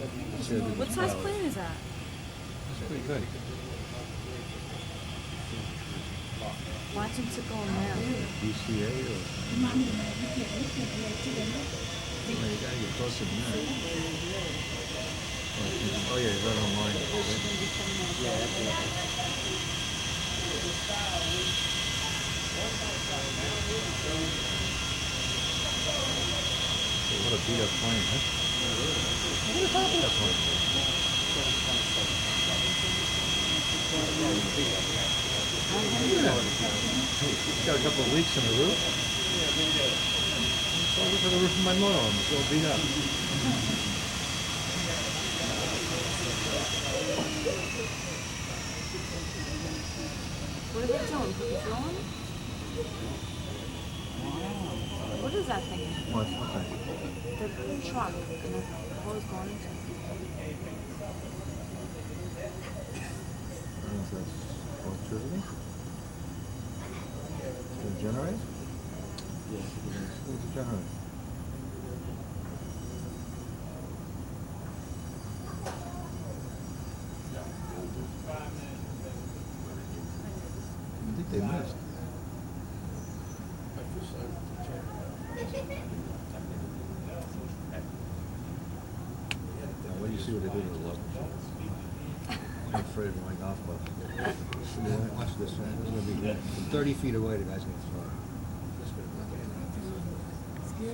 What size plane is that? That's pretty good. Watch him to go now. BCA or? You gotta get closer than that. Oh yeah, you got online. What a beat up plane, huh? What a top of that plane. Yeah. It's got a couple of leaks in the roof. It's all over the roof of my motorhome. It's all beat up. What are they doing? Put the fuel on? What is that thing? What's that? The truck. And the hose going into it. Electricity? Does it generate? Yes. What does it generate? I think they missed. Now, what do you see what they did with the local? I'm afraid of my golf club. Watch this, man. This is going to be good. From 30 feet away, the guy's going to throw it. You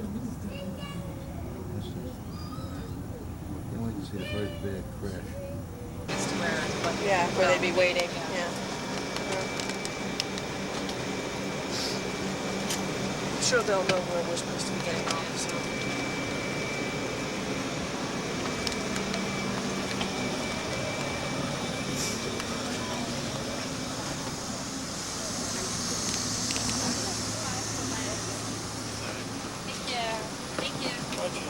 only can see a very bad crash. Yeah, where they'd be waiting. Yeah. I'm sure they'll know where we're supposed to be getting off. So.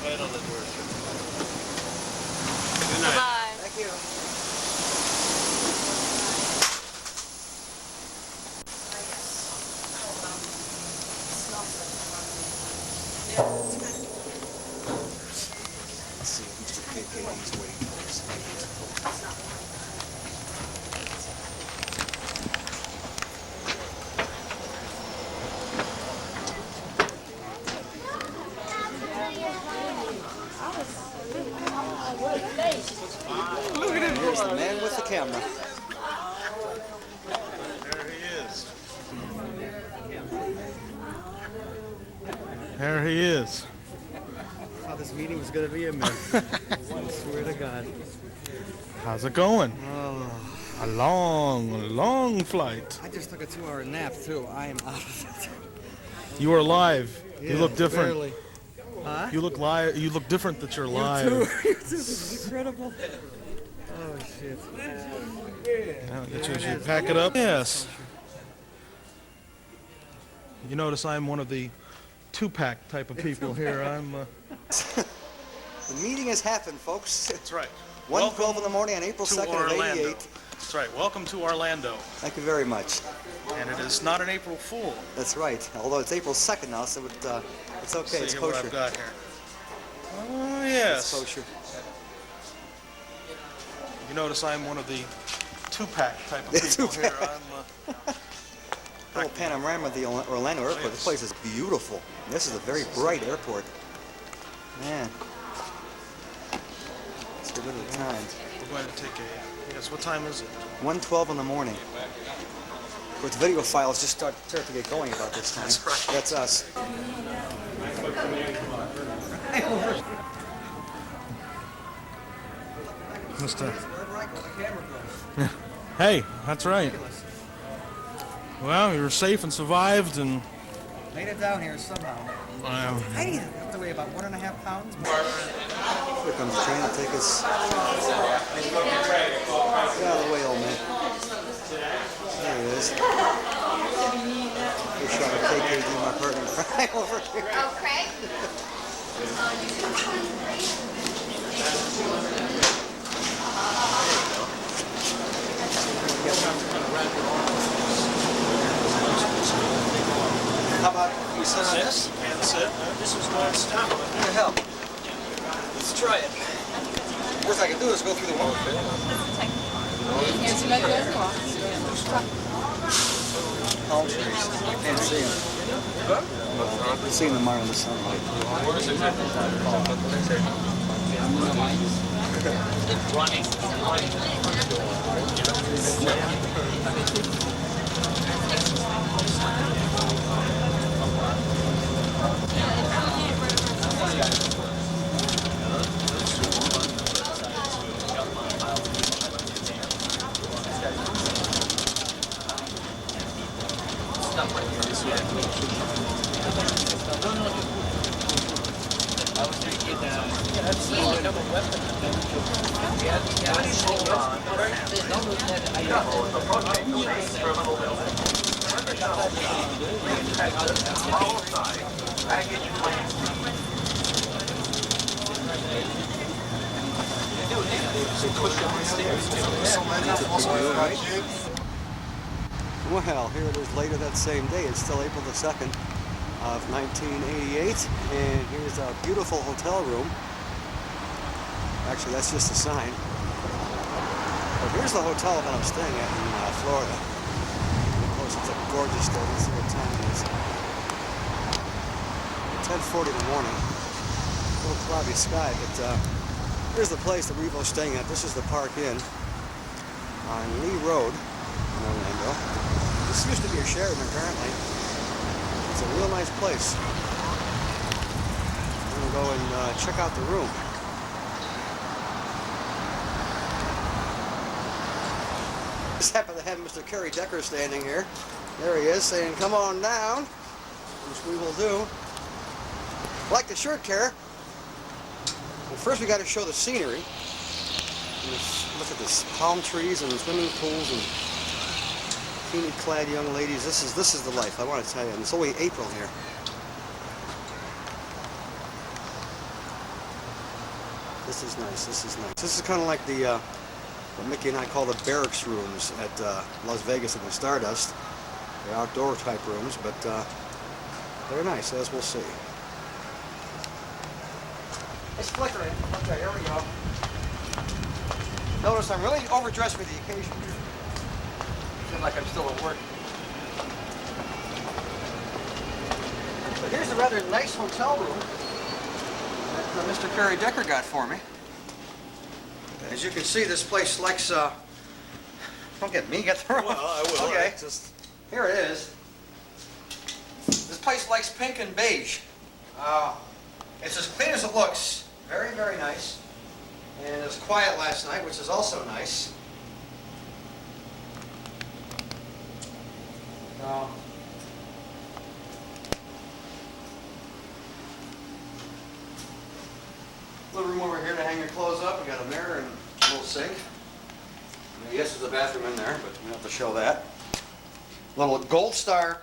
Right on the door. Bye. Thank you. Let's see, Mr. KK's waiting for us. Here's the man with the camera. There he is. There he is. Thought this meeting was going to be a mess. I swear to God. How's it going? Oh, A long flight. I just took a 2-hour nap too. I am out of it. You are live. You Yeah, look different. Barely. Huh? You look live. You look different that you're You live. too. You too. This is incredible. Oh shit. Now, get you pack it up. Yes. You notice I'm one of the two-pack type of people here. I'm. The meeting has happened, folks. That's right. 1:12 in the morning on April to 2nd of Orlando. '88. That's right. Welcome to Orlando. Thank you very much. And it is not an April Fool. That's right. Although it's April 2nd now, so it's okay. It's See what kosher. I've got here. Oh, It's yes. kosher. You notice I'm one of the two-pack type of The people here. two-pack. I'm. Little panorama of the Orlando airport. This place is beautiful. This is a very bright airport. Man. It's a good of the time. We're going to take a. Yes. What time is it? 1:12 in the morning. Of course, video files just start to get going about this time. That's right. That's us. Mr. Hey, that's right. Well, you were safe and survived, and Made it down here somehow. I have to weigh about 1.5 pounds. Here comes the train to take us. Get out of the way, old man. There he is. We're shot at KKD, my partner in crime over here. Oh, Craig? How about you sit on this? And sit. This is going to stop. What the hell? Let's try it. Worst I can do is go through the wall. Palm trees. I can't see them. I can see them tomorrow in the sunlight. Well, here it is later that same day. It's still April the 2nd of 1988, and here's a beautiful hotel room. Actually, that's just a sign. But here's the hotel that I'm staying at in Florida. Of course, it's a gorgeous day. Let's see what time it is. 10:40 in the morning. A little cloudy sky, but here's the place that Revo's staying at. This is the Park Inn on Lee Road in Orlando. This used to be a Sheraton, apparently. It's a real nice place. I'm gonna go and check out the room. Just happen to have Mr. Kerry Decker standing here. There he is, saying, "Come on down," which we will do. Like the shirt, Kerr. Well, first we got to show the scenery. Look at this, palm trees and swimming pools and bikini-clad young ladies. This is the life, I want to tell you. And it's only April here. This is nice. This is nice. This is kind of like the what Mickey and I call the barracks rooms at Las Vegas and the Stardust. They're outdoor type rooms, but they're nice, as we'll see. It's flickering. Okay, here we go. Notice I'm really overdressed for the occasion. I feel like I'm still at work. But here's a rather nice hotel room that Mr. Kerry Decker got for me. As you can see, this place likes, don't get me, get the room. Well, I will. Okay, Just here it is. This place likes pink and beige. It's as clean as it looks. Very, very nice. And it was quiet last night, which is also nice. Little room over here to hang your clothes up. We got a mirror and a little sink. And yes, there's a bathroom in there, but we don't have to show that. Little Gold Star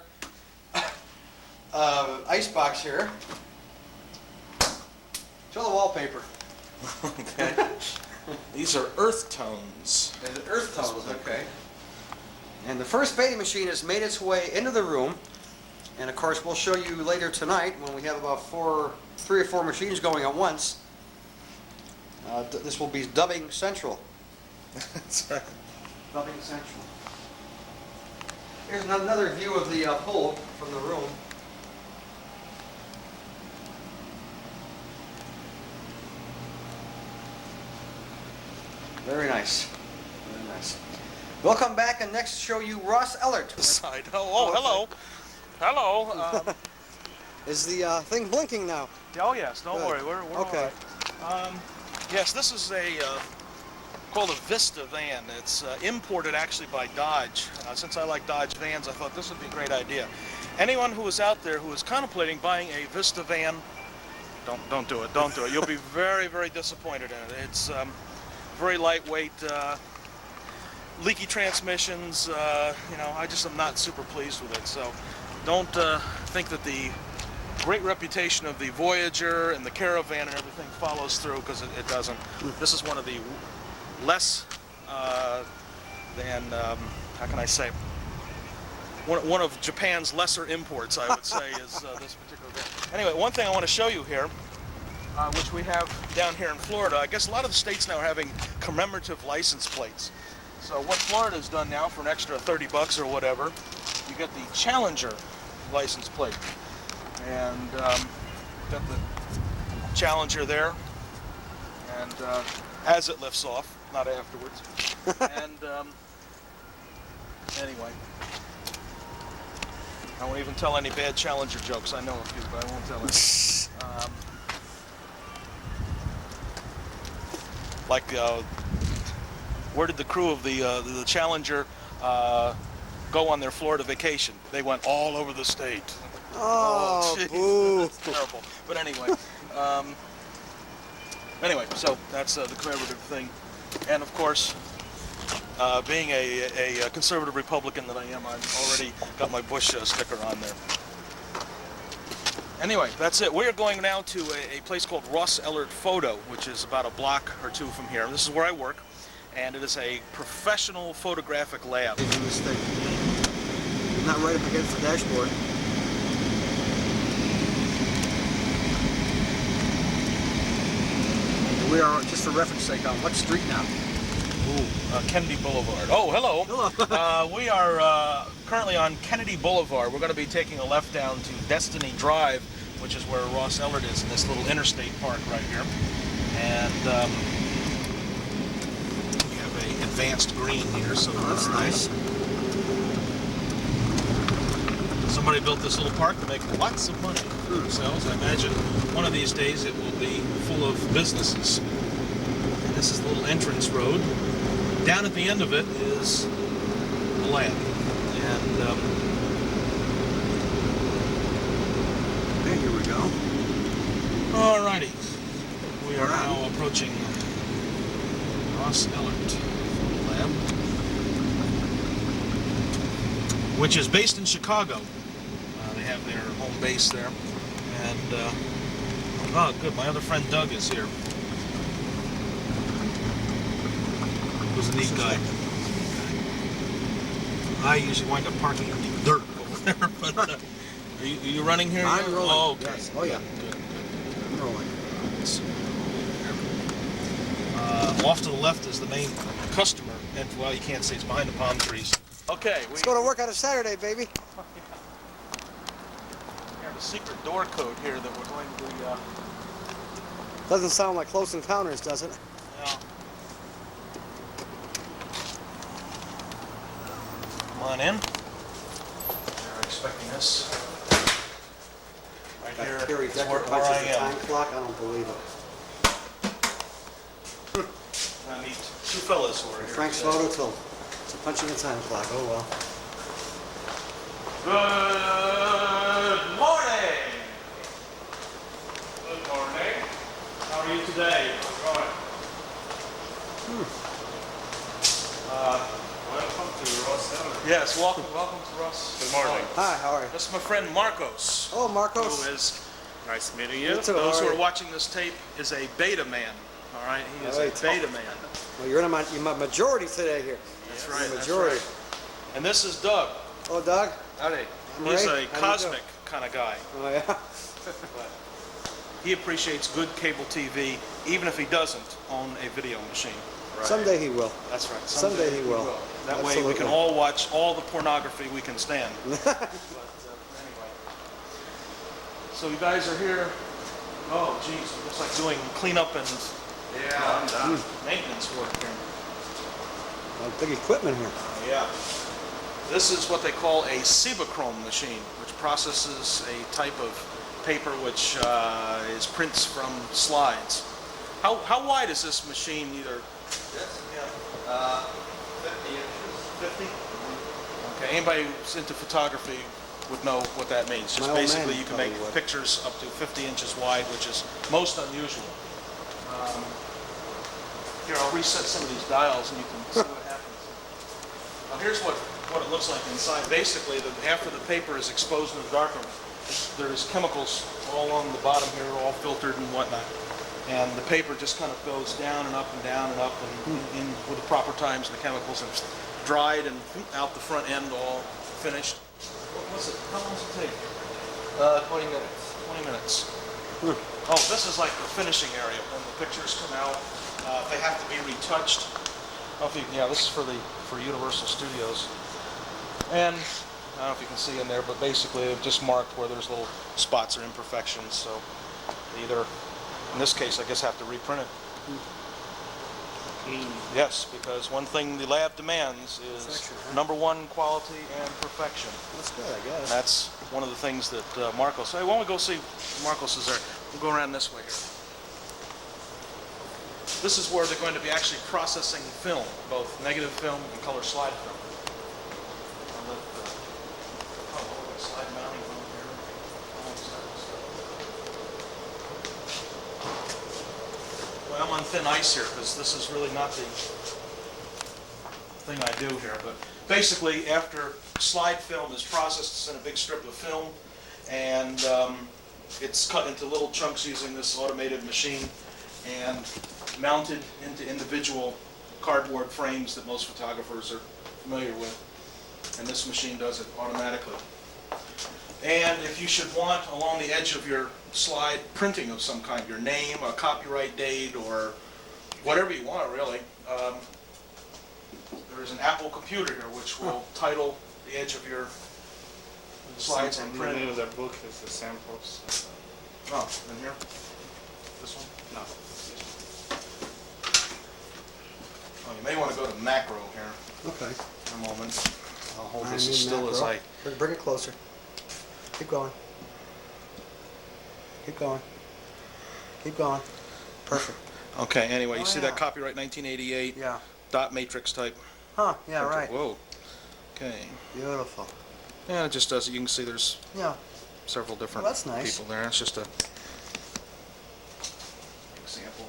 ice box here. Show the wallpaper. Okay. These are earth tones. Is it earth tones? Okay. And the first bathing machine has made its way into the room. And of course, we'll show you later tonight when we have about 3 or 4 machines going at once. This will be dubbing central. That's right. Dubbing central. Here's another view of the pool from the room. Very nice. Very nice. We'll come back and next show you Ross Ellert. side. Oh, hello. Hello. Is the thing blinking now? Oh, yes. Don't Good. worry. We're Okay. all right. Yes, this is called a Vista van. It's imported actually by Dodge. Since I like Dodge vans, I thought this would be a great idea. Anyone who is out there who is contemplating buying a Vista van, don't do it. Don't do it. You'll be very, very disappointed in it. It's very lightweight, leaky transmissions. I just am not super pleased with it. So don't think that the great reputation of the Voyager and the Caravan and everything follows through, because it doesn't. This is one of the less than, how can I say, one of Japan's lesser imports, I would say, is this particular van. Anyway, one thing I want to show you here which we have down here in Florida. I guess a lot of the states now are having commemorative license plates. So what Florida's done now for an extra 30 bucks or whatever, you get the Challenger license plate. And got the Challenger there. And as it lifts off, not afterwards. And anyway, I won't even tell any bad Challenger jokes. I know a few, but I won't tell it. Like, where did the crew of the Challenger go on their Florida vacation? They went all over the state. Oh, geez, boo. that's terrible. But anyway, so that's the commemorative thing. And of course, being a conservative Republican that I am, I've already got my Bush sticker on there. Anyway, that's it. We are going now to a place called Ross Ellert Photo, which is about a block or two from here. This is where I work, and it is a professional photographic lab. This thing. Not right up against the dashboard. We are, just for reference sake, on what street now? Kennedy Boulevard. Oh, hello. Hello. We are currently on Kennedy Boulevard. We're going to be taking a left down to Destiny Drive, which is where Ross Ellert is in this little interstate park right here. And we have a advanced green here, so That's nice. somebody built this little park to make lots of money for themselves. I imagine one of these days it will be full of businesses. And this is the little entrance road. Down at the end of it is the lab. And Okay, here we go. alrighty, we are now approaching Ross Ellert Photo Lab, which is based in Chicago. They have their home base there. And, oh good, my other friend Doug is here. Who's a neat guy. I usually wind up parking in the dirt over there, but are you running here? I'm yet? rolling. Oh, okay. Yes. Oh, yeah. Good. I'm rolling. Off to the left is the main customer, and well, you can't see, it's behind the palm trees. Okay, we Let's go to work on a Saturday, baby. have a secret door code here that we're going to be. Doesn't sound like Close Encounters, does it? Come on in. They're expecting us. Right here. Kerry is Decker where punches I the am. time clock. I don't believe it. I meet two fellas who are here. Frank's today. photo till punching the time clock. Oh well. Good morning. Good morning. How are you today? Welcome to Ross Ellert. Yes, welcome to Ross. Good morning. Hi, how are you? This is my friend Marcos, Oh, who Marcos. is, Nice meeting You you. too. those who how are you? watching this tape, is a beta man. All right, he is Oh, a it's beta man. Well, you're in my majority today here. That's You're right. the That's majority. right. And this is Doug. Oh, Doug. Howdy. I'm He's Ray. a How do you cosmic kind of guy. Oh yeah. But he appreciates good cable TV, even if he doesn't own a video machine. Someday he will. That's right. Someday he will. That way we can Absolutely. all watch all the pornography we can stand. But anyway. So you guys are here. Oh, geez. Looks like doing cleanup and Yeah, I'm done. maintenance work here. Big equipment here. Yeah. This is what they call a Cibachrome machine, which processes a type of paper which is prints from slides. How wide is this machine? Either Yes. yeah, 50 inches. 50. Okay. Anybody who's into photography would know what that means. Just My old basically, man you can probably make would. pictures up to 50 inches wide, which is most unusual. Here, I'll reset some of these dials, and you can see what happens. Now, here's what it looks like inside. Basically, after the paper is exposed in the darkroom, there's chemicals all along the bottom here, all filtered and whatnot. And the paper just kind of goes down and up and down and up, and in with the proper times, the chemicals are dried and out the front end, all finished. What's it? How long does it take? 20 minutes. 20 minutes. Oh, this is like the finishing area when the pictures come out. They have to be retouched. I don't know if you, yeah, this is for Universal Studios. And I don't know if you can see in there, but basically they've just marked where there's little spots or imperfections. So they either, in this case, I guess have to reprint it. Clean. Yes, because one thing the lab demands is Perfection, huh? number one, quality and perfection. That's good, I And guess. that's one of the things that Marcos, hey, why don't we go see Marcos is there? We'll go around this way here. This is where they're going to be actually processing film, both negative film and color slide film. I'll let, slide mounting film here. Well, I'm on thin ice here because this is really not the thing I do here, but basically after slide film is processed, it's in a big strip of film, and it's cut into little chunks using this automated machine and mounted into individual cardboard frames that most photographers are familiar with. And this machine does it automatically. And if you should want along the edge of your slide printing of some kind, your name, a copyright date, or whatever you want really, there is an Apple computer here which will title the edge of your slides and The print. name of that book is the samples. Oh, in here? This one? No. Oh, you may want to go to macro here Okay. for a moment. I'll hold I'm this as in still as macro. I... Bring it closer. Keep going. Keep going. Keep going. Perfect. Okay, anyway, you Oh, see yeah. that copyright 1988 Yeah. dot matrix type? Huh, yeah, printer. right. Whoa. Okay. Beautiful. Yeah, it just does it. You can see there's Yeah. several different Well, that's nice. people there. It's just a example.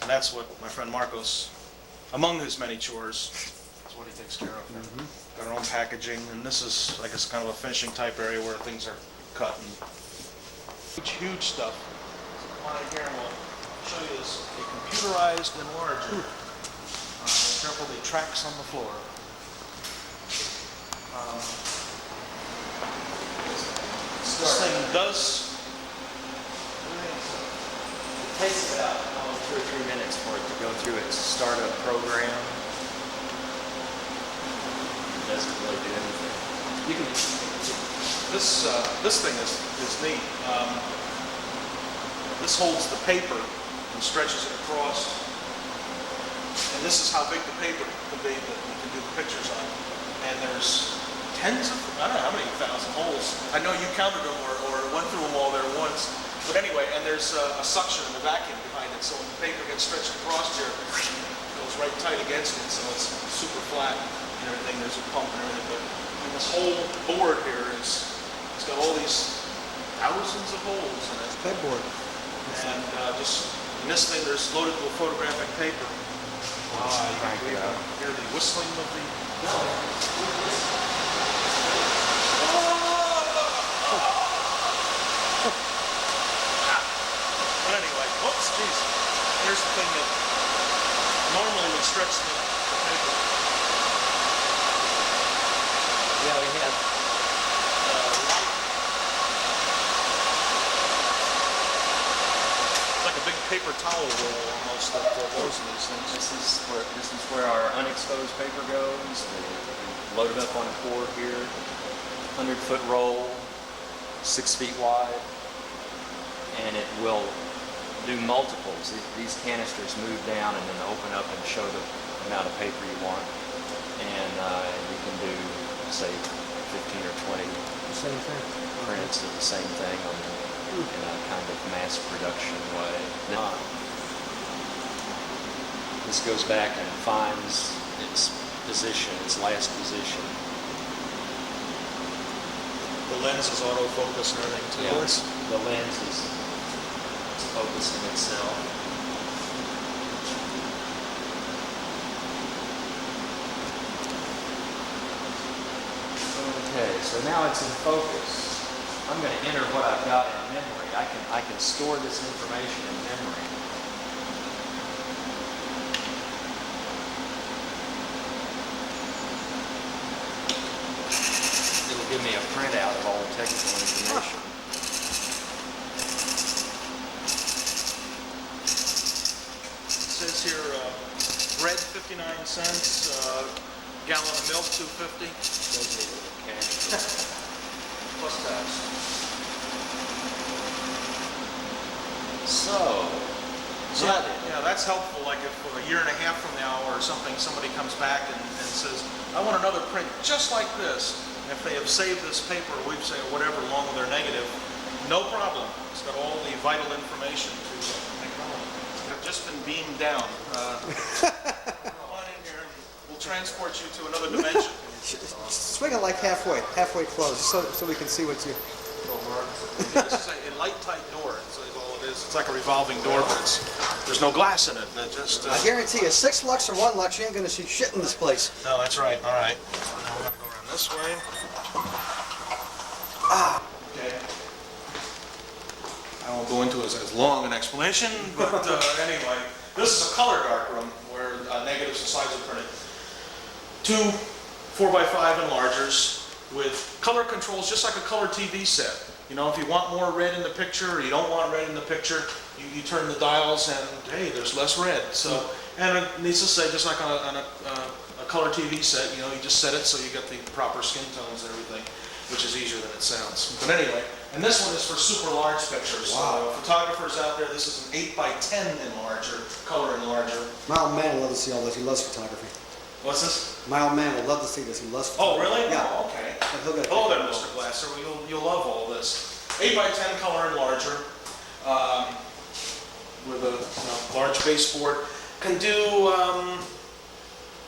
And that's what my friend Marcos, among his many chores, is what he takes care of. Mm-hmm. Got our own packaging, and this is, I guess, kind of a finishing type area where things are cut and huge stuff. So come on in here and we'll show you this, a computerized enlarger. Careful, the tracks on the floor. This thing does. It takes about 2 or 3 minutes for it to go through its startup program. It doesn't really do anything. You can, This thing is neat. This holds the paper and stretches it across. And this is how big the paper can be that you can do the pictures on. And there's tens of, I don't know how many thousand holes. I know you counted them or went through them all there once. But anyway, and there's a suction and a vacuum behind it. So when the paper gets stretched across here, it goes right tight against it. So it's super flat and everything. There's a pump and everything. But this whole board here it's got all these thousands of holes in it. Pegboard. And just in this thing, there's loaded with photographic paper. You can hear the whistling of the But anyway, whoops, geez. Here's the thing that normally would stretch the paper. yeah, we have, It's like a big paper towel roll almost that goes in these things. this is where our unexposed paper goes. We load it up on a cord here, 100-foot roll, 6 feet wide, and it will do multiples. These canisters move down and then open up and show the amount of paper you want. And you can do, say, 15 or 20 Same thing. prints of the same thing in a kind of mass production way. This goes back and finds its position, its last position. The lens is autofocus and everything too. Yeah, the lens is focusing itself. Okay, so now it's in focus. I'm going to enter what I've got in memory. I can store this information in memory. It'll give me a printout of all the technical information. says here, bread 59 cents, gallon of milk 250. Plus tax. So, Yeah, that's helpful, like if a year and a half from now or something, somebody comes back and says, I want another print just like this. And if they have saved this paper, we've saved whatever along with their negative, no problem. It's got all the vital information to make it home. I've just been beamed down. Come on in here and we'll transport you to another dimension. Swing it like halfway closed, so we can see what you... This is a light tight door, is all it is. It's like a revolving door, but there's no glass in it. That just, I guarantee you, 6 lux or 1 lux, you ain't gonna see shit in this place. No, that's right. All right. Now we're gonna go around this way. Okay. I won't go into as long an explanation, but anyway, this is a color darkroom where negatives and slides are printed. 2 4x5 enlargers with color controls, just like a color TV set. You know, if you want more red in the picture, or you don't want red in the picture, you turn the dials and, hey, there's less red. So, and needless to say, just like on a color TV set, you know, you just set it so you get the proper skin tones and everything, which is easier than it sounds. But anyway, and this one is for super large pictures. Wow. So photographers out there, this is an 8x10 enlarger, color enlarger. My old man would love to see all this. He loves photography. What's this? My old man would love to see this. He loves Oh, photography. really? Yeah. Oh, okay. And he'll get a Hello there, picture of Mr. all Glasser. Well, you'll love all this. 8x10 color enlarger with a large baseboard. Can do,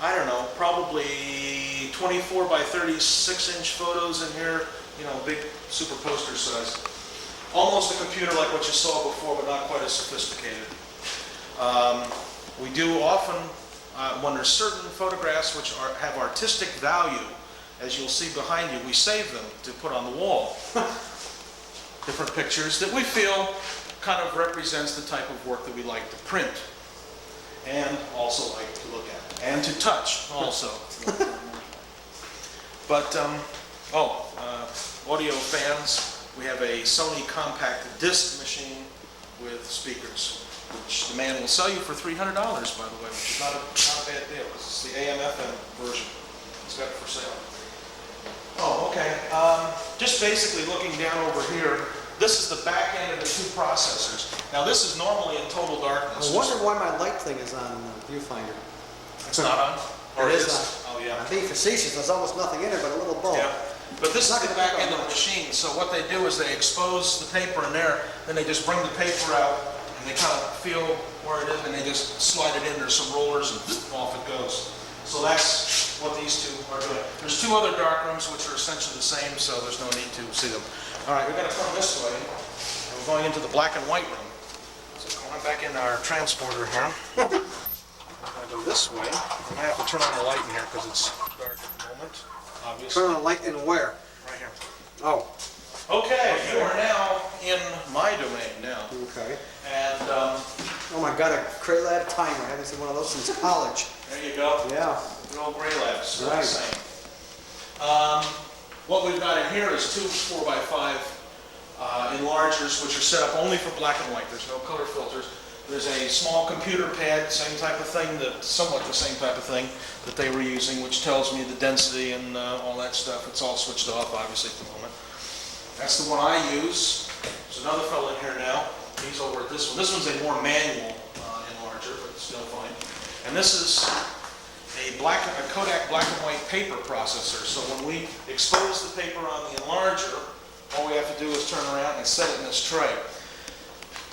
I don't know, probably 24 by 36 inch photos in here. You know, big super poster size. Almost a computer like what you saw before, but not quite as sophisticated. We do often, when there's certain photographs which have artistic value, as you'll see behind you, we save them to put on the wall. Different pictures that we feel kind of represents the type of work that we like to print and also like to look at and to touch also. But, audio fans, we have a Sony compact disc machine with speakers, which the man will sell you for $300, by the way, which is not a bad deal. This is the AM/FM version. It's got it for sale. Oh, okay. Just basically looking down over here, this is the back end of the 2 processors. Now this is normally in total darkness. I wonder why my light thing is on viewfinder. It's not on? Or It is on? on. Oh, yeah. I'm being facetious. There's almost nothing in it but a little bulb. Yeah. But this is Not the gonna back pick end up of the much. machine. So what they do is they expose the paper in there, then they just bring the paper out and they kind of feel where it is and they just slide it in. There's some rollers and off it goes. So that's what these 2 are doing. There's 2 other dark rooms which are essentially the same, so there's no need to see them. All right, we're going to come this way. And we're going into the black and white room. So going back in our transporter here. We're going to go this way. I'm going to have to turn on the light in here because it's dark at the moment, obviously. Turn on the light in where? Right here. Oh, Okay, you are now in my domain now. okay. And Oh my God, a Craylab timer. I haven't seen one of those since college. there you go. Yeah. Good old Gray Labs. Still the Right. same. What we've got in here is 2 4x5 enlargers, which are set up only for black and white. There's no color filters. There's a small computer pad, same type of thing, somewhat the same type of thing that they were using, which tells me the density and all that stuff. It's all switched off, obviously, at the moment. That's the one I use. There's another fellow in here now. He's over at this one. This one's a more manual enlarger, but still fine. And this is a Kodak black and white paper processor. So when we expose the paper on the enlarger, all we have to do is turn around and set it in this tray.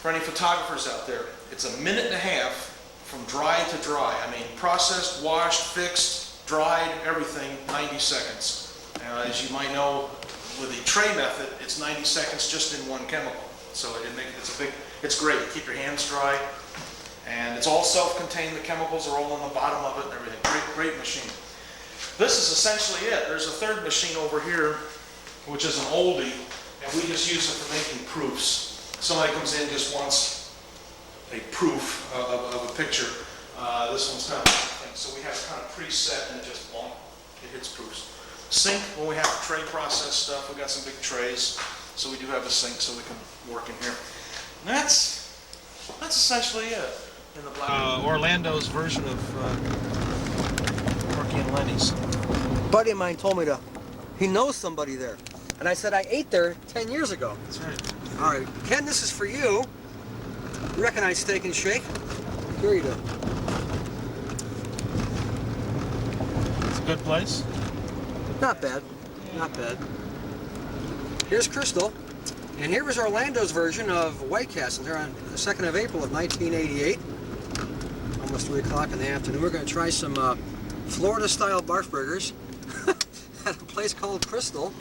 For any photographers out there, it's 1.5 minutes from dry to dry. I mean, processed, washed, fixed, dried, everything, 90 seconds. As you might know, with the tray method, it's 90 seconds just in one chemical. So it's great. Keep your hands dry. And it's all self-contained. The chemicals are all on the bottom of it and everything. Great machine. This is essentially it. There's a third machine over here, which is an oldie, and we just use it for making proofs. Somebody comes in and just wants a proof of a picture. This one's kind of thing. So we have it kind of preset and it just hits proofs. Sink, when we have tray process stuff, we got some big trays, so we do have a sink so we can work in here. And that's essentially it. Orlando's version of Porky and Lenny's. A buddy of mine told me he knows somebody there. And I said, I ate there 10 years ago. That's right. All right, Ken, this is for you. You recognize Steak and Shake? Here you go. It's a good place. Not bad, not bad. Here's Crystal. And here was Orlando's version of White Castle here on the 2nd of April of 1988. Almost 3 o'clock in the afternoon. We're going to try some Florida-style barf burgers at a place called Crystal.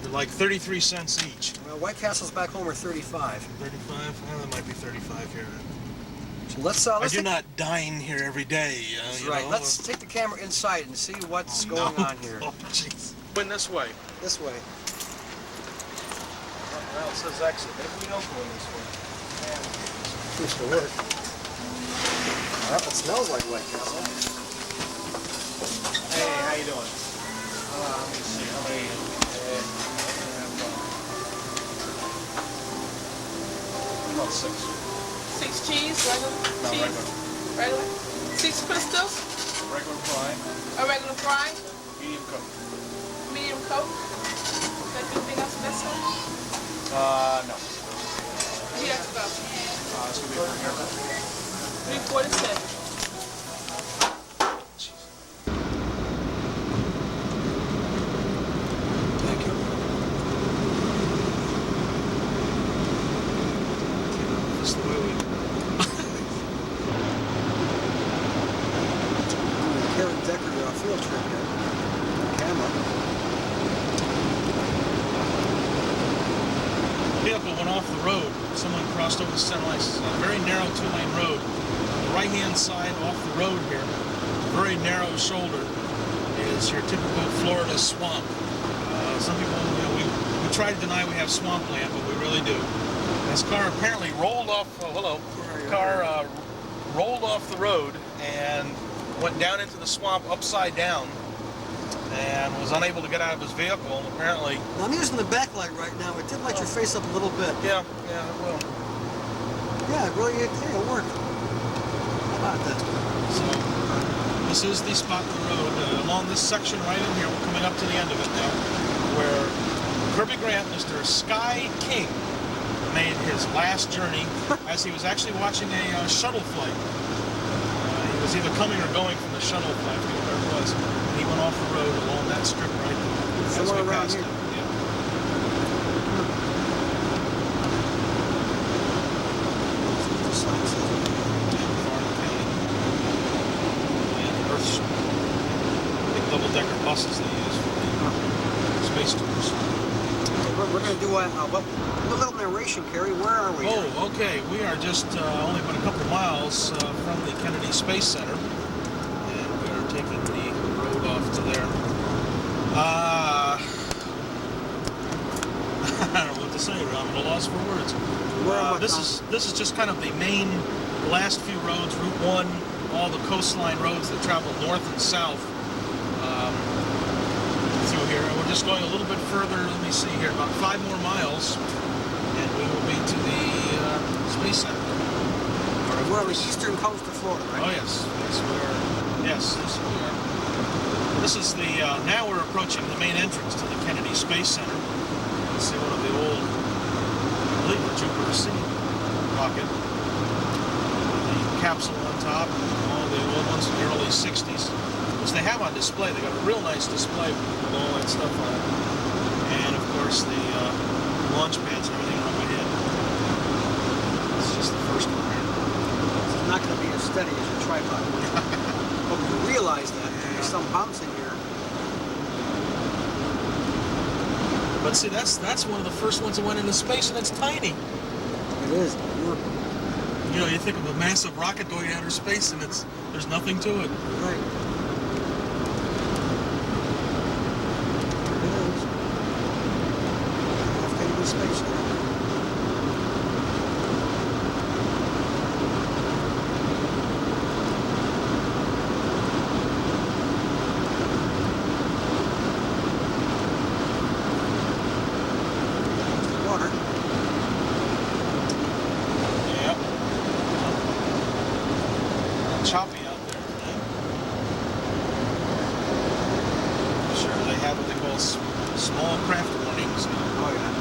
They're like 33 cents each. Well, White Castles back home are 35. 35? Well, that might be 35 here. So let's I take, do not dine here every day. that's you right. know. Let's take the camera inside and see what's going on here. Oh, jeez. Went this way. This way. Well, it says exit. Maybe we don't go in this way. Seems to work. Well, it smells like White Castle. Hey, how you doing? Let me see. How many? About 6. 6 cheese, regular No, cheese, regular. 6 crystals, Regular fry, a regular fry, medium coke. medium coke. Anything else missing? No. He has to go. It's gonna be over here. 347. Thank you. This is the way we. Kerry Decker field trip here. Camera. Vehicle went off the road. Someone crossed over the center line. It's a very narrow 2-lane road. On the right-hand side off the road here, very narrow shoulder, is your typical Florida swamp. Some people, we try to deny we have swampland, but we really do. This car apparently rolled off. Oh, hello. Car rolled off the road and went down into the swamp upside down, and was unable to get out of his vehicle. And apparently, Now, I'm using the backlight right now. It did light your face up a little bit. yeah, it will. Yeah, it really, it'll work. How about that? So, this is the spot in the road along this section right in here. We're coming up to the end of it now, where Kirby Grant, Mr. Sky King, made his last journey as he was actually watching a shuttle flight. He was either coming or going from the shuttle flight, I forget where it was. And he went off the road along that strip right there. as Somewhere we around passed here. it. Yeah. Big double-decker buses they use for the space tours. We're going to do a little narration, Kerry. Where are we? Oh, okay. We are just only about a couple miles from the Kennedy Space Center, and we are taking the road off to there. I don't know what to say. I'm at a loss for words. This is just kind of the main last few roads, Route 1, all the coastline roads that travel north and south through here. And we're just going a little bit further. Let me see here, about 5 more miles, and we will be to the Space Center. We're on the eastern coast of Florida, right? Oh yes, yes, we are. This is the now we're approaching the main entrance to the Kennedy Space Center. You see one of the old, I believe, the Jupiter C rocket. The capsule on top, all the old ones from the early '60s, which they have on display. They got a real nice display with all that stuff on it, and of course the launch pads and everything are up ahead. It's just the first one here. It's not going to be as steady as your tripod. Hope you realize that. There's some bumps in here. But see, that's one of the first ones that went into space, and it's tiny. It is. You know, you think of a massive rocket going to outer space, and there's nothing to it. Right. There it is. Off Kennedy Space Center. choppy out there today. Sure, they have what they call small craft warnings. Oh yeah.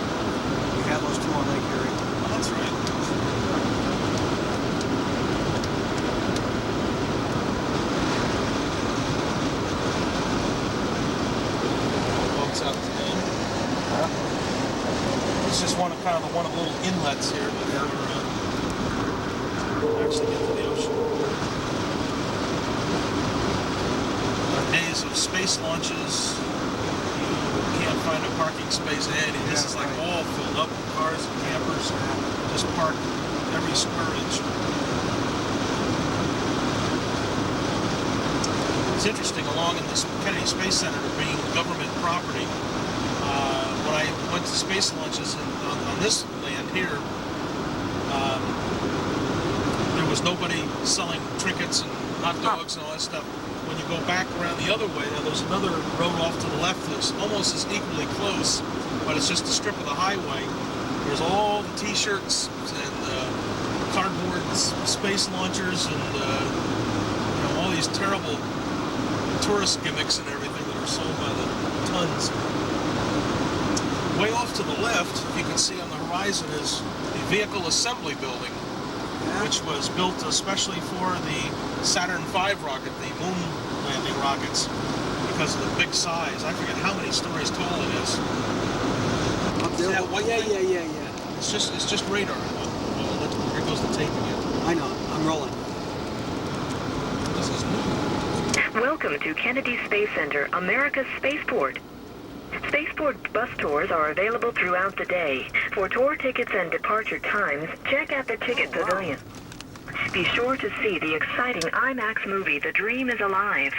We have those too on Lake Erie. Oh, that's right. Boats out today. It's just one of the little inlets here before actually get to the ocean. On days of space launches, you can't find a parking space in any. This is like all filled up with cars and campers, just parked every square inch. It's interesting, along in this Kennedy Space Center being government property, when I went to space launches on this land here, there was nobody selling trinkets and hot dogs and all that stuff. When you go back around the other way, now there's another road off to the left that's almost as equally close, but it's just a strip of the highway. There's all the t-shirts and cardboard space launchers and all these terrible tourist gimmicks and everything that are sold by the tons. Way off to the left, you can see on the horizon is the Vehicle Assembly Building, which was built especially for the Saturn V rocket, the moon landing rockets, because of the big size. I forget how many stories tall it is. Up there? Yeah, what thing? Yeah. It's just radar. Oh, here goes the tape again. I know. I'm rolling. This is new. Welcome to Kennedy Space Center, America's spaceport. Spaceport bus tours are available throughout the day. For tour tickets and departure times, check out the ticket pavilion. Be sure to see the exciting IMAX movie, The Dream is Alive.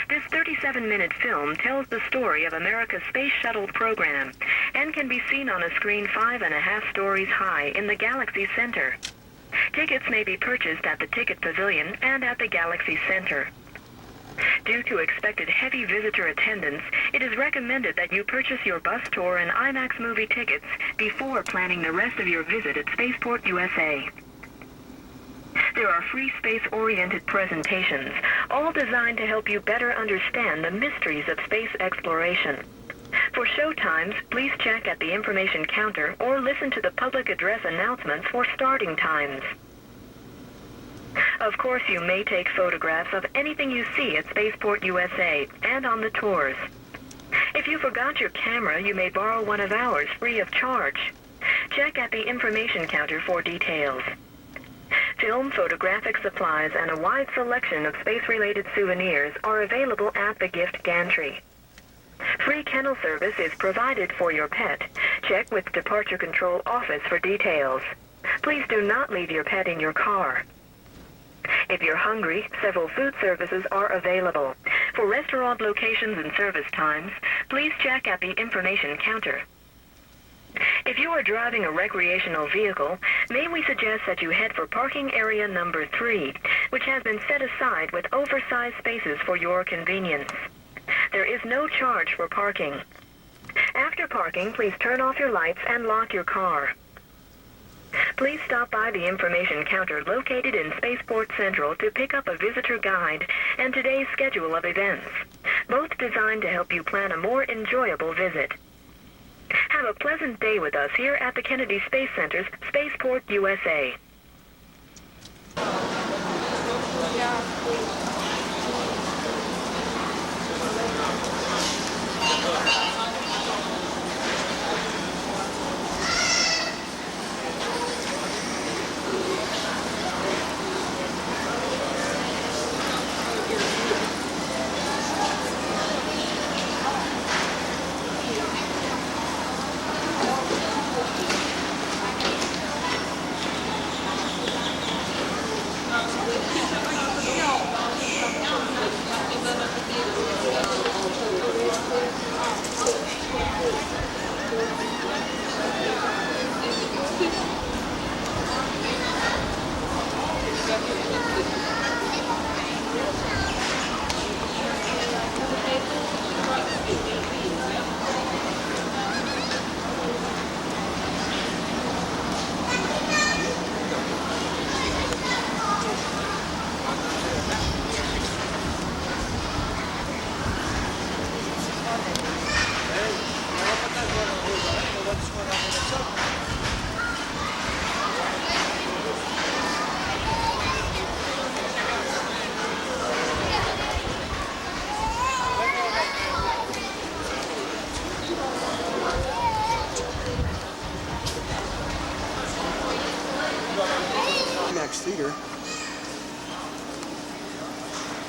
This 37-minute film tells the story of America's Space Shuttle program and can be seen on a screen 5.5 stories high in the Galaxy Center. Tickets may be purchased at the ticket pavilion and at the Galaxy Center. Due to expected heavy visitor attendance, it is recommended that you purchase your bus tour and IMAX movie tickets before planning the rest of your visit at Spaceport USA. There are free space-oriented presentations, all designed to help you better understand the mysteries of space exploration. For show times, please check at the information counter or listen to the public address announcements for starting times. Of course, you may take photographs of anything you see at Spaceport USA and on the tours. If you forgot your camera, you may borrow one of ours free of charge. Check at the information counter for details. Film, photographic supplies, and a wide selection of space-related souvenirs are available at the gift gantry. Free kennel service is provided for your pet. Check with Departure Control Office for details. Please do not leave your pet in your car. If you're hungry, several food services are available. For restaurant locations and service times, please check at the information counter. If you are driving a recreational vehicle, may we suggest that you head for parking area number 3, which has been set aside with oversized spaces for your convenience. There is no charge for parking. After parking, please turn off your lights and lock your car. Please stop by the information counter located in Spaceport Central to pick up a visitor guide and today's schedule of events, both designed to help you plan a more enjoyable visit. Have a pleasant day with us here at the Kennedy Space Center's Spaceport USA.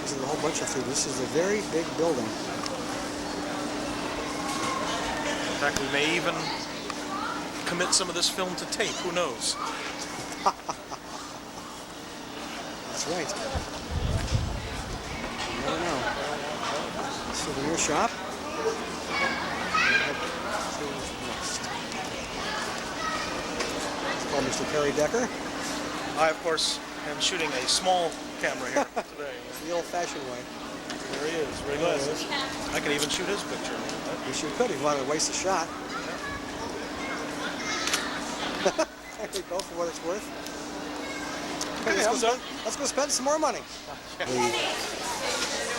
This is a whole bunch of food. This is a very big building. In fact, we may even commit some of this film to tape. Who knows? That's right. You never know. Souvenir shop. It's called Mr. Kerry Decker. I, of course, am shooting a small camera here today. The old-fashioned way. There he is. Ray glasses. I could even shoot his picture. You sure could if you wanted to waste a shot. There you go, for what it's worth. Okay, I'm done. Let's go spend some more money. The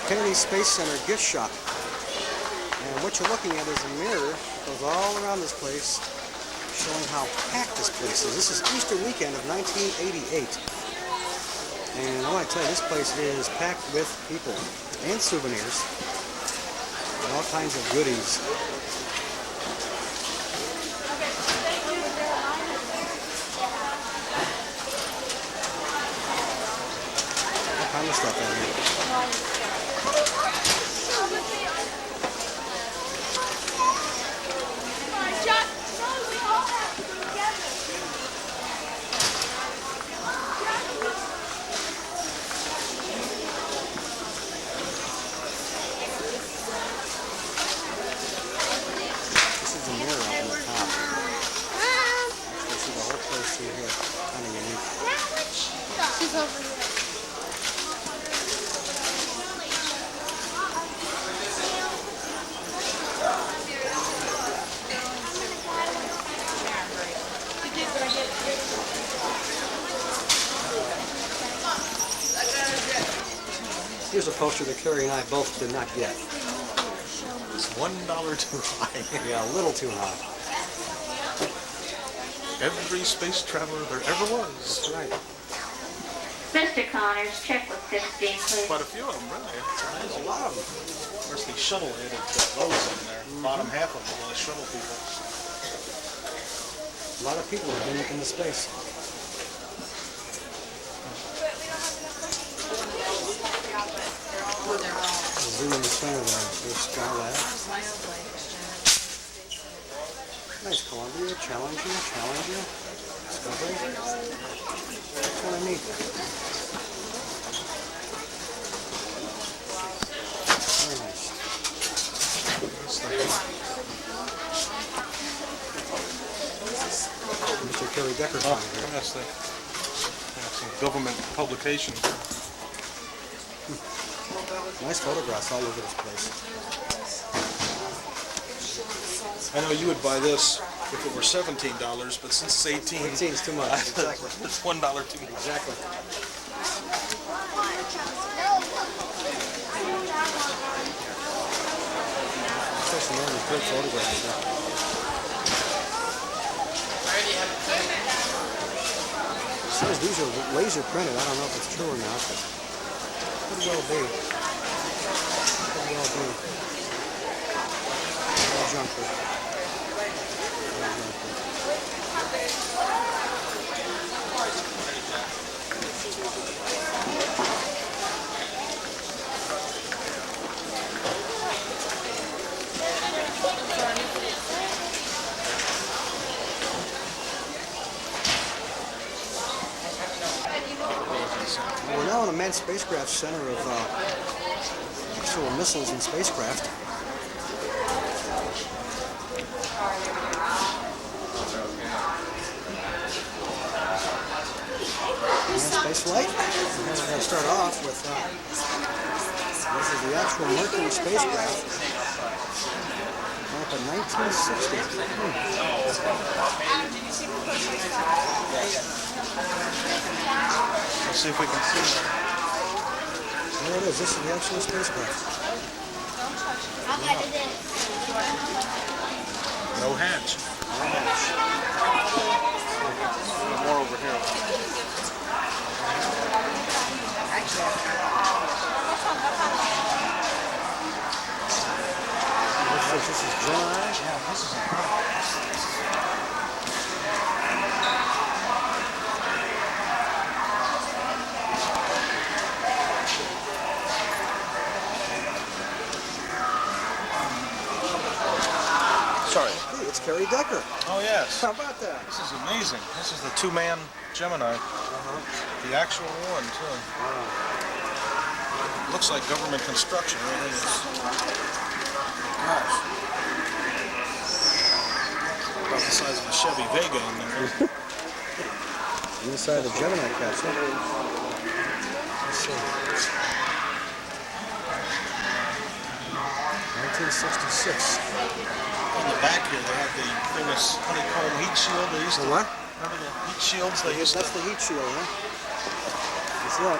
Kennedy Space Center gift shop. And what you're looking at is a mirror that goes all around this place, showing how packed this place is. This is Easter weekend of 1988. And I want to tell you, this place is packed with people and souvenirs and all kinds of goodies. All kind of stuff out here. This is the mirror up on the top. You see the whole place through here. Kind of unique. She's over here. Here's a poster that Kerry and I both did not get. It's $1 too high. Yeah, a little too high. Every space traveler there ever was. That's right. Mr. Connors, check with 16, please. Quite a few of them, really. It's amazing. A lot of them. Of course, the shuttle-headed rows in there. Bottom half of them are the shuttle people. A lot of people have been in the space. Zoom in the center there. There's Skylab. Nice Columbia, Challenger. Discovery. That's kind of neat. Very nice. Mr. Kerry Decker Oh, here. yes, they have some government publication. Nice photographs all over this place. I know you would buy this if it were $17, but since it's 18, 18 is too much. Exactly. it's $1 too much. Exactly. There's some really good photographs there. It says these are laser printed. I don't know if it's true or not, but could well be. Could well be. No jumper. No We're now in a manned spacecraft center of actual missiles and spacecraft. Manned space flight. And then we're going to start off with this is the actual Mercury spacecraft. Up in 1960. Let's see if we can see it. There it is. This is the actual spacecraft. No hatch. More over here. This is Gemini. Yeah, this is incredible. Sorry. Hey, it's Kerry Decker. Oh, yes. How about that? This is amazing. This is the two-man Gemini. The actual one, too. Looks like government construction. Everything is... Gosh. About the size of a Chevy Vega in there. Inside the Gemini capsule. Let's see. 1966. On the back here, they have the famous honeycomb heat shield. They used to... The what? Remember the heat shields they used That's to... the heat shield, huh? That's it.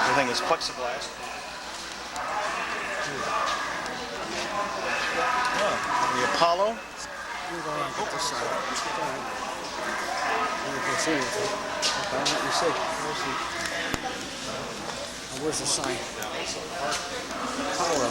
Everything is plexiglass. The Apollo. We're going on this side. All right. You can see anything. Okay, let me see. Where's the sign? Apollo.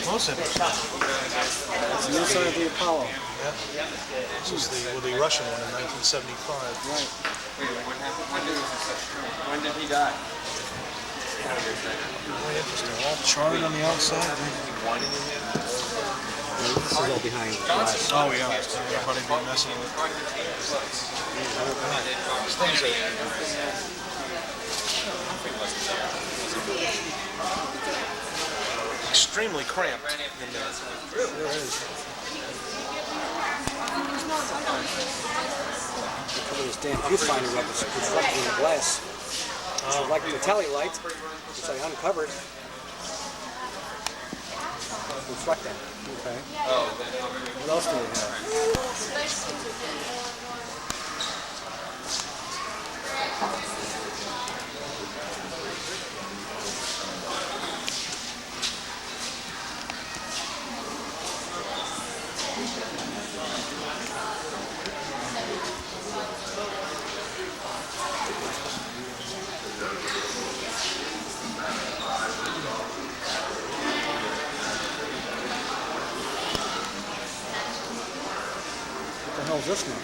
Most interesting. That's the inside of the Apollo. Yeah. This is the Russian one in 1975. Right. When did he die? Very interesting. All charted on the outside. This is all behind glass. Oh, yeah. Everybody be messing with things extremely cramped in there. There it is. Look at this damn viewfinder up. It's reflecting the glass. It's like the tally light, which I uncovered. Reflecting. Okay. What else do we have? What the hell is this now?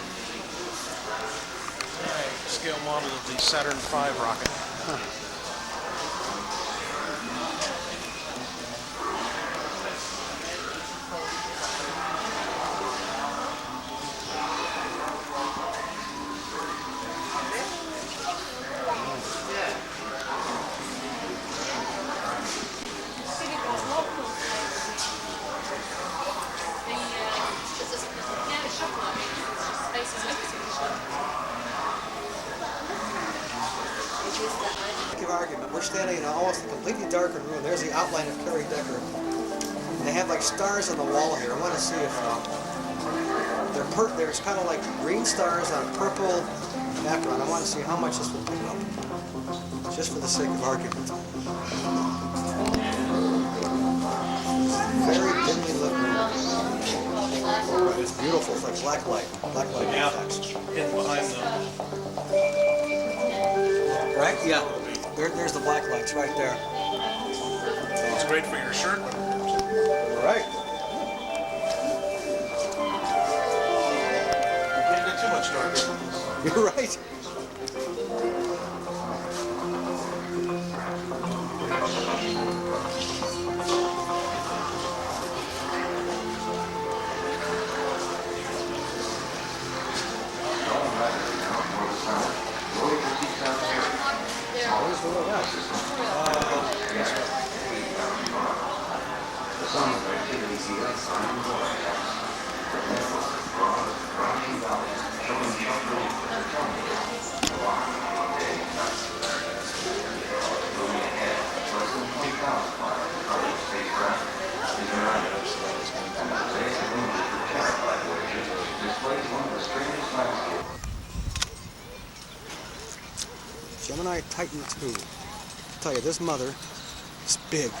Scale model of the Saturn V rocket. Argument. We're standing in almost a completely darkened room. There's the outline of Kerry Decker. They have like stars on the wall here. I want to see if there's kind of like green stars on a purple background. I want to see how much this will pick up, just for the sake of argument. Very dimly lit room. It's beautiful. It's like black light. Black light effects. Hidden behind them. Right? Yeah. There's the black lights right there. It's great for your shirt. Right. You can't get too much dark. You're right. Where's the little house? Gemini Titan 2. I'll tell you, this mother is big.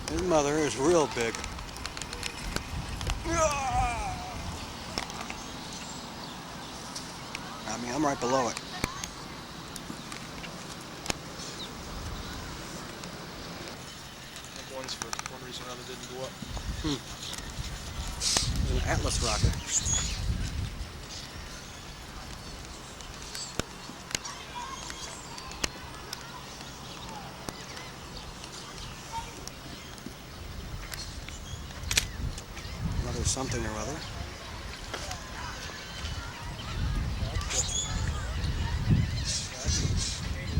This mother is real big. I mean, I'm right below it. Ones for one reason or another didn't go up. An Atlas rocket. Another something or other.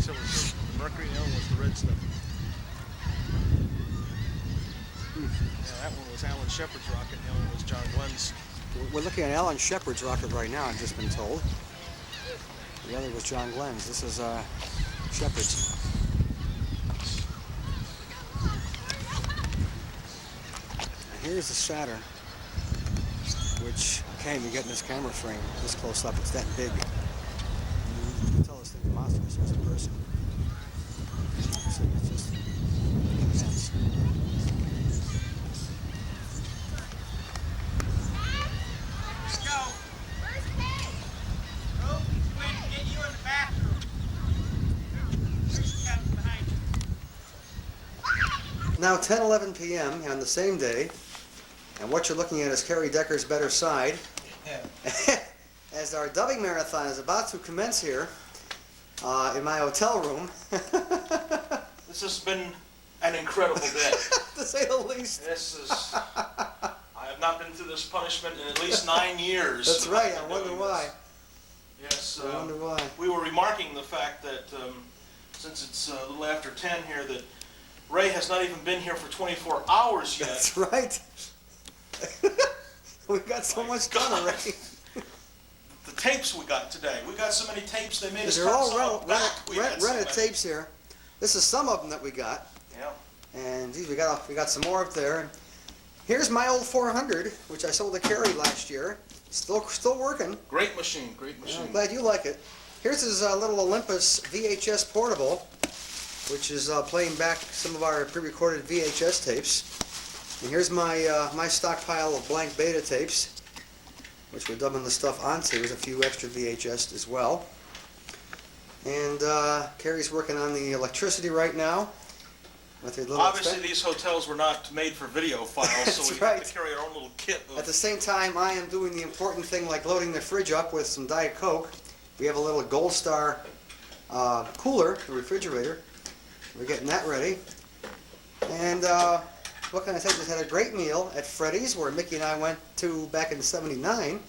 So it was the Mercury, the other one was the red stuff. Yeah, that one was Alan Shepard's rocket, the other one was John Glenn's. We're looking at Alan Shepard's rocket right now, I've just been told. The other was John Glenn's. This is Shepard's. And here's the Saturn, which I can't even get in this camera frame this close up. It's that big. You can tell this thing's monstrous as a person. It's just immense. Now 10:11 p.m. on the same day, and what you're looking at is Kerry Decker's Better Side. Yeah. As our dubbing marathon is about to commence here in my hotel room. This has been an incredible day. To say the least. This is. I have not been through this punishment in at least 9 years. That's right, I wonder why. Yes. I wonder why. We were remarking the fact that since it's a little after 10 here, that Ray has not even been here for 24 hours yet. That's right. We got so much done already. The tapes we got today. We got so many tapes they made us They're cut all some of them back. We had so rented many. tapes here. This is some of them that we got. Yeah. And geez, we got some more up there. Here's my old 400, which I sold to Kerry last year. Still working. Great machine. Great machine. I'm glad you like it. Here's his little Olympus VHS portable, which is playing back some of our pre-recorded VHS tapes. And here's my my stockpile of blank beta tapes, which we're dubbing the stuff onto. There's a few extra VHS as well. And Kerry's working on the electricity right now. With her little Obviously, these hotels were not made for video files, so That's we right. have to carry our own little kit. At the same time, I am doing the important thing like loading the fridge up with some Diet Coke. We have a little Gold Star cooler, the refrigerator. We're getting that ready. And what can I say? Just had a great meal at Freddy's, where Mickey and I went to back in '79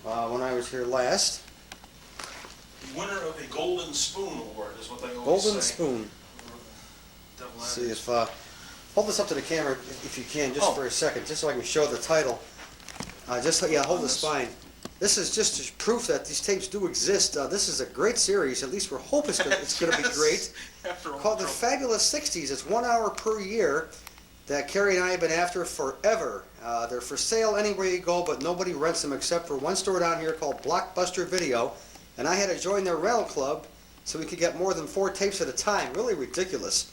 when I was here last. The winner of a Golden Spoon Award is what they always Golden say. Spoon. Devil Let's see Adams. if hold this up to the camera if you can, just for a second, just so I can show the title. Hold the spine. This is just proof that these tapes do exist. This is a great series. At least we're hoping it's going to be great. After all Called the The trouble. Fabulous 60s. It's 1 hour per year that Kerry and I have been after forever. They're for sale anywhere you go, but nobody rents them except for one store down here called Blockbuster Video. And I had to join their rental club so we could get more than 4 tapes at a time. Really ridiculous.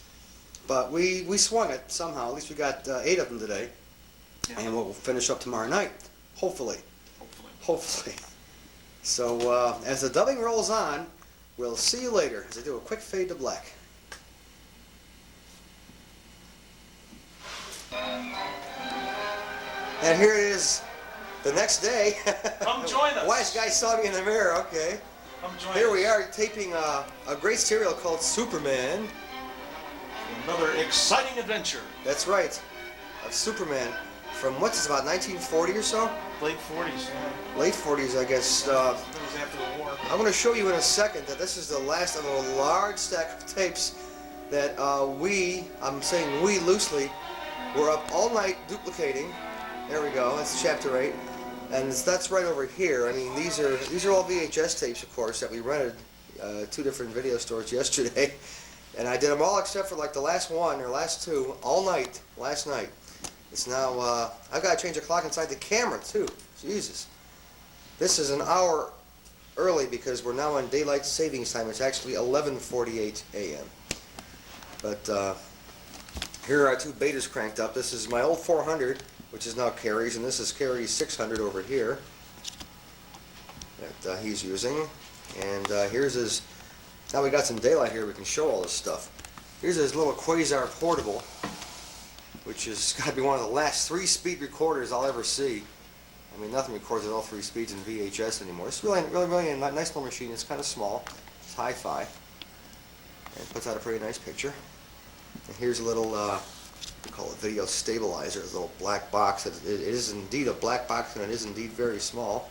But we swung it somehow. At least we got 8 of them today. Yeah. And we'll finish up tomorrow night. Hopefully. Hopefully. So as the dubbing rolls on, we'll see you later as I do a quick fade to black. And here it is the next day. Come join us. Wise guy saw me in the mirror, okay. Come join Here us. we are taping a great serial called Superman. Another exciting adventure. That's right, of Superman from what's about 1940 or so? Late 40s. Yeah. Late 40s, I guess. That was after the war. I'm going to show you in a second that this is the last of a large stack of tapes that I'm saying we loosely, were up all night duplicating. There we go, that's chapter 8. And that's right over here. I mean, these are all VHS tapes, of course, that we rented 2 different video stores yesterday. And I did them all except for like the last one or last 2 all night, last night. It's now, I've got to change the clock inside the camera too. Jesus. This is an hour early because we're now on daylight savings time. It's actually 11:48 a.m. But here are 2 betas cranked up. This is my old 400, which is now Kerry's, and this is Kerry's 600 over here. that he's using. And here's his, now we got some daylight here, we can show all this stuff. Here's his little Quasar portable, which has got to be one of the last 3-speed recorders I'll ever see. I mean, nothing records at all 3 speeds in VHS anymore. It's really a nice little machine. It's kind of small. It's hi-fi. And puts out a pretty nice picture. And here's a little, we call it video stabilizer, a little black box. It is indeed a black box, and it is indeed very small.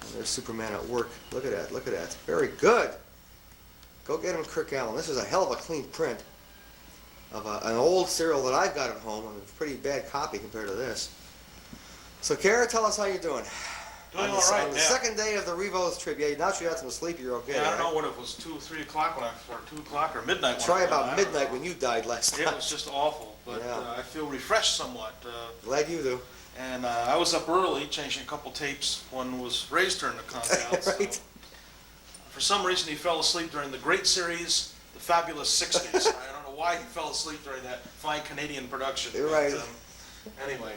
And there's Superman at work. Look at that, look at that. Very good. Go get him, Kirk Allen. This is a hell of a clean print of an old serial that I've got at home. A pretty bad copy compared to this. So, Kara, tell us how you're doing. Doing all right. On the second day of the Revo's trip, yeah, now you got some sleep, you're okay. Yeah, I don't know what it was, 2 or 3 o'clock or 2 o'clock or midnight. Try about midnight when you died last night. It was just awful, but Yeah. I feel refreshed somewhat. Glad you do. And I was up early changing a couple tapes. One was Ray's turn to come out. Right. So for some reason, he fell asleep during the great series, The Fabulous 60s. I don't know why he fell asleep during that fine Canadian production. You're right. Anyway,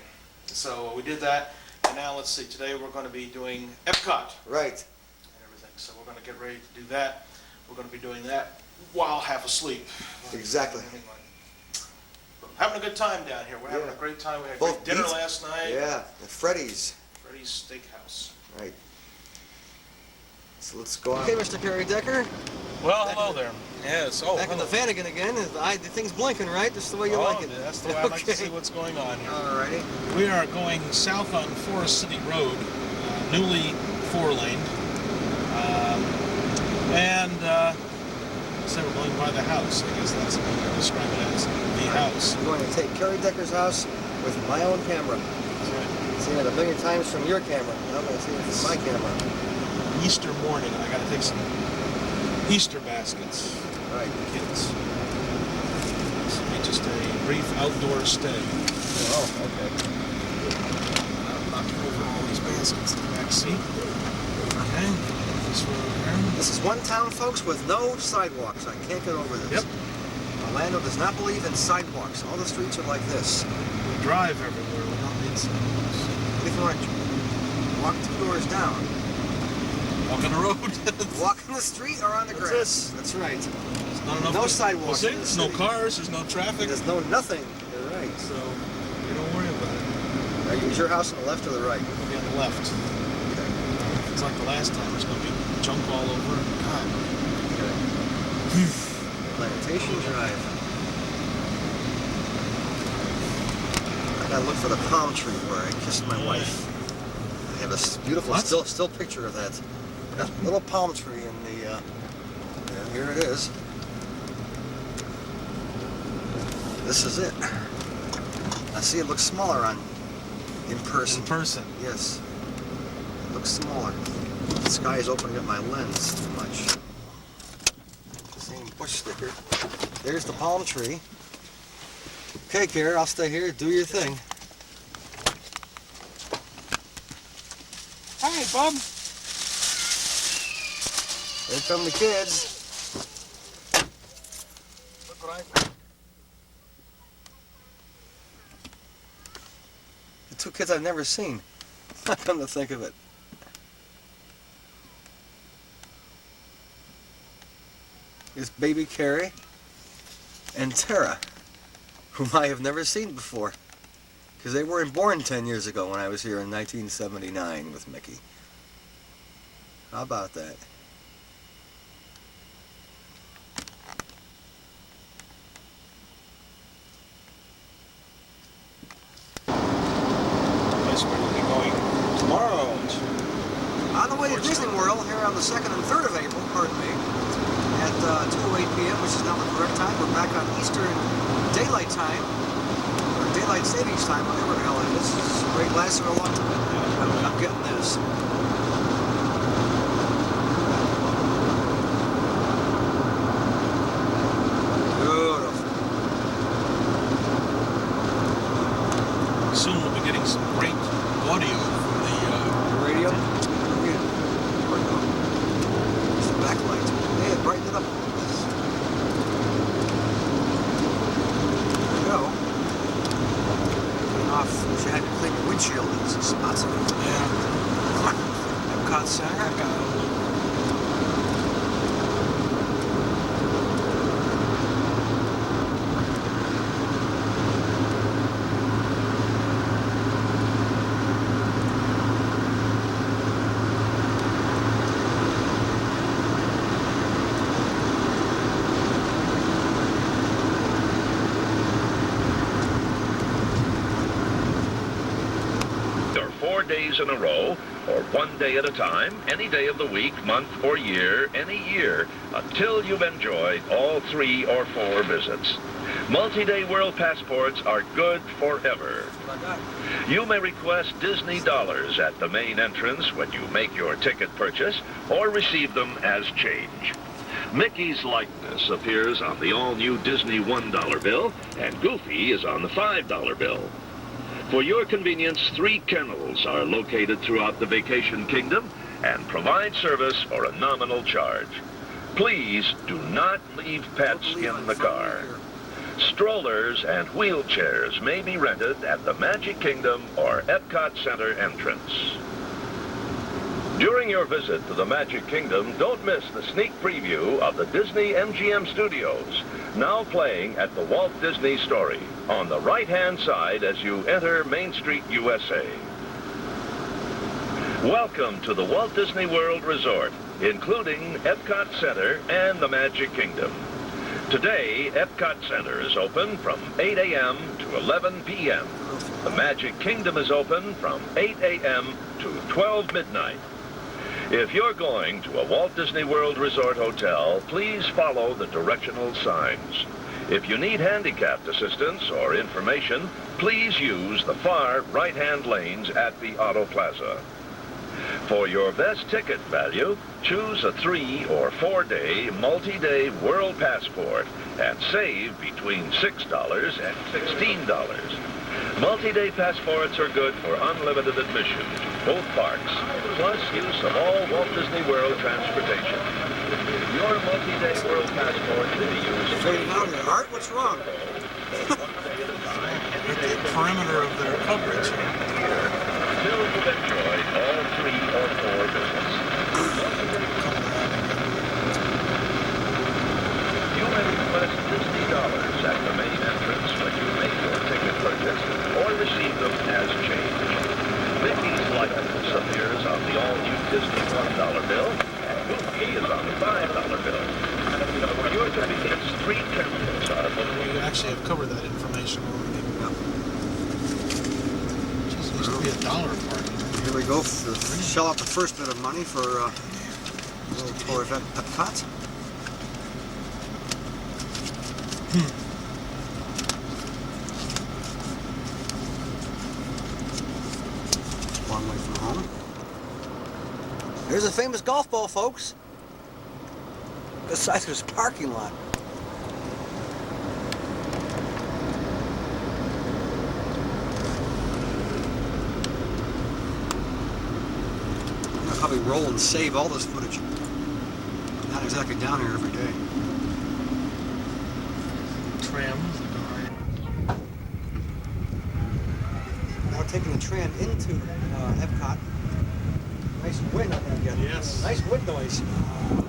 so we did that. And now let's see, today we're going to be doing Epcot. Right. And everything. So we're going to get ready to do that. We're going to be doing that while half asleep. Exactly. Anyway. But having a good time down here. We're having a great time. We had Both great dinner beats. last night. Yeah, at Freddy's. Freddy's Steakhouse. Right. So let's go on. Okay, Mr. Kerry Decker. Well, hello there. Yes. Oh, Back in the hello. Vatican again. The thing's blinking, right? Just the way you like it. That's the way I like to see what's going on here. Alrighty. We are going south on Forest City Road, newly 4-laned. So we're going by the house. I guess that's what I describe it as, the house. I'm going to take Kerry Decker's house with my own camera. That's right. See it a million times from your camera. I'm going to see it from my camera. Easter morning, and I got to take some Easter baskets Right. for the kids. This will be just a brief outdoor stay. Oh, okay. I'm knocking over all these baskets in the back seat. Okay, this one over here. This is one town, folks, with no sidewalks. I can't get over this. Yep. Orlando does not believe in sidewalks. All the streets are like this. We drive everywhere. We don't need sidewalks. If you want to walk 2 doors down, Walk on the road. walk in the street or on the That's grass. That's right. There's not enough No to- sidewalks See, in the there's no city. cars. There's no traffic. There's no nothing. You're right. So you don't worry about it. Is your house on the left or the right? It'll be on the left. Okay. It's like the last time. There's going to be junk all over. God. Plantation Drive. I gotta look for the palm tree where I kissed my wife. I have a beautiful What? still picture of that. Got a little palm tree in the. And here it is. This is it. I see it looks smaller in person. In person. Yes. It looks smaller. The sky is opening up my lens too much. Same bush sticker. There's the palm tree. Okay, Kara, I'll stay here. Do your thing. Hi, Bob. Here come the kids. Look what I... The 2 kids I've never seen. Come to think of it. Here's baby Carrie and Tara, whom I have never seen before. Because they weren't born 10 years ago when I was here in 1979 with Mickey. How about that? Place where we'll be going tomorrow. On the way to Disney World here on the 2nd and 3rd of April, pardon me, at 2:08 p.m., which is now the correct time. We're back on Eastern Daylight Time, or Daylight Savings Time, whatever the hell it is. It's a great lasting along to midnight. I'm getting this. Beautiful. Soon we'll be getting some great audio from the Radio? Yeah. It's the backlight. Hey, brighten it up. There you go. Off. Wish I had to clean your windshield. There's some spots of it. yeah. I've Epcot Center. Or 4 days in a row, or 1 day at a time, any day of the week, month, or year, any year, until you've enjoyed all 3 or 4 visits. Multi-day World Passports are good forever. You may request Disney dollars at the main entrance when you make your ticket purchase, or receive them as change. Mickey's likeness appears on the all-new Disney $1 bill, and Goofy is on the $5 bill. For your convenience, 3 kennels are located throughout the Vacation Kingdom and provide service for a nominal charge. Please do not leave pets in the car. Strollers and wheelchairs may be rented at the Magic Kingdom or Epcot Center entrance. During your visit to the Magic Kingdom, don't miss the sneak preview of the Disney MGM Studios, now playing at the Walt Disney Story, on the right-hand side as you enter Main Street, USA. Welcome to the Walt Disney World Resort, including Epcot Center and the Magic Kingdom. Today, Epcot Center is open from 8 a.m. to 11 p.m. The Magic Kingdom is open from 8 a.m. to 12 midnight. If you're going to a Walt Disney World Resort hotel, please follow the directional signs. If you need handicapped assistance or information, please use the far right-hand lanes at the Auto Plaza. For your best ticket value, choose a 3 or 4 day multi-day World Passport and save between $6 and $16. Multi-day passports are good for unlimited admission to both parks, plus use of all Walt Disney World transportation. Your multi-day World Passport can be used Fading out here. Art, what's wrong? At the perimeter of their coverage. until you've enjoyed all 3 or 4 visits. You may request Disney dollars at the main entrance when you make your ticket purchase or receive them as change. Mickey's likeness appears on the all-new Disney $1 bill, and Goofy is on the $5 bill. For your convenience, 3 cameras are located. We actually have covered that information already. Just used to be $1 party. Here we go. Shell out the first bit of money for a little tour of Epcot. Long way from home. There's a famous golf ball, folks. This size of his parking lot. I'll probably roll and save all this footage. I'm not exactly down here every day. Tram. Now taking the tram into Epcot. Nice wind I'm gonna get. Yes. Nice wind noise.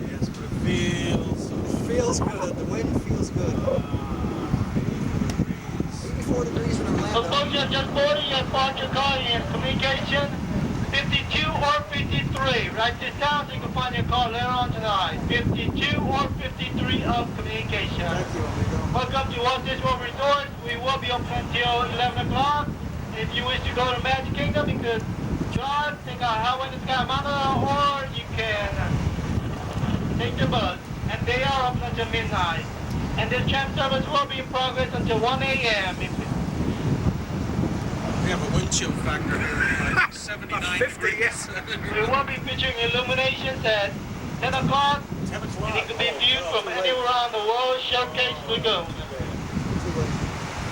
Yes, but it feels. It feels good. The wind feels good. 84 degrees in Orlando. Folks, just boarded, you park your car in communication 52 or 53. Write this down so you can find your car later on tonight. 52 or 53 of communication. Thank you, amigo. Welcome to Walt Disney World Resort. We will be open until 11 o'clock. If you wish to go to Magic Kingdom, you could drive, take a highway to Sky Mountain, or you can take the bus. And they are open until midnight. And this tram service will be in progress until 1 a.m. We have a wind chill factor here, like 79 50, degrees. We will be featuring illuminations at 10 o'clock. 10 o'clock. And it can be viewed from anywhere around the world. Showcase Lagoon.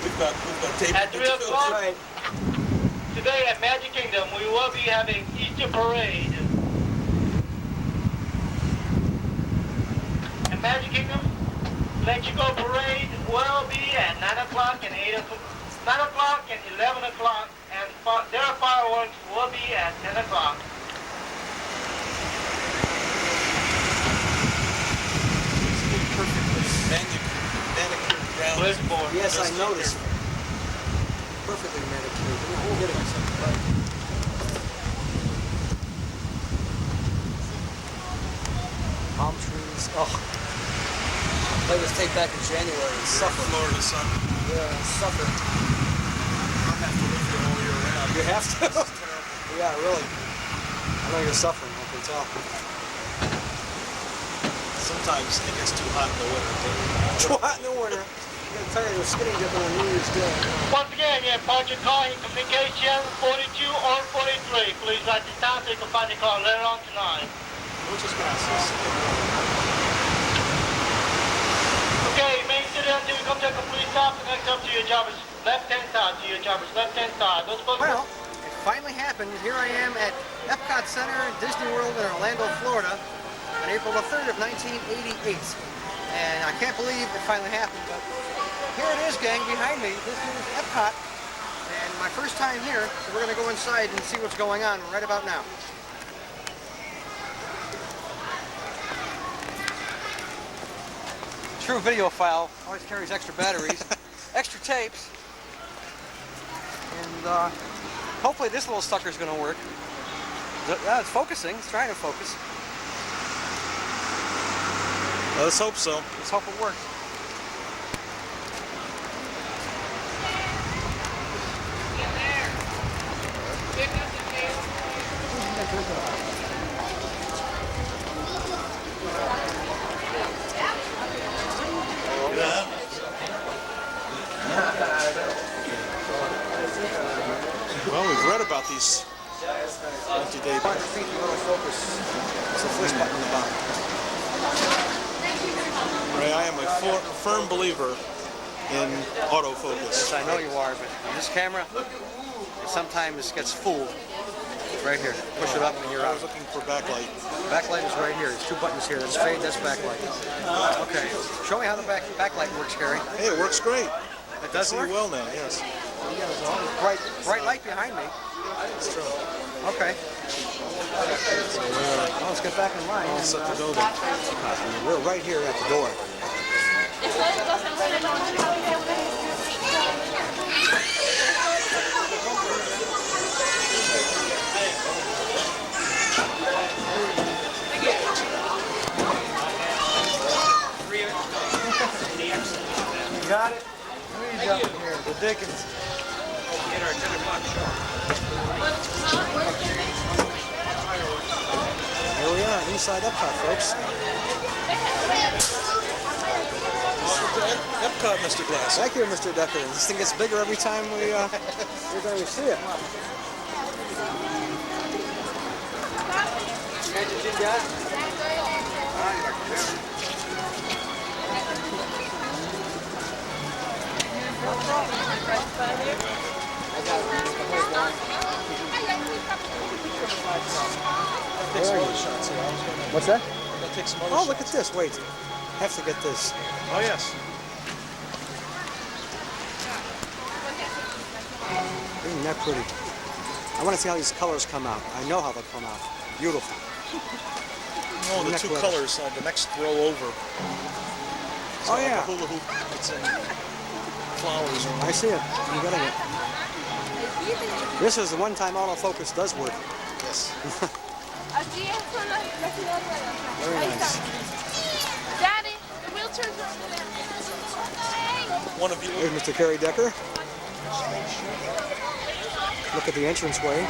We've got tape. At 3 o'clock Right. today at Magic Kingdom, we will be having Easter Parade. At Magic Kingdom, Let You Go Parade will be at 9 o'clock and 8 o'clock. 9 o'clock and 11 o'clock, and their fireworks will be at 10 o'clock. westboard. Yes, I noticed. Perfectly manicured. We'll get it. Palm trees. Oh. I played this tape back in January and suffered. Florida sun. Yeah, suffered. I have to live here all year round. You have to? It's terrible. Yeah, really. I know you're suffering, I can tell. Sometimes it gets too hot in the winter. Too hot in the winter. I'm getting tired of skinny dipping on New Year's Day. Once again, you have parked your car in communication 42 or 43. Please write this down so you can find the car later on tonight. Muchas gracias. Okay, main city until you come to a complete stop. The next up to your driver's left-hand side. To your driver's left-hand side. Those folks. Well, it finally happened. Here I am at Epcot Center, Disney World in Orlando, Florida, on April the 3rd of 1988. And I can't believe it finally happened, but here it is, gang, behind me. This is Epcot, and my first time here, so we're going to go inside and see what's going on right about now. True video file always carries extra batteries, extra tapes, and hopefully this little sucker's going to work. It's focusing. It's trying to focus. Let's hope so. Let's hope it works. Well, we've read about these multi-day. Focus. It's the first button on the bottom. Ray, I am a firm believer in autofocus. Yes, I know you are, but on this camera, it sometimes gets fooled. Right here. Push it up and you're I out. was looking for backlight. Backlight is right here. There's two buttons here. That's fade, that's backlight. Okay. Show me how the backlight works, Kerry. Hey, it works great. It does See work? well now, yes. Bright light behind me. That's true. Okay. So Well, let's get back in line. all set to go then. We're right here at the door. You got it? Please up here. The Dickens. Get our 10 o'clock show. Here we are, inside Epcot, folks. Epcot, Mr. Glass. Thank you, Mr. Decker. This thing gets bigger every time we see it. What's that? I'll take some other Oh, look at shots. this. Wait. Have to get this. Oh, yes. Isn't that pretty? I want to see how these colors come out. I know how they'll come out. Beautiful. Oh, the Neck two letters. colors, the next row over. Oh, yeah. The hula hoop. It's in flowers. I see it. I'm getting it. This is the one time autofocus does work. Yes. Very nice. Daddy, the wheelchair's over there. One of you. Here's Mr. Kerry Decker. Look at the entranceway.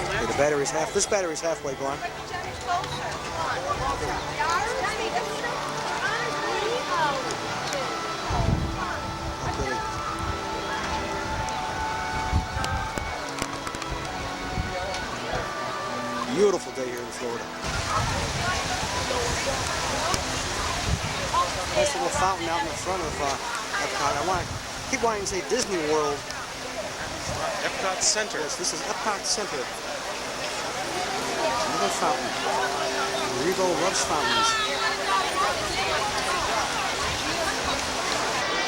Okay, the battery's this battery's halfway gone. How pretty. Beautiful day here in Florida. Nice little fountain out in the front of Epcot. I keep wanting to say Disney World. Epcot Center. Yes, this is Epcot Center. Another fountain. Revo loves fountains.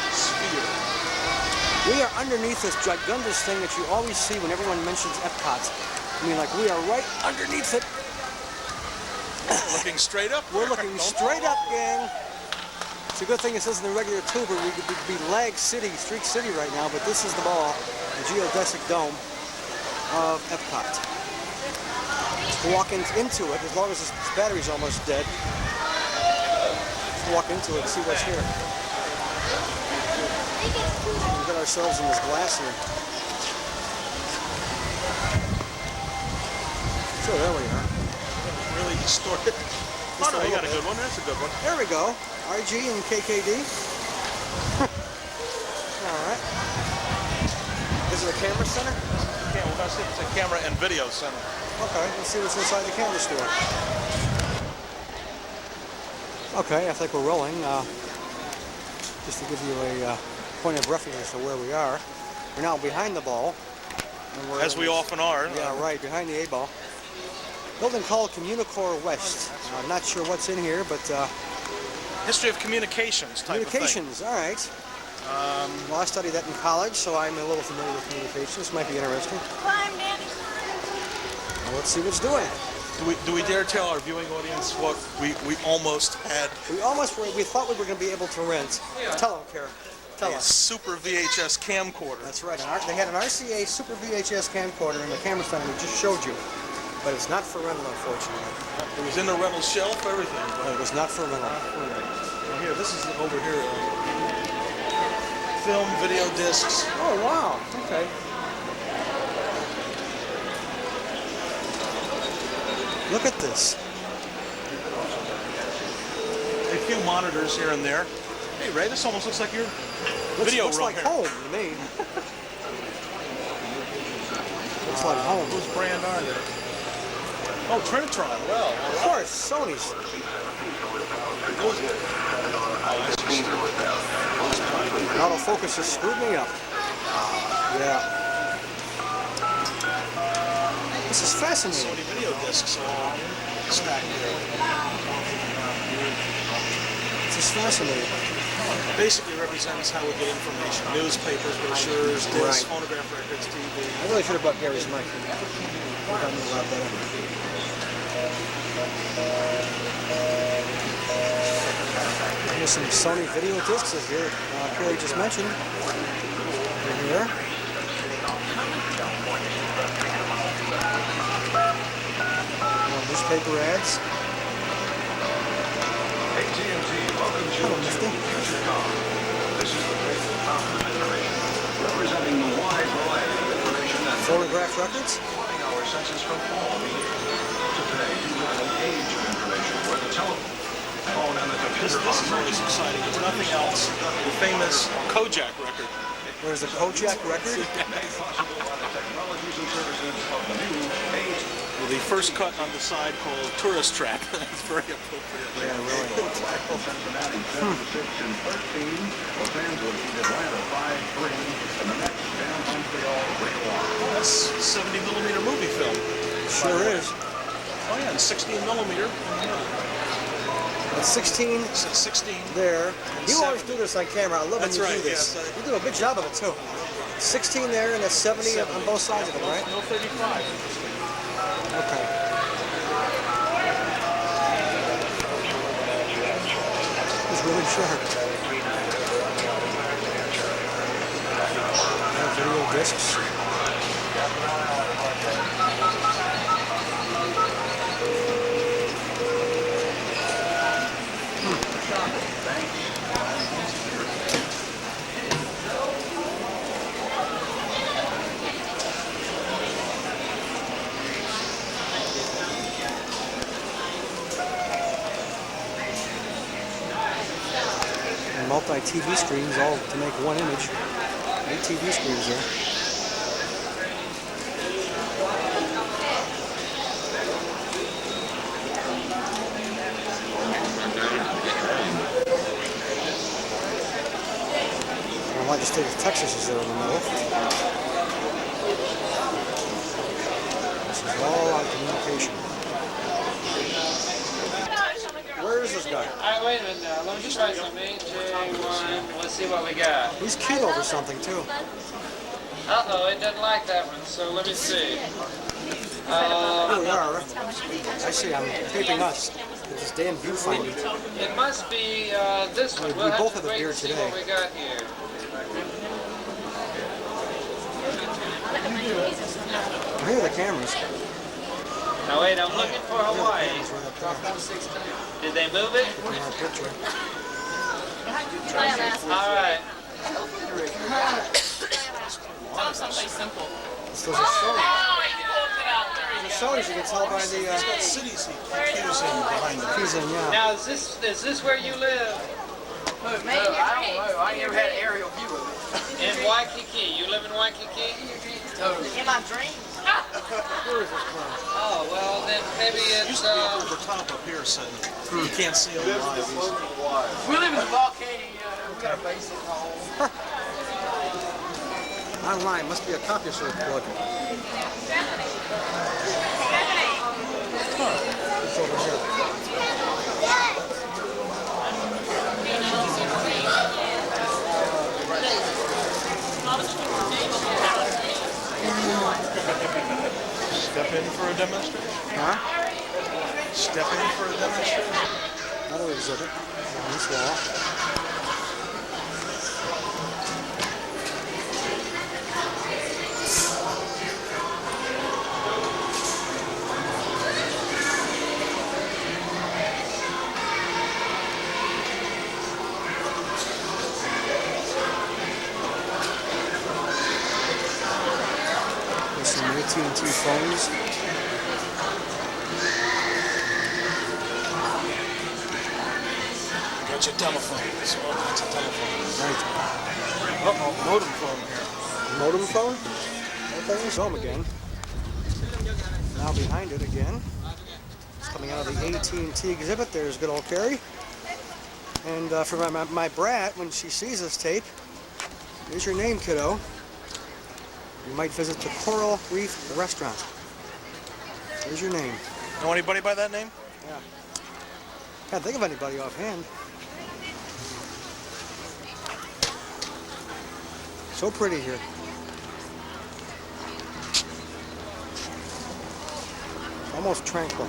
Sphere. We are underneath this gigundous thing that you always see when everyone mentions Epcot. I mean, like, we are right underneath it. Looking straight up. We're looking straight up, gang. It's a good thing this isn't the regular tuber. We could be Lag City, Streak City right now, but this is the ball, the geodesic dome of Epcot. Let's walk into it, as long as this battery's almost dead. Let's walk into it and see what's here. We get ourselves in this glass here. So there we are. Really distorted. Oh no, you got a good one. That's a good one. There we go. RG and KKD. All right. Is it a camera center? Yeah, we're gonna see if it's a camera and video center. Okay, let's see what's inside the camera store. Okay, I think we're rolling. Just to give you a point of reference as to where we are. We're now behind the ball. And we're As we often are. Yeah, right, behind the A-ball. Building called Communicore West. I'm not sure what's in here, but... History of communications type communications, of thing. All right. Well, I studied that in college, so I'm a little familiar with communications. This might be interesting. Climb, Danny. Well, let's see what's doing. Do we dare tell our viewing audience what we almost had? We thought we were going to be able to rent. Tell them, Kara. Tell us. Super VHS camcorder. That's right. They had an RCA Super VHS camcorder in the camera center we just showed you. But it's not for rental, unfortunately. It was in the rental shelf, everything. But it was not for rental. Well, here, this is over here. Film, video discs. Oh, wow. Okay. Look at this. A few monitors here and there. Hey, Ray, this almost looks like your video looks room like here. home to me. Looks like home. Whose brand are they? Oh, Trinitron. Well, of course, Sony's. Autofocus has screwed me up. Yeah. This is fascinating. Sony video discs all stacked here. This is fascinating. Basically represents how we get information. Newspapers, brochures, discs, Right. phonograph records, TV. I really should have brought Gary's mic. I got me a lot better. Here's some Sony video discs as Kerry just mentioned. Right here. Newspaper ads. Hello, Nifty. Representing the wide variety of information and Photograph records. our senses from all media. Today, you live in an age of information where the telephone and the This computer is always exciting. If nothing else, the famous Kojak record. There's the Kojak record. technologies and services of the new age. Well, the first cut on the side called Tourist Track. That's very appropriate. Yeah, really. Cincinnati 7-6 and 13. Los Angeles beat Atlanta 5-3. And the next down Montreal Rick. That's a 70 millimeter movie film. Sure is. Oh yeah, and 16 millimeter. It's 16 16. there. And You always 70. do this on camera. I love when That's you right, do this. yes, You do a good job of it too. 16 there and a 70 on both sides of it, right? No 35. Okay. It's really sharp. Video discs. Multi-TV screens, all to make one image. 8 TV screens there. I like the state of Texas is there in the middle. This is all on communication. Where is this guy? Alright, wait a minute now. Let me just try something. 8, 2, 1. Let's see what we got. He's keyed over something too. Uh-oh, it doesn't like that one, so let me see. Here we are. I see, I'm creeping us. This damn viewfinder. It must be this one. We We'll both have have to a wait beer and see today. what we got here. Here are the cameras. Now wait, I'm looking for Hawaii. Did they move it? All right. Tell something simple. This was a Sony. The Sony's, you can tell by the Cities keys in behind the keys in, yeah. Now is this where you live? I don't know. I never had an aerial view of it. In Waikiki. You live in Waikiki? Totally. In my dreams. Where is this from? Oh, well then maybe used it's to be over top up here, so you can't see them live. We live in the volcano. We got a basic home. Online, must be a CompuServe plug. It's over here. Step in for a demonstration? Huh? Step in for a demonstration? Another exhibit on this wall. There's some AT&T phones. Got your telephone. It's all kinds of telephones. Right. Uh-oh, modem phone here. Modem phone? Okay, there's home again. Now behind it again. It's coming out of the AT&T exhibit. There's good old Kerry. And for my brat, when she sees this tape, here's your name, kiddo. You might visit the Coral Reef Restaurant. Here's your name. Know anybody by that name? Yeah. Can't think of anybody offhand. So pretty here. Almost tranquil.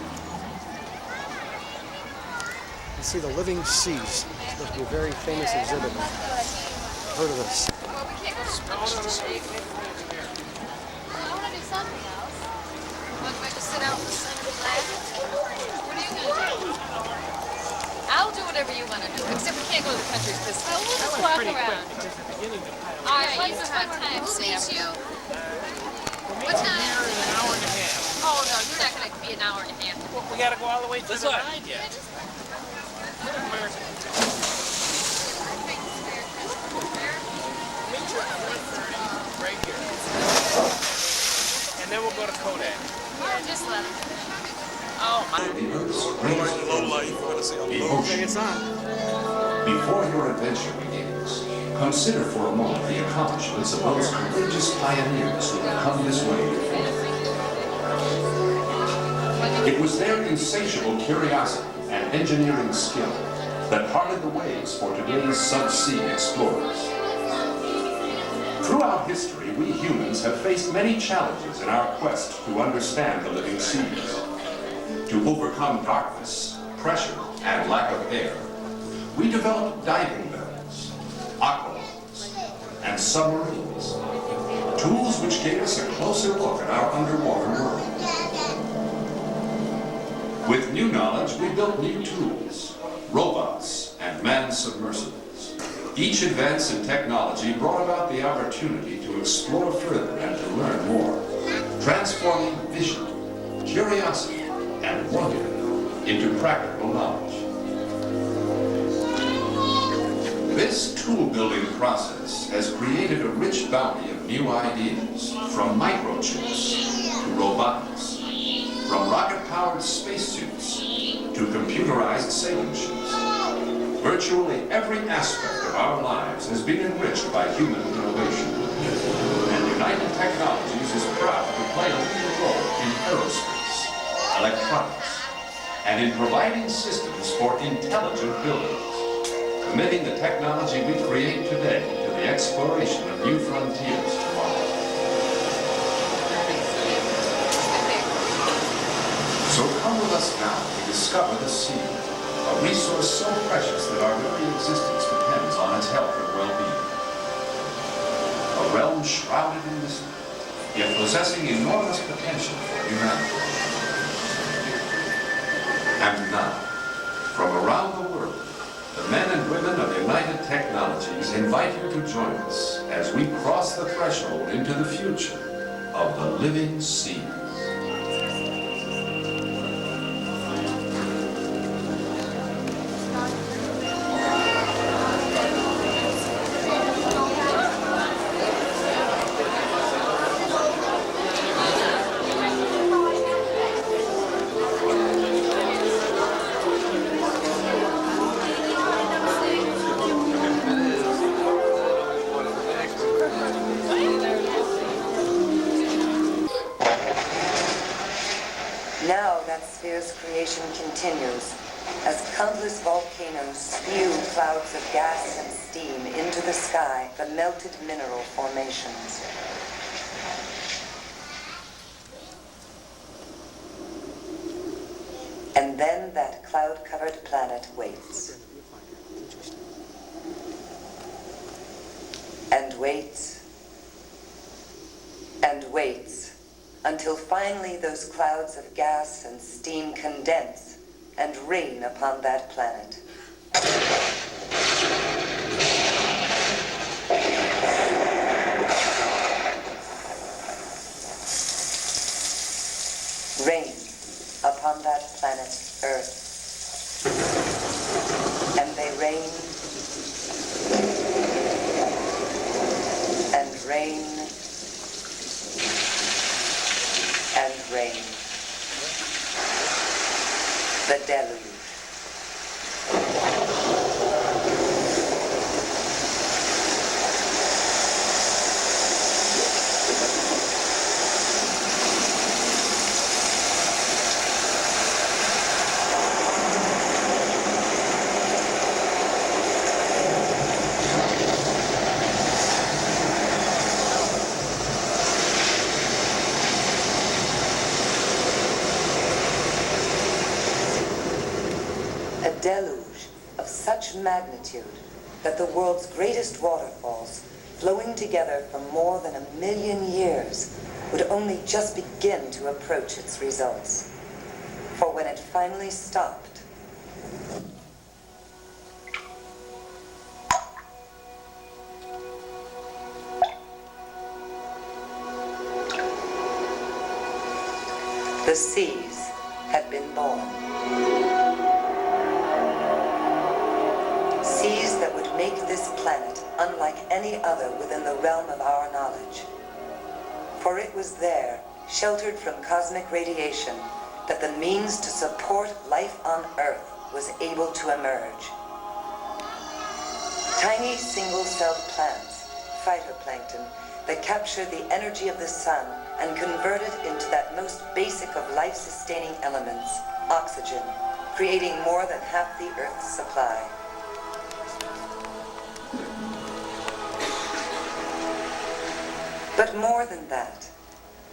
You see the living seas. It's supposed to be a very famous exhibit. Heard of this? I want to do something else. Want to just sit out in the sun and relax? What are you going to do? I'll do whatever you want to do, except we can't go to the country because we'll just walk around. All right, what's the time, Sam? We'll meet you. What time? An hour and a half. Oh, no, you're not going to be an hour and a half. Well, we got to go all the way to the ride yet. Right here. And then we'll go to Kodak. Just let him. Oh, my. Low light. You're going to see a low Okay, it's on. Before your adventure begins, consider for a moment the accomplishments of those courageous pioneers who have come this way before. It was their insatiable curiosity and engineering skill that parted the ways for today's subsea explorers. Throughout history, we humans have faced many challenges in our quest to understand the living seas. To overcome darkness, pressure, and lack of air, we developed diving bells, aqualogs, and submarines, tools which gave us a closer look at our underwater world. With new knowledge, we built new tools, robots, and manned submersibles. Each advance in technology brought about the opportunity to explore further and to learn more, transforming vision, curiosity, and wonder into practical knowledge. This tool-building process has created a rich bounty of new ideas, from microchips to robotics, from rocket-powered spacesuits to computerized sailing ships. Virtually every aspect of our lives has been enriched by human innovation. And United Technologies is proud to play a leading role in aerospace, electronics, and in providing systems for intelligent buildings, committing the technology we create today to the exploration of new frontiers tomorrow. discover the sea, a resource so precious that our very existence depends on its health and well-being. A realm shrouded in mystery, yet possessing enormous potential for humanity. And now, from around the world, the men and women of United Technologies invite you to join us as we cross the threshold into the future of the living seas. Now that sphere's creation continues as countless volcanoes spew clouds of gas and steam into the sky from melted mineral formations. And then that cloud-covered planet waits. And waits. And waits. Until finally those clouds of gas and steam condense and rain upon that planet. Rain upon that planet Earth. And they rain and rain and rain. The deluge. A deluge of such magnitude that the world's greatest waterfalls, flowing together for more than 1 million years, would only just begin to approach its results. For when it finally stopped, the seas had been born. Seas that would make this planet unlike any other within the realm of our knowledge. For it was there, sheltered from cosmic radiation, that the means to support life on Earth was able to emerge. Tiny single-celled plants, phytoplankton, that capture the energy of the sun and convert it into that most basic of life-sustaining elements, oxygen, creating more than half the Earth's supply. But more than that,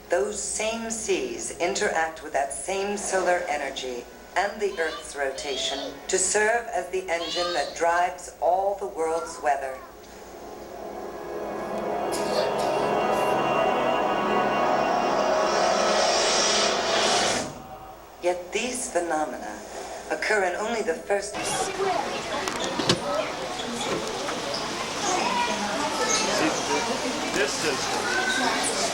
those same seas interact with that same solar energy and the Earth's rotation to serve as the engine that drives all the world's weather. Yet these phenomena occur in only the first... This is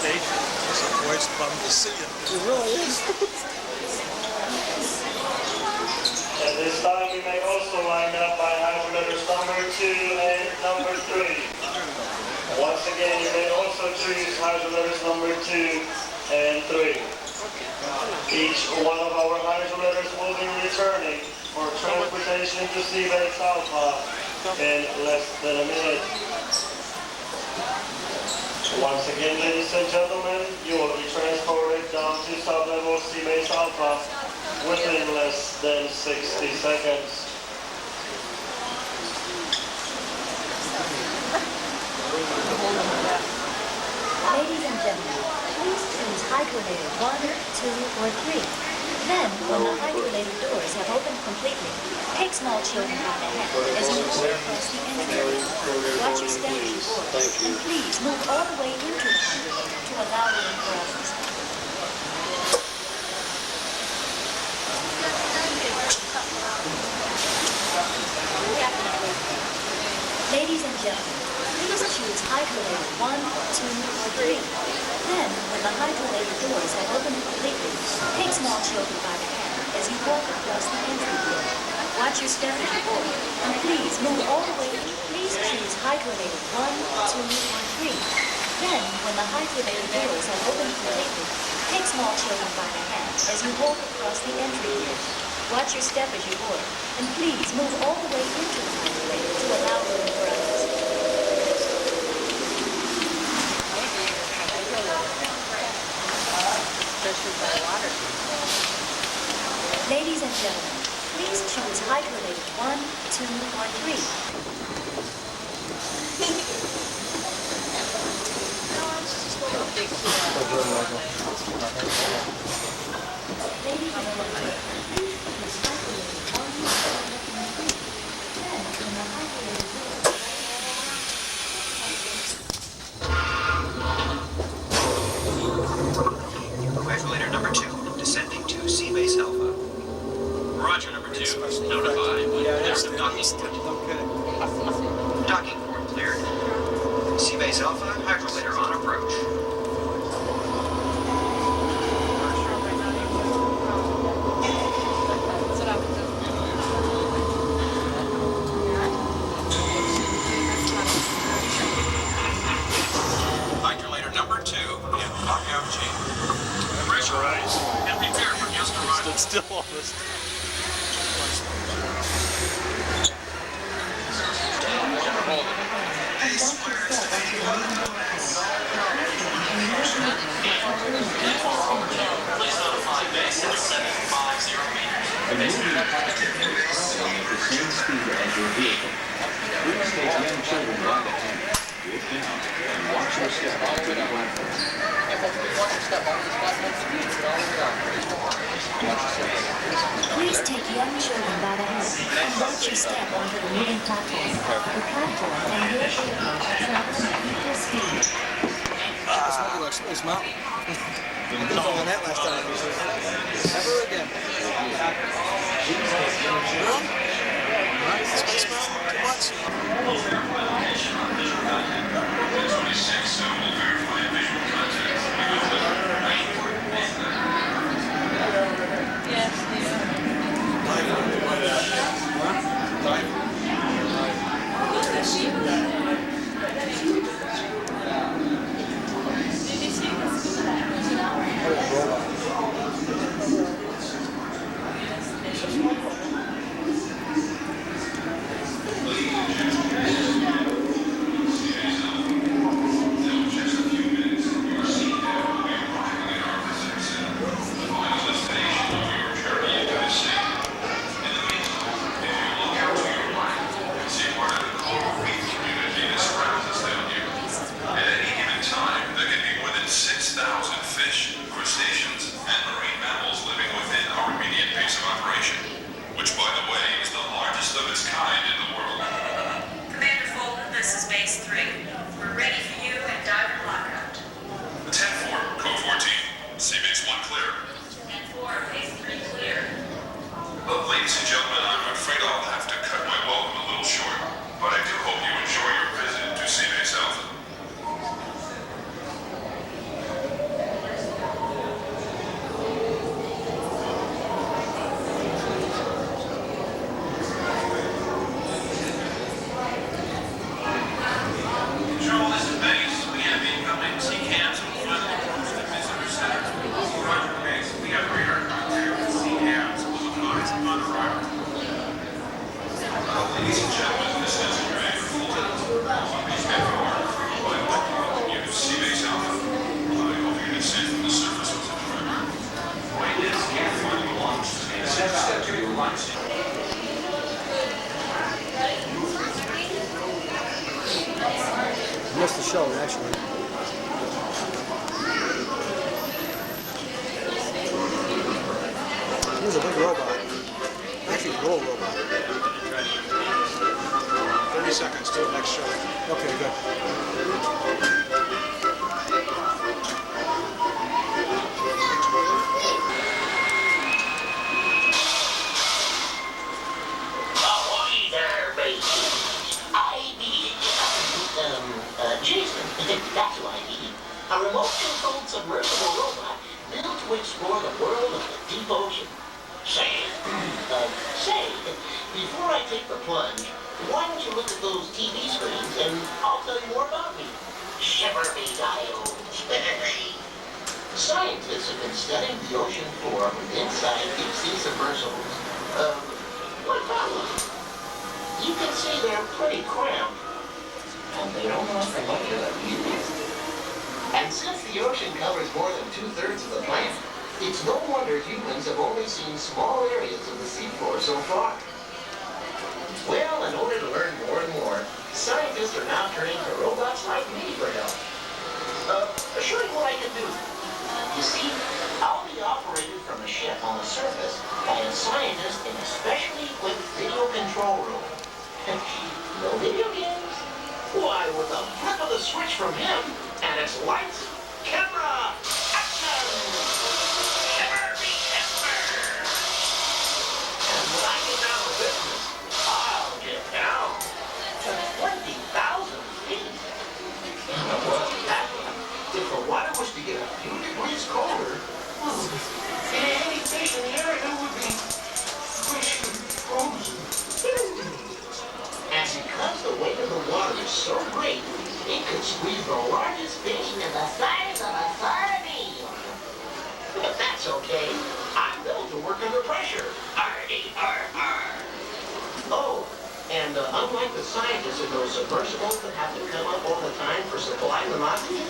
station. It's a voice from the sea. It really is. At this time, we may also line up by house letters number 2 and number 3. Once again, you may also choose house letters number 2 and 3. Each one of our house letters will be returning for transportation to Seabase Alpha in less than a minute. Once again, ladies and gentlemen, you will be transported down to sub-level Seabase Alpha within less than 60 seconds. Ladies and gentlemen, please choose hydronated 1, 2, or 3. Then, when the hydrolated doors have opened completely, take small children by the hand as you walk across the entry. Watch your step as you board, and please move all the way into the hydrolator to allow room for others. Ladies and gentlemen, please choose hydrolator 1, 2, or 3. Then, when the hydrolator doors have opened completely, take small children by the hand as you walk across the entry door. Watch your step as you board, and please move all the way. Please choose hydrolator 1, 2, or 3. Then, when the hydrolator doors have opened completely, take small children by the hand as you walk across the entry door. Watch your step as you board, and please move all the way into the hydrolator to allow room for others. Ladies and gentlemen, please choose hydrolator 1, 2, or 3. Ladies and gentlemen, please choose hydrolator 1, 2, or 3. Then, when the hydrolator Hydrolator number 2, descending to Seabase Alpha. Roger, number 2. Notify when next docking port. Docking port cleared. Seabase Alpha, hydrolator on approach. Hydrolator number 2 in lockout chamber. Pressurize and prepare for guest arrival. Stood still all this. Please notify base at 750 meters. The same speed as your vehicle. Please take young children by the hand, get down, and watch your step onto the platform. Please take young children by the hand and watch your step onto the moving platform. The platform and your vehicle are traveling at equal speed. That's what we like Space Mountain. Didn't fall on that last time. Never again. Really? Space Mountain? Too much? Ladies and gentlemen, I'm afraid I'll have to cut my welcome a little short, but I do hope you enjoy your visit to Seabase Alpha. Control, this is base. We have incoming CCAMs on the front of the visitor center. Roger, base. We have radar contact with CCAMs on arrival. Ladies and gentlemen, this is Kerry Decker. On behalf of our crew, I'd like to welcome you to Seabase Alpha. I hope your descent from the surface was enjoyable. Right now, you'll find the launch and step to your right. Missed the show, actually. is a big robot. Actually, a little robot. Okay. 30 seconds to the next show. Okay, good. Jason, that's who I mean. A remote-controlled submersible robot built to explore the world of the deep ocean. Say, before I take the plunge, why don't you look at those TV screens and I'll tell you more about me. Shiver me diodes. Scientists have been studying the ocean floor with inside deep-sea submersibles. What problem? You can see they're pretty cramped. And they don't offer much of a view. And since the ocean covers more than 2/3 of the planet, it's no wonder humans have only seen small areas of the seafloor so far. Well, in order to learn more and more, scientists are now turning to robots like me for help. Show you what I can do. You see, I'll be operated from a ship on the surface by a scientist in a specially equipped video control room. No video games. Why, with a flip of the switch from him, and it's lights, camera, action! Shimmer me timber! And when I get down to business, I'll get down to 20,000 feet. If the water was to get a few degrees colder, any fish in the area would be frozen. And because the weight of the water is so great, it could squeeze the largest fish to the size of a sardine. But that's okay. I'm built to work under pressure. R-E-R-R. Oh, and unlike the scientists in those submersibles that have to come up all the time for supplying them oxygen,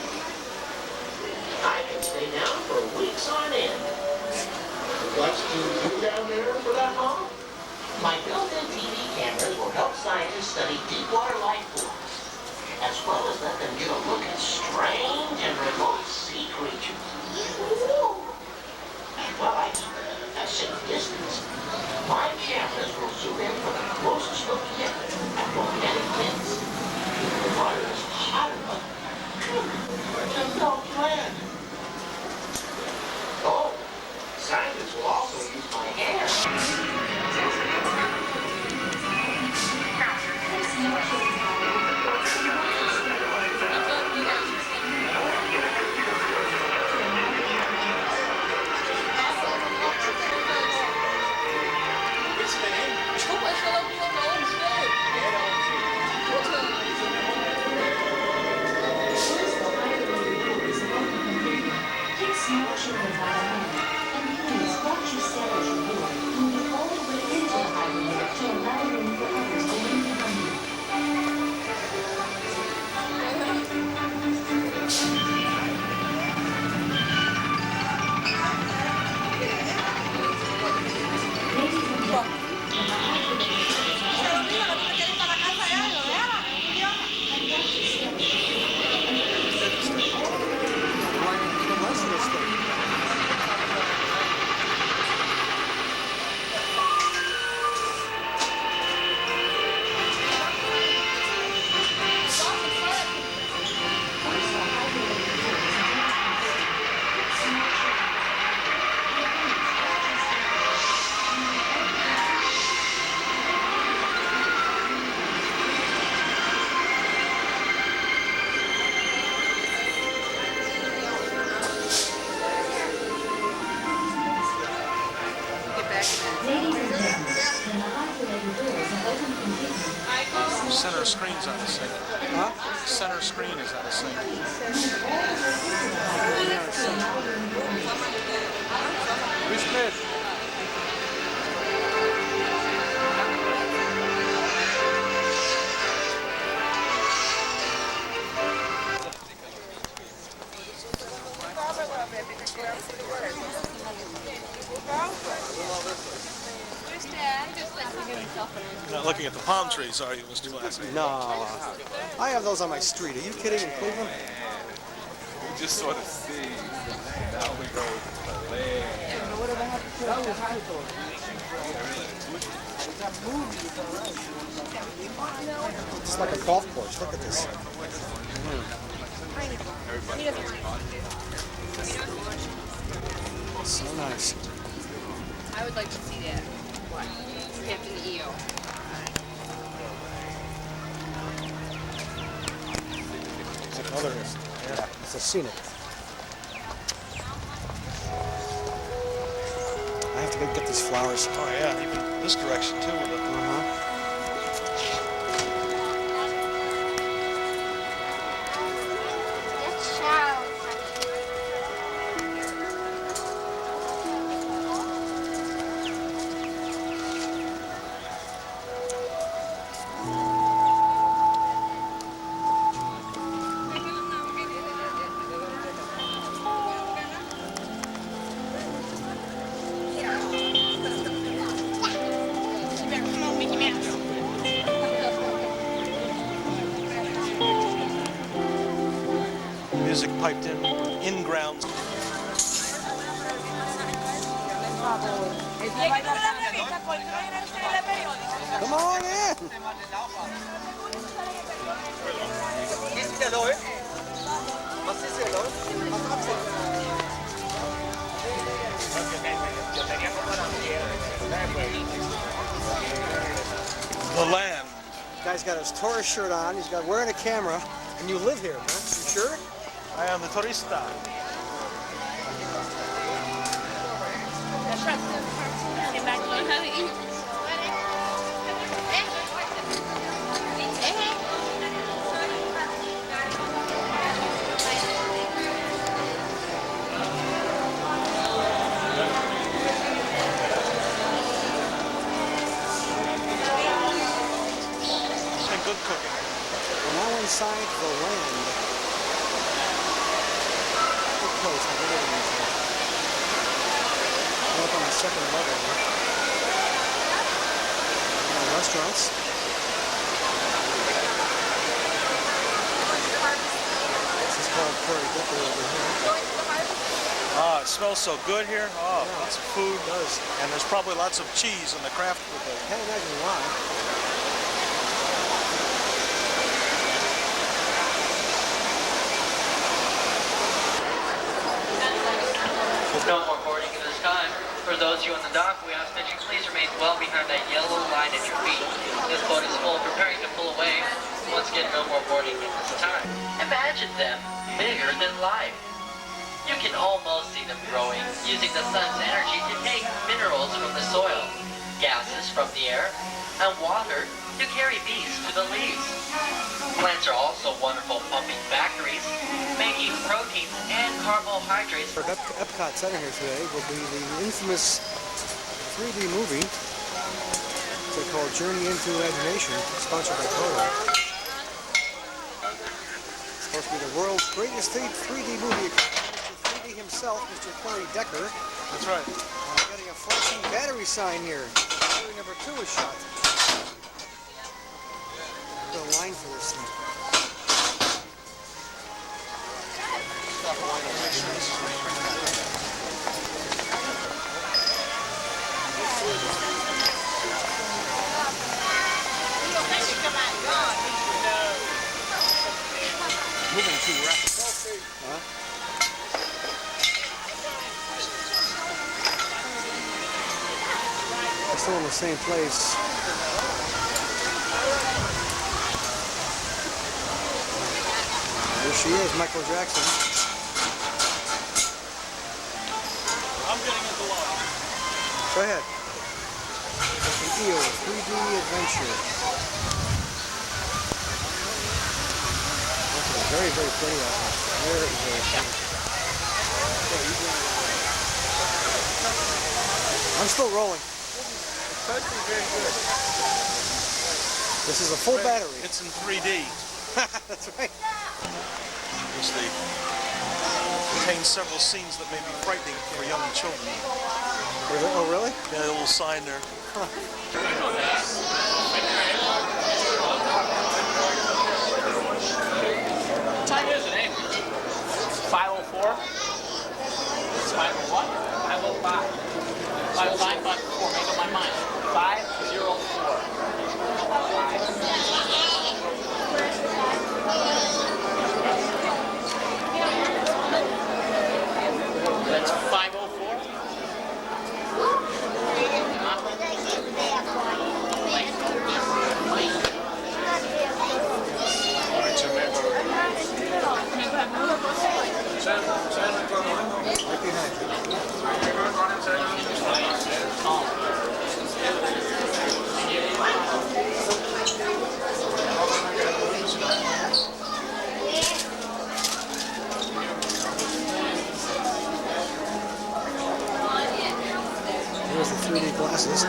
I can stay down for weeks on end. What's to do down there for that long? My built-in TV cameras will help scientists study deep-water life forms, as well as let them get a look at strange and remote sea creatures. While I keep a safe distance, my cameras will zoom in for the closest look yet at volcanic vents. The water is hot enough to melt land. Oh, scientists will also use my hands. Center screen's out of sync. Huh? Center screen is out of sync. Who's good? You're not looking at the palm trees, are you, Mr. Glassy? No. I have those on my street. Are you kidding in Cleveland? just sort of see. Now we go to the land. It's like a golf course. Look at this. So nice. I would like to see that. What? Captain EO. It's like wilderness. Yeah, it's a scenic. I have to go get these flowers. Oh yeah, even this direction too. With it. Music piped in grounds. Come on in. The land. Guy's got his tourist shirt on. He's got wearing a camera, and you live here, man. You sure? I am the turista. And good cooking. We're now inside the land. Good place. I've never been inside. We're up on the second level here. Restaurants. This is called Kerry Decker over here. Ah, it smells so good here. Oh, lots of food. It does. And there's probably lots of cheese in the craft brigade. Can't imagine why. No more boarding at this time. For those of you on the dock, we ask that you please remain well behind that yellow line at your feet. This boat is full, preparing to pull away. Once again, no more boarding at this time. Imagine them, bigger than life. You can almost see them growing, using the sun's energy to take minerals from the soil, gases from the air, and water to carry these to the leaves. Plants are also wonderful pumping factories, making proteins and carbohydrates. At Epcot Center here today will be the infamous 3D movie. It's called Journey into Imagination, sponsored by Kodak. It's supposed to be the world's greatest 3D movie. Mr. 3D himself, Mr. Kerry Decker. That's right. Getting a flashing battery sign here. Battery number 2 is shot. The line for this thing. Moving too rapid. Huh? We're still in the same place. There she is, Michael Jackson. I'm getting into line. Go ahead. The EO 3D Adventure. Okay, very, very pretty out there. Very, very pretty. I'm still rolling. This is a full battery. It's in 3D. That's right. Obviously, contains several scenes that may be frightening for young children. Oh, really? Yeah, a little sign there. What time is it, eh? 5 neat glasses.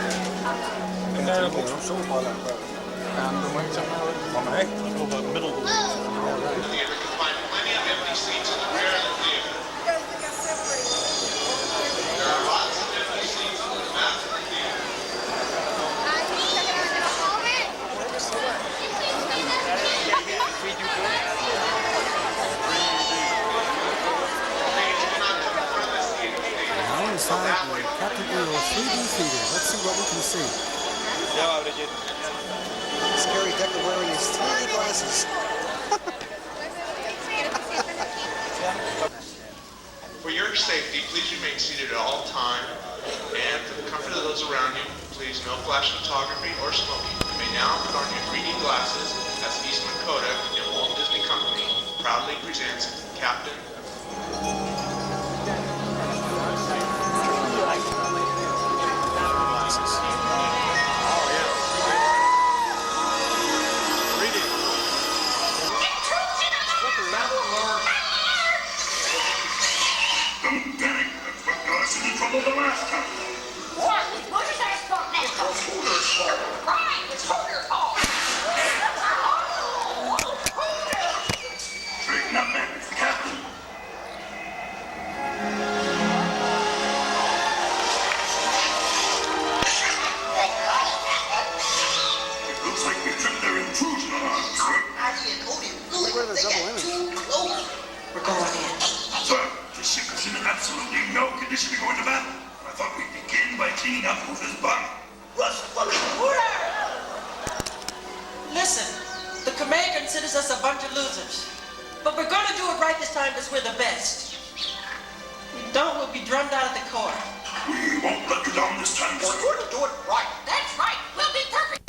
Now inside the Captain EO 3D theater. Let's see what we can see. It's Kerry Decker wearing his 3D glasses. For your safety, please remain seated at all times, and for the comfort of those around you, please no flash photography or smoking. You may now put on your 3D glasses as Eastman Kodak and Walt Disney Company proudly presents Captain. Listen, the command considers us a bunch of losers. But we're gonna do it right this time because we're the best. If we don't, we'll be drummed out of the Corps. We won't let you down this time. We're going to do it right. That's right. We'll be perfect.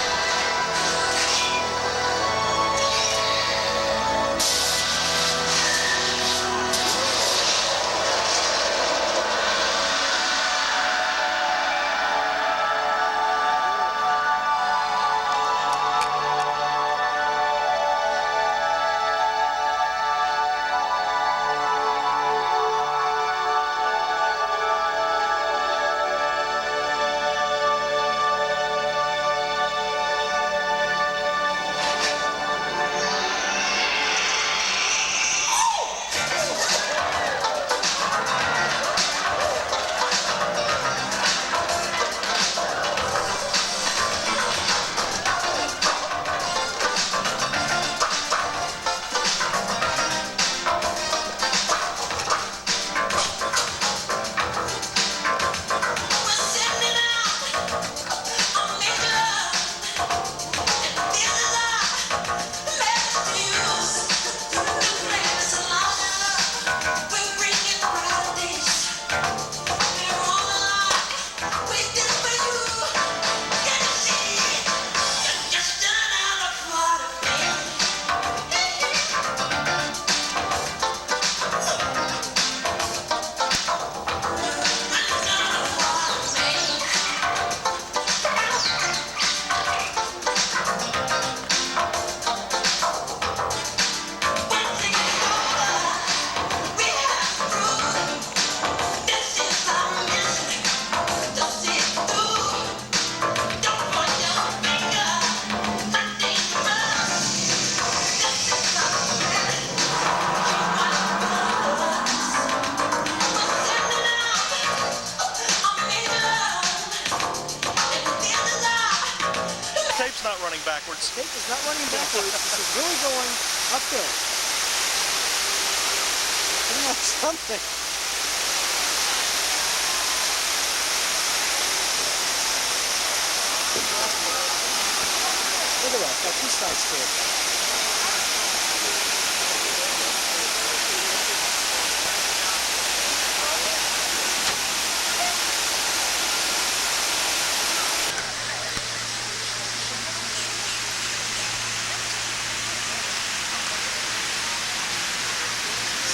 Not running backwards. The tape is not running backwards. This is really going uphill. Come on, something. Look at that. Got two sides to it.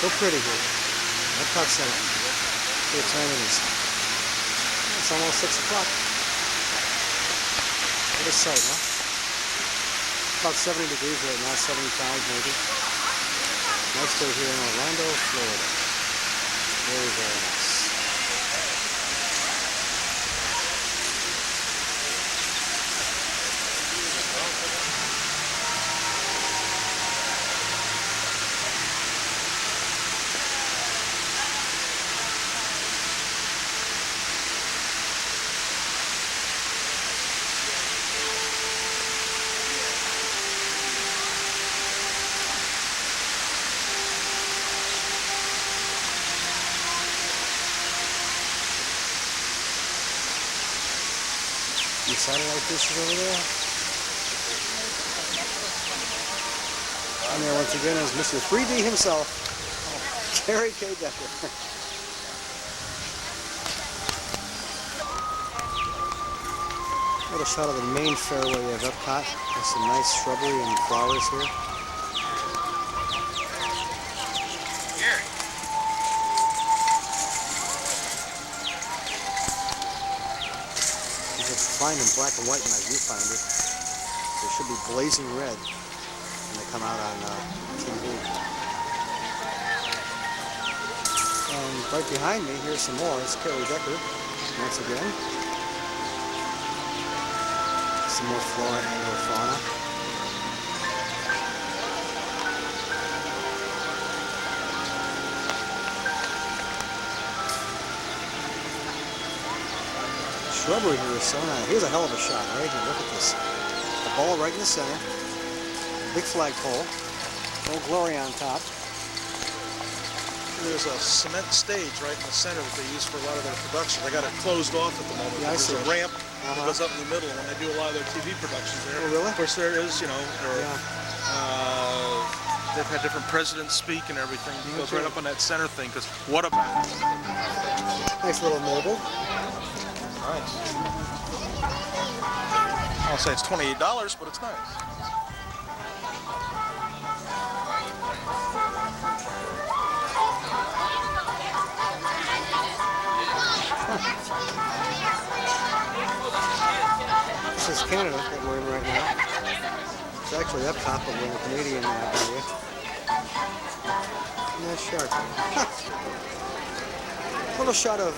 So pretty here. Epcot Center. What time it is? It's almost 6 o'clock. What a sight, huh? About 70 degrees right now, 75 maybe. Nice day here in Orlando, Florida. Very, very nice. Some satellite dishes over there. And there once again is Mr. 3D himself, Kerry Decker. What a shot of the main fairway of Epcot. There's some nice shrubbery and flowers here. These are fine in black and white in my viewfinder. They should be blazing red when they come out on TV. And right behind me, here's some more. It's Kerry Decker once again. Some more flora and fauna. Shrubbery here is so nice. Here's a hell of a shot right here. Look at this. The ball right in the center. Big flagpole. Old Glory on top. There's a cement stage right in the center that they use for a lot of their production. They got it closed off at the moment. Yeah, There's a ramp that goes up in the middle when they do a lot of their TV productions there. Oh, really? Of course, there is, you know, they've had different presidents speak and everything. It goes right up on that center thing, because what about... Nice little mobile. Nice. I'll say it's $28, but it's nice. This is Canada that we're in right now. It's actually Epcot, but we're in the Canadian area. Nice shark. Little shot of,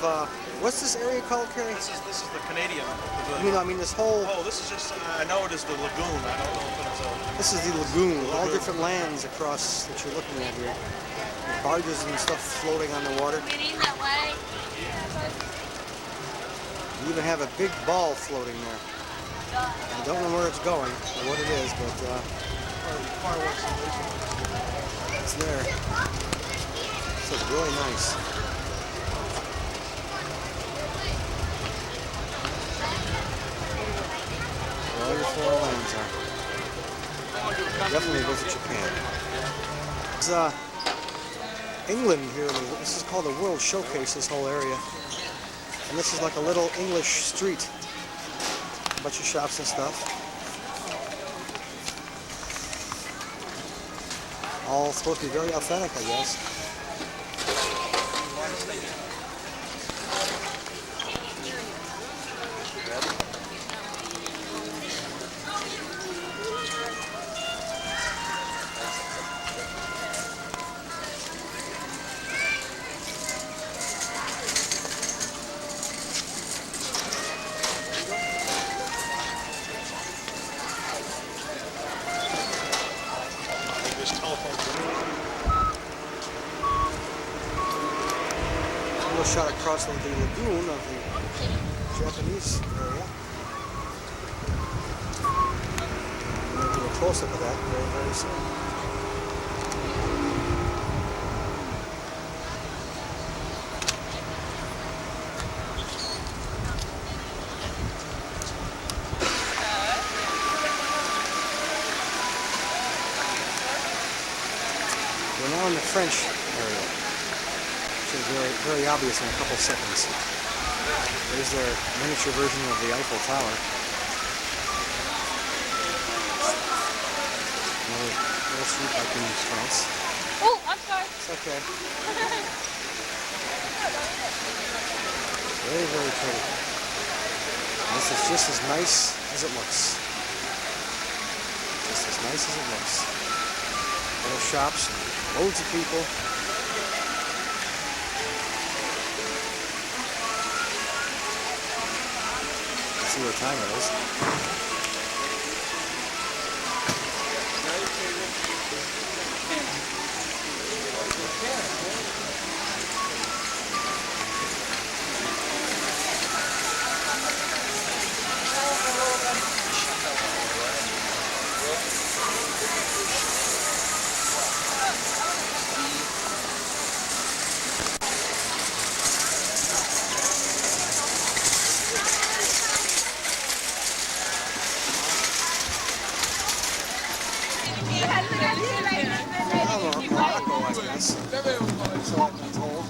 what's this area called, Kerry? This is the Canadian. I mean this whole... Oh, this is just, I know it is the lagoon. I don't know if it's a... This is the lagoon. All different lands across that you're looking at here. Barges and stuff floating on the water. That way. You even have a big ball floating there. I don't know where it's going or what it is, but it's there. So it's really nice. Where all your foreign lands are. Definitely visit Japan. It's England here. This is called the World Showcase, this whole area. And this is like a little English street. A bunch of shops and stuff. All supposed to be very authentic, I guess. Shot across the lagoon of the Japanese area. We'll do a close-up of that very, very soon. We're now in the French area. Very, very obvious in a couple seconds. There's their miniature version of the Eiffel Tower. Another street like in France. Oh, I'm sorry. It's okay. Very, very pretty. This is just as nice as it looks. Just as nice as it looks. Little shops, loads of people. See what time it is. That's nice. So I've been told.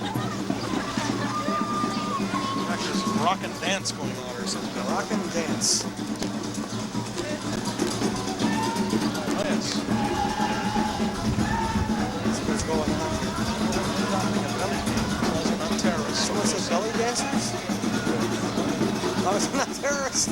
Actually, there's some rock and dance going on or something. Rock and dance. Oh, yes. That's what's going on. Not terrorists. Someone said belly dancers? No, it's not terrorists.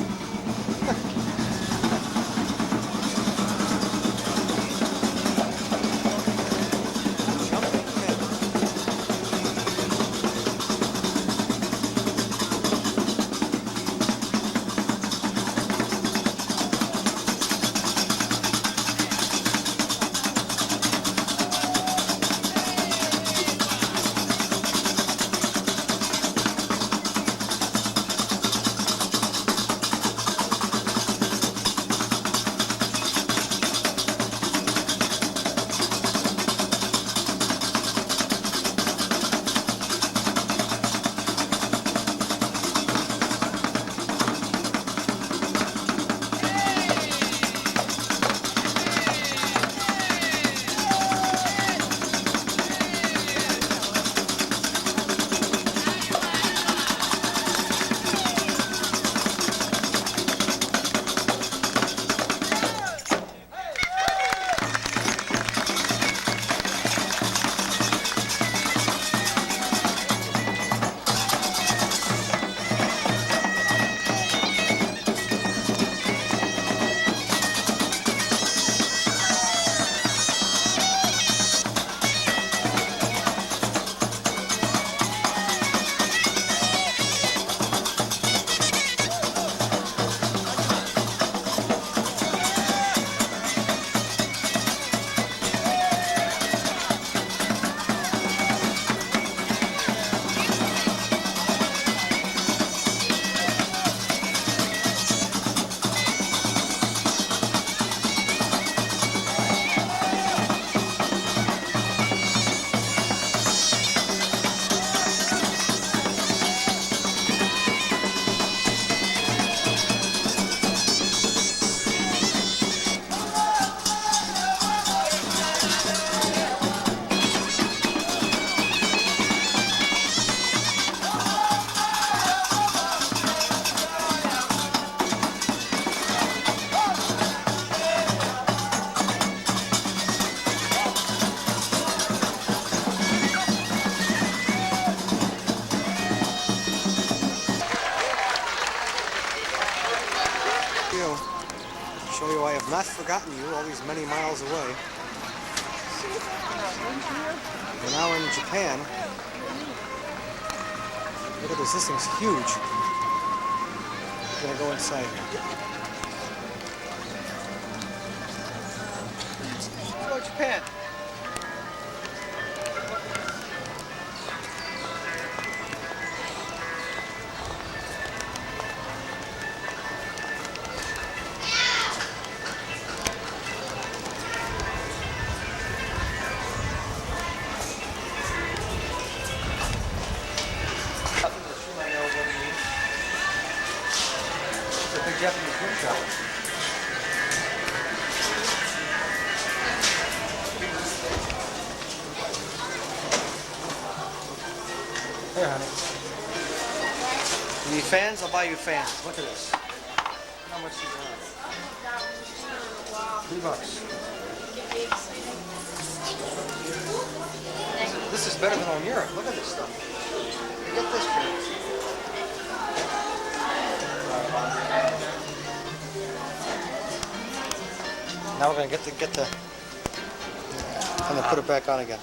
Show you I have not forgotten you all these many miles away. We're now in Japan. Look at this thing's huge. We're gonna go inside here. Let's go to Japan. Japanese gift shop. Here, honey. You need fans? I'll buy you fans. Look at this. How much these are? $3. This is better than on Europe. Look at this stuff. Get this, kids. Now we're going to get the and then put it back on again.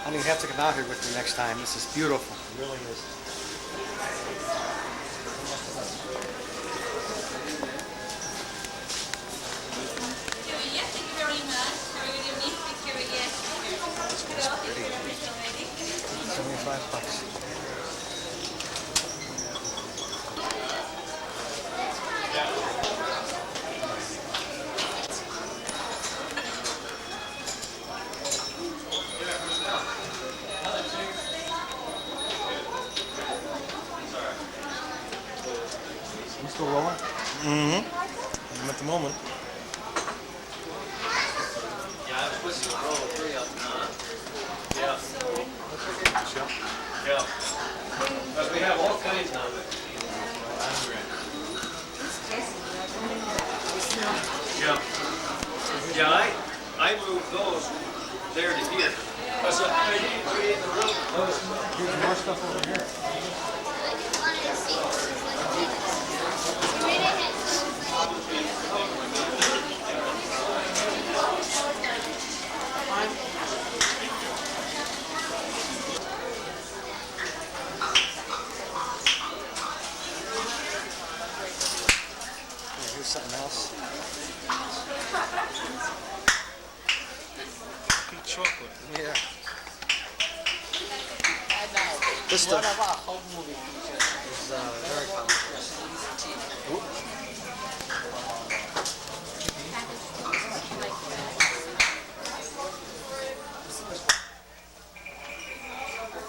I mean, you have to come out here with me next time. This is beautiful. It really is. Thank you very much. Have a good evening. Thank you again. $75. Mm-hmm. At the moment. Yeah, I was supposed to roll 3 up now. Yeah. Yeah. But we have all kinds of it. Yeah. Yeah, I moved those there to here. Because I didn't put it in the room. Here's more stuff over here. Here's something else. Pink chocolate. Yeah. This stuff is very common. Whoop.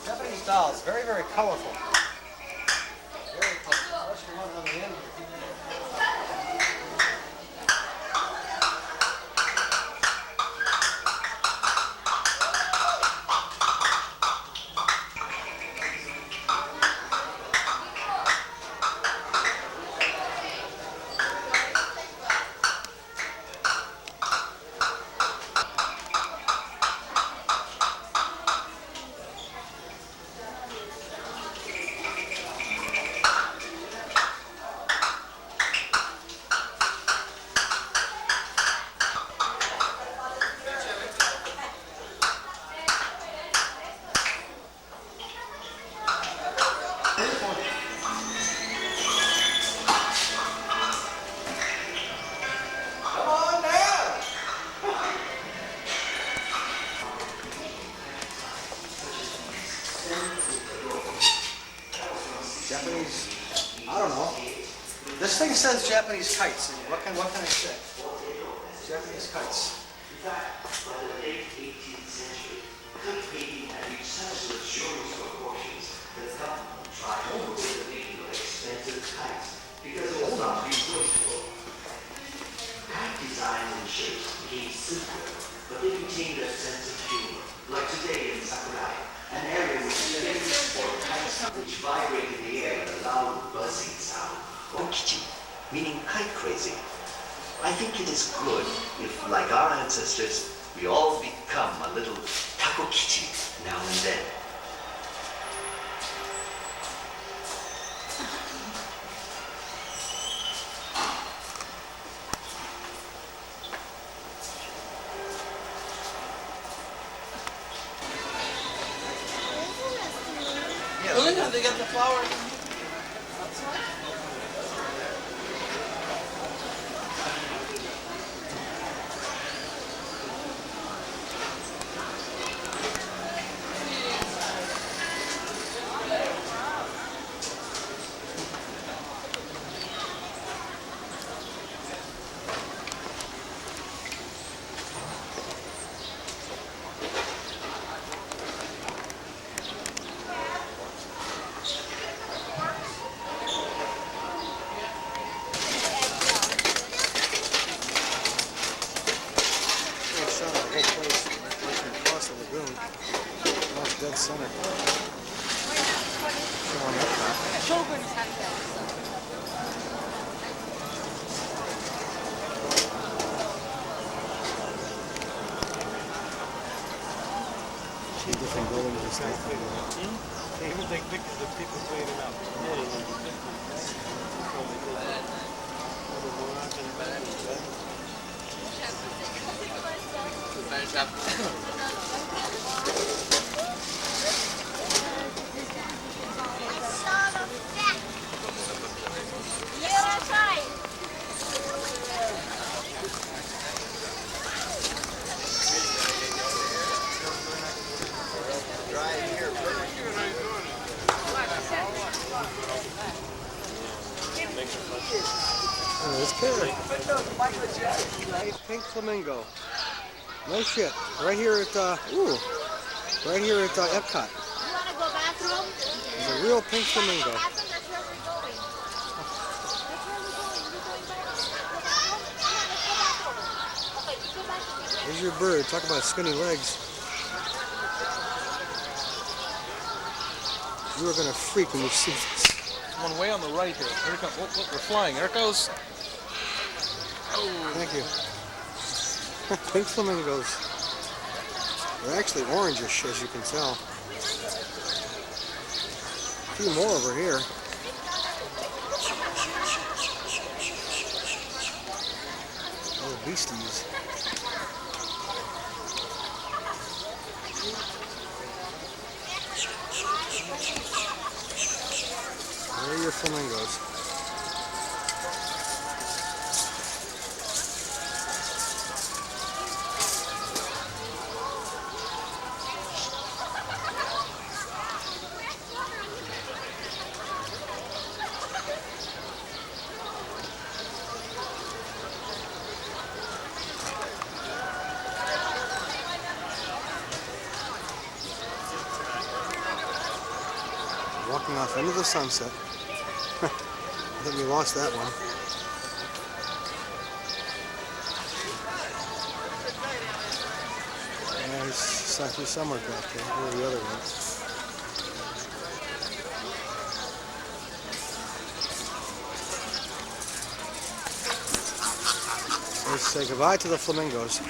Japanese dolls, very, very colorful. Very colorful, especially one on the end. Japanese, I don't know. This thing says Japanese kites. What can I say? Japanese kites. In fact, by the late 18th century, kite painting had reached such luxurious proportions that the government tried to avoid the making of expensive kites because it was not resourceful. Kite designs and shapes became simpler, but they retained their sense of humor, like today in Sakurai, an area which is famous for kites which vibrate in the air with a loud buzzing sound, or kichi, meaning kite crazy. I think it is good if, like our ancestors, we all become a little takokichi now and then. Yeah, they got the flowers. Dead center. Different buildings and stuff. They even take pictures of people cleaning up. It's Kerry. Pink flamingo. No shit. Right here at right here at Epcot. You want to go bathroom? There's a real pink flamingo. That's where we're going. That's where we're going. There's your bird. Talk about skinny legs. You are gonna freak when you see this. One way on the right here. Here it comes. Look, look, we're flying. There it goes. Oh. Thank you. Pink flamingos. They're actually orangish, as you can tell. A few more over here. Oh, beasties. There are your flamingos. Walking off into the sunset. I think we lost that one. Yeah, he's somewhere back there. Where are the other ones? Let's say goodbye to the flamingos.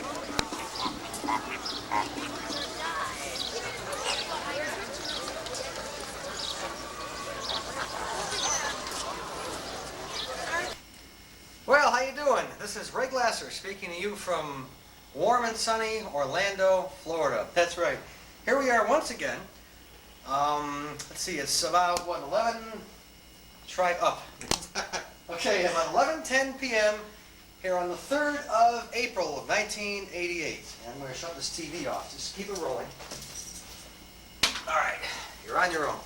Well, how you doing? This is Ray Glasser speaking to you from warm and sunny Orlando, Florida. That's right. Here we are once again. Let's see, it's about, what, 11? Try up. Okay, about 11:10 p.m. here on the 3rd of April of 1988. And I'm going to shut this TV off. Just keep it rolling. All right, you're on your own.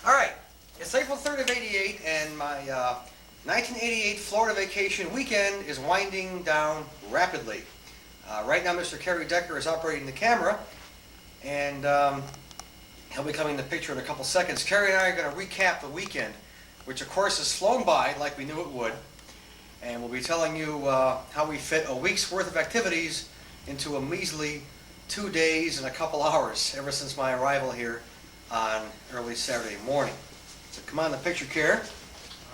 All right, it's April 3rd of 88, and my 1988 Florida vacation weekend is winding down rapidly. Right now, Mr. Kerry Decker is operating the camera, and he'll be coming in the picture in a couple seconds. Kerry and I are going to recap the weekend, which of course has flown by like we knew it would, and we'll be telling you how we fit a week's worth of activities into a measly 2 days and a couple hours ever since my arrival here on early Saturday morning. So come on, the picture, Kerry.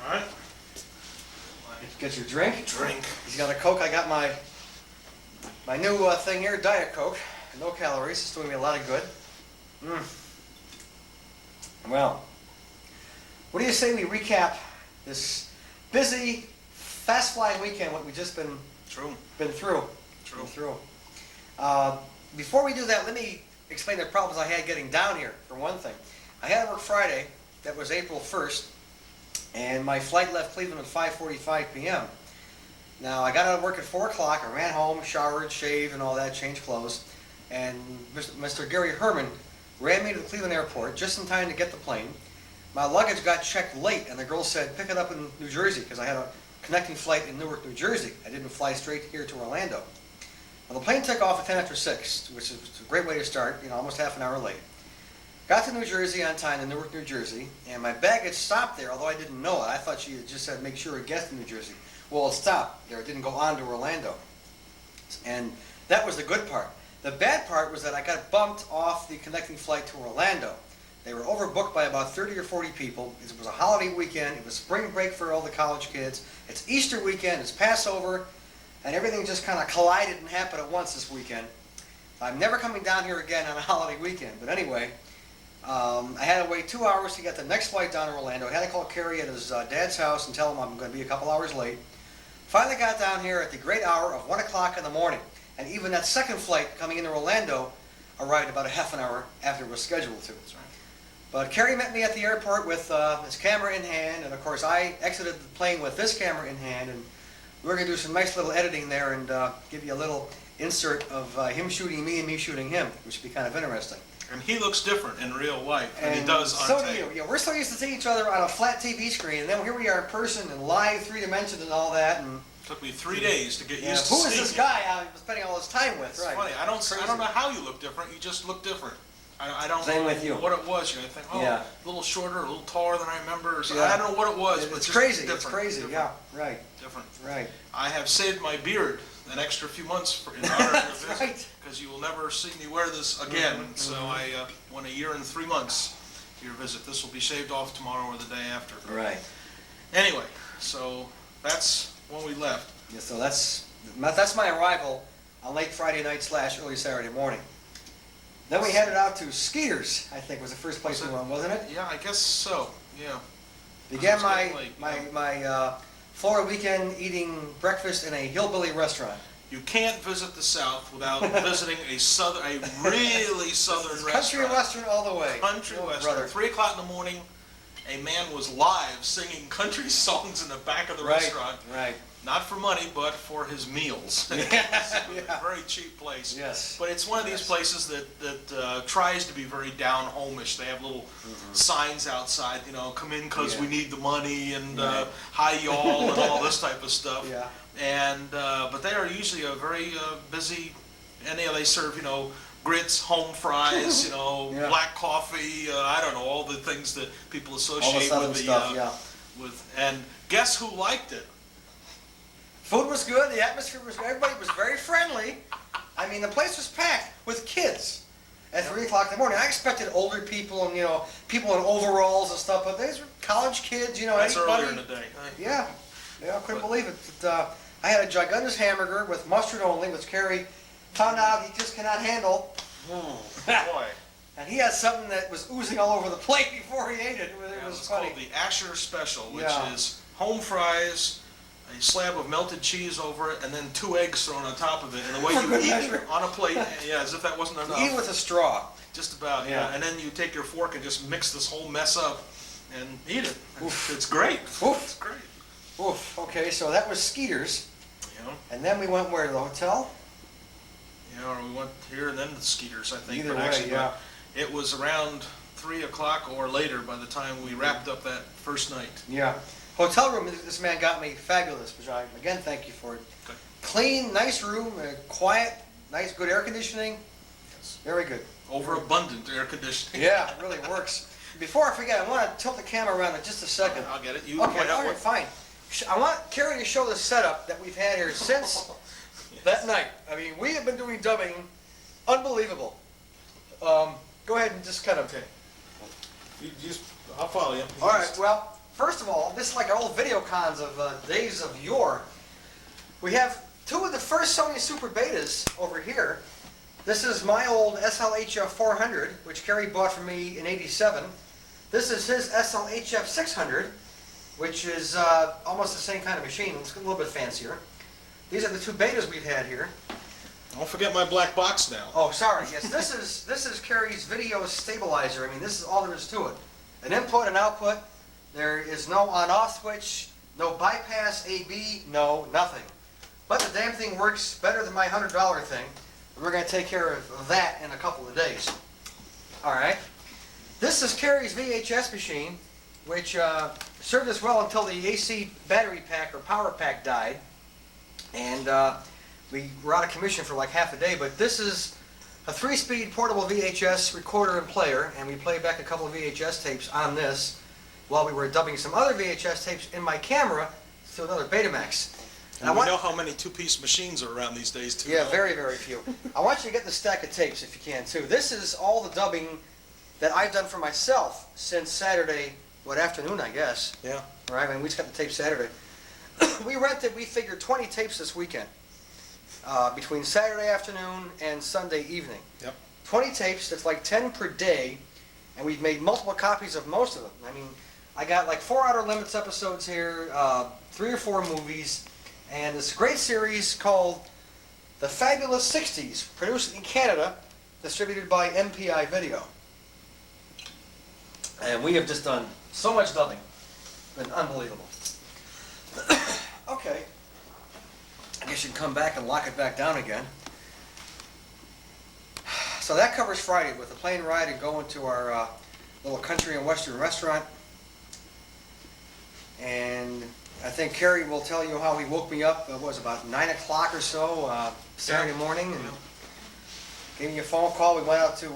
All right. Get your drink. Drink. He's got a Coke. I got my new thing here, Diet Coke. No calories. It's doing me a lot of good. Well, what do you say we recap this busy, fast-flying weekend? What we just been through. Before we do that, let me explain the problems I had getting down here. For one thing, I had to work Friday. That was April 1st. And my flight left Cleveland at 5:45 p.m. Now, I got out of work at 4 o'clock. I ran home, showered, shaved, and all that, changed clothes. And Mr. Gary Herman ran me to the Cleveland airport just in time to get the plane. My luggage got checked late, and the girl said, pick it up in New Jersey, because I had a connecting flight in Newark, New Jersey. I didn't fly straight here to Orlando. Well, the plane took off at 10 after 6, which is a great way to start, almost half an hour late. Got to New Jersey on time, in Newark, New Jersey, and my baggage stopped there, although I didn't know it. I thought she had just said, make sure it gets to New Jersey. Well, it stopped there. It didn't go on to Orlando. And that was the good part. The bad part was that I got bumped off the connecting flight to Orlando. They were overbooked by about 30 or 40 people. It was a holiday weekend. It was spring break for all the college kids. It's Easter weekend. It's Passover. And everything just kind of collided and happened at once this weekend. I'm never coming down here again on a holiday weekend. But anyway, I had to wait 2 hours to get the next flight down to Orlando. I had to call Kerry at his dad's house and tell him I'm going to be a couple hours late. Finally got down here at the great hour of 1 o'clock in the morning. And even that second flight coming into Orlando arrived about a half an hour after it was scheduled to. That's right. But Kerry met me at the airport with his camera in hand. And of course, I exited the plane with this camera in hand. And we're going to do some nice little editing there and give you a little insert of him shooting me and me shooting him, which would be kind of interesting. And he looks different in real life than he does on tape. So do you. Yeah, we're so used to seeing each other on a flat TV screen, and then here we are in person and live 3 dimensions and all that. And took me 3 days to get used to seeing. Who is this guy I was spending all this time with? It's funny. I don't know how you look different. You just look different. I don't Same know with you. what it was. You know, I think, a little shorter, a little taller than I remember. Or something. I don't know what it was, but it's just crazy. Different. It's crazy. Different. Yeah, right. Different. Right. I have saved my beard an extra few months in honor of your That's visit. right. Because you will never see me wear this again. So I want a year and 3 months your visit. This will be shaved off tomorrow or the day after. Right. Anyway, so that's when we left. Yeah, so that's my arrival on late Friday night / early Saturday morning. Then we headed out to Skeeters, I think was the first place we went, wasn't it? Yeah, I guess so, yeah. Began It's my getting late, my Florida weekend eating breakfast in a hillbilly restaurant. You can't visit the South without visiting a really southern restaurant. Country western all the way. Country western. Brother. 3 o'clock in the morning, a man was live singing country songs in the back of the restaurant. Right. Not for money, but for his meals. It was a very cheap place. Yes. But it's one of these places that tries to be very down homish. They have little signs outside, come in because we need the money and hi y'all and all this type of stuff. Yeah. And but they are usually a very busy, and they serve grits, home fries, black coffee. I don't know, all the things that people associate southern with the stuff, and guess who liked it? Food was good. The atmosphere was good. Everybody was very friendly. I mean, the place was packed with kids at 3 o'clock in the morning. I expected older people and people in overalls and stuff, but these were college kids. That's anybody. earlier in the day. Yeah, I couldn't believe it. But, I had a gigantic hamburger with mustard only, which Kerry found out he just cannot handle. Boy. And he had something that was oozing all over the plate before he ate it. It was It's funny. called the Asher Special, which Yeah. is home fries, a slab of melted cheese over it, and then 2 eggs thrown on top of it. And the way you eat it on a plate, as if that wasn't enough. Eat with a straw. Just about, yeah. And then you take your fork and just mix this whole mess up and eat it. It's great. Oof. It's great. Oof. Okay, so that was Skeeters. Yeah. And then we went where? To the hotel? Yeah, or we went here and then to Skeeters, I think. Either but way, actually, yeah. it was around 3 o'clock or later by the time we wrapped up that first night. Yeah. Hotel room, this man got me fabulous, which I, again, thank you for it. Good. Clean, nice room, quiet, nice, good air conditioning. Yes. Very good. Overabundant air conditioning. Yeah, it really works. Before I forget, I want to tilt the camera around in just a second. I'll get it. You Okay, point out all right, what- fine. I want Kerry to show the setup that we've had here since that night. I mean, we have been doing dubbing, unbelievable. Go ahead and just kind of... I'll follow you. All right, well, first of all, this is like our old video cons of days of yore. We have 2 of the first Sony Super Betas over here. This is my old SLHF 400, which Kerry bought for me in '87. This is his SLHF 600, which is almost the same kind of machine. It's a little bit fancier. These are the 2 betas we've had here. Don't forget my black box now. Oh, sorry. Yes, this is Kerry's video stabilizer. I mean, this is all there is to it. An input and output. There is no on-off switch, no bypass AB, no nothing. But the damn thing works better than my $100 thing. We're going to take care of that in a couple of days. All right. This is Kerry's VHS machine, which served us well until the AC battery pack or power pack died. And we were out of commission for like half a day. But this is a 3-speed portable VHS recorder and player. And we played back a couple of VHS tapes on this while we were dubbing some other VHS tapes in my camera to another Betamax. And we know how many 2-piece machines are around these days, too. Yeah, very, very few. I want you to get the stack of tapes if you can, too. This is all the dubbing that I've done for myself since Saturday, afternoon, I guess. Yeah. Right, I mean, we just got the tape Saturday. We figured 20 tapes this weekend, between Saturday afternoon and Sunday evening. Yep. 20 tapes, that's like 10 per day, and we've made multiple copies of most of them. I mean, I got like 4 Outer Limits episodes here, 3 or 4 movies, and this great series called The Fabulous 60s, produced in Canada, distributed by MPI Video. And we have just done so much dubbing. It's been unbelievable. Okay. I guess you can come back and lock it back down again. So that covers Friday with the plane ride and going to our little country and western restaurant. And I think Kerry will tell you how he woke me up, it was about 9 o'clock or so, Saturday morning, and gave me a phone call. We went out to,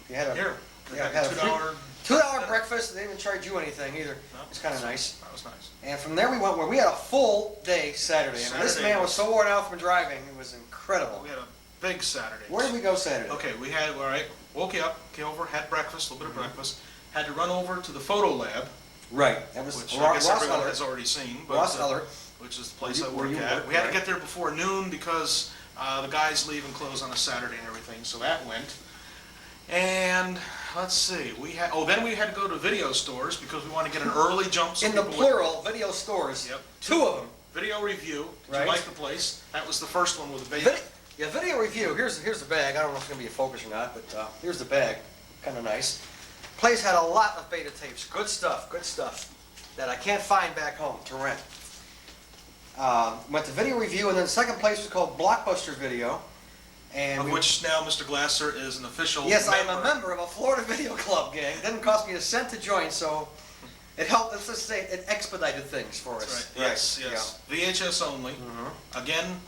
we had a, Here. yeah, Like had a a $2 $2 breakfast. They didn't charge you anything either. No, It's kind of nice. That was nice. And from there we went where we had a full day Saturday. I mean, this Saturday man was so worn out from driving. It was incredible. We had a big Saturday. Where did we go Saturday? Okay, we had, all right, woke you up, came over, had breakfast, a little bit of breakfast, had to run over to the photo lab, Right. That was which I Ross guess everyone Eller. has already seen. But, Ross Eller. which is the place Where I work you at. work, We had to right. get there before noon because the guys leave and close on a Saturday and everything, so that went. And let's see, then we had to go to video stores because we want to get an early jump. So In the people would- plural, video stores. Yep. Two of them. Video review. Did Right. you like the place? That was the first one with the big. Yeah, video review. Here's the bag. I don't know if it's gonna be a focus or not, but here's the bag. Kind of nice. Place had a lot of beta tapes. Good stuff. Good stuff that I can't find back home to rent. Went to video review, and then the second place was called Blockbuster Video. And Of which now Mr. Glasser is an official yes, I am member. a member of a Florida Video Club, gang. Didn't cost me a cent to join, so it helped. Let's just say it expedited things for us. That's right. Yes, yes. VHS only. Again,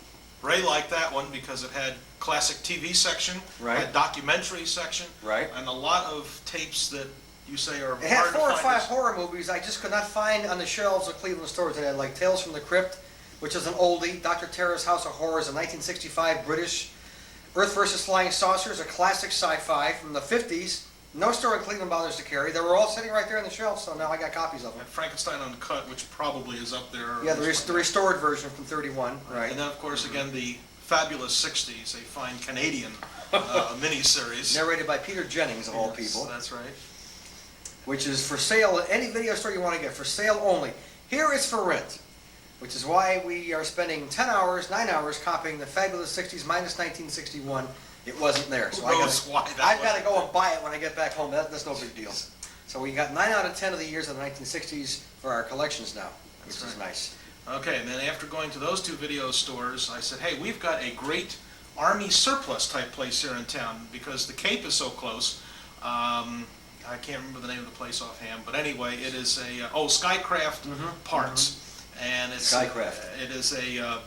Ray liked that one because it had classic TV section, Right. had documentary section, Right. and a lot of tapes that you say are It had hard to 4 or find. 5 horror movies I just could not find on the shelves of Cleveland stores. It had like Tales from the Crypt, which is an oldie, Dr. Terror's House of Horrors, a 1965 British, Earth vs. Flying Saucers, a classic sci-fi from the 50s. No store in Cleveland bothers to carry. They were all sitting right there on the shelf, so now I got copies of them. And Frankenstein Uncut, which probably is up there. Yeah, the restored version from 31, right. And then, of course, again, the fabulous 60s, a fine Canadian miniseries. Narrated by Peter Jennings, of all Yes, people. That's right. Which is for sale at any video store you want to get, for sale only. Here it's for rent, which is why we are spending 9 hours copying the fabulous 60s minus 1961. It wasn't there, so Who knows why that I've got to wasn't go and buy it when I get back home. That's no big deal. So we got 9 out of 10 of the years of the 1960s for our collections now, which is nice. Okay, and then after going to those two video stores, I said, hey, we've got a great Army surplus type place here in town because the Cape is so close. I can't remember the name of the place offhand, but anyway, it is a, Skycraft Parts. And it's Skycraft. It is a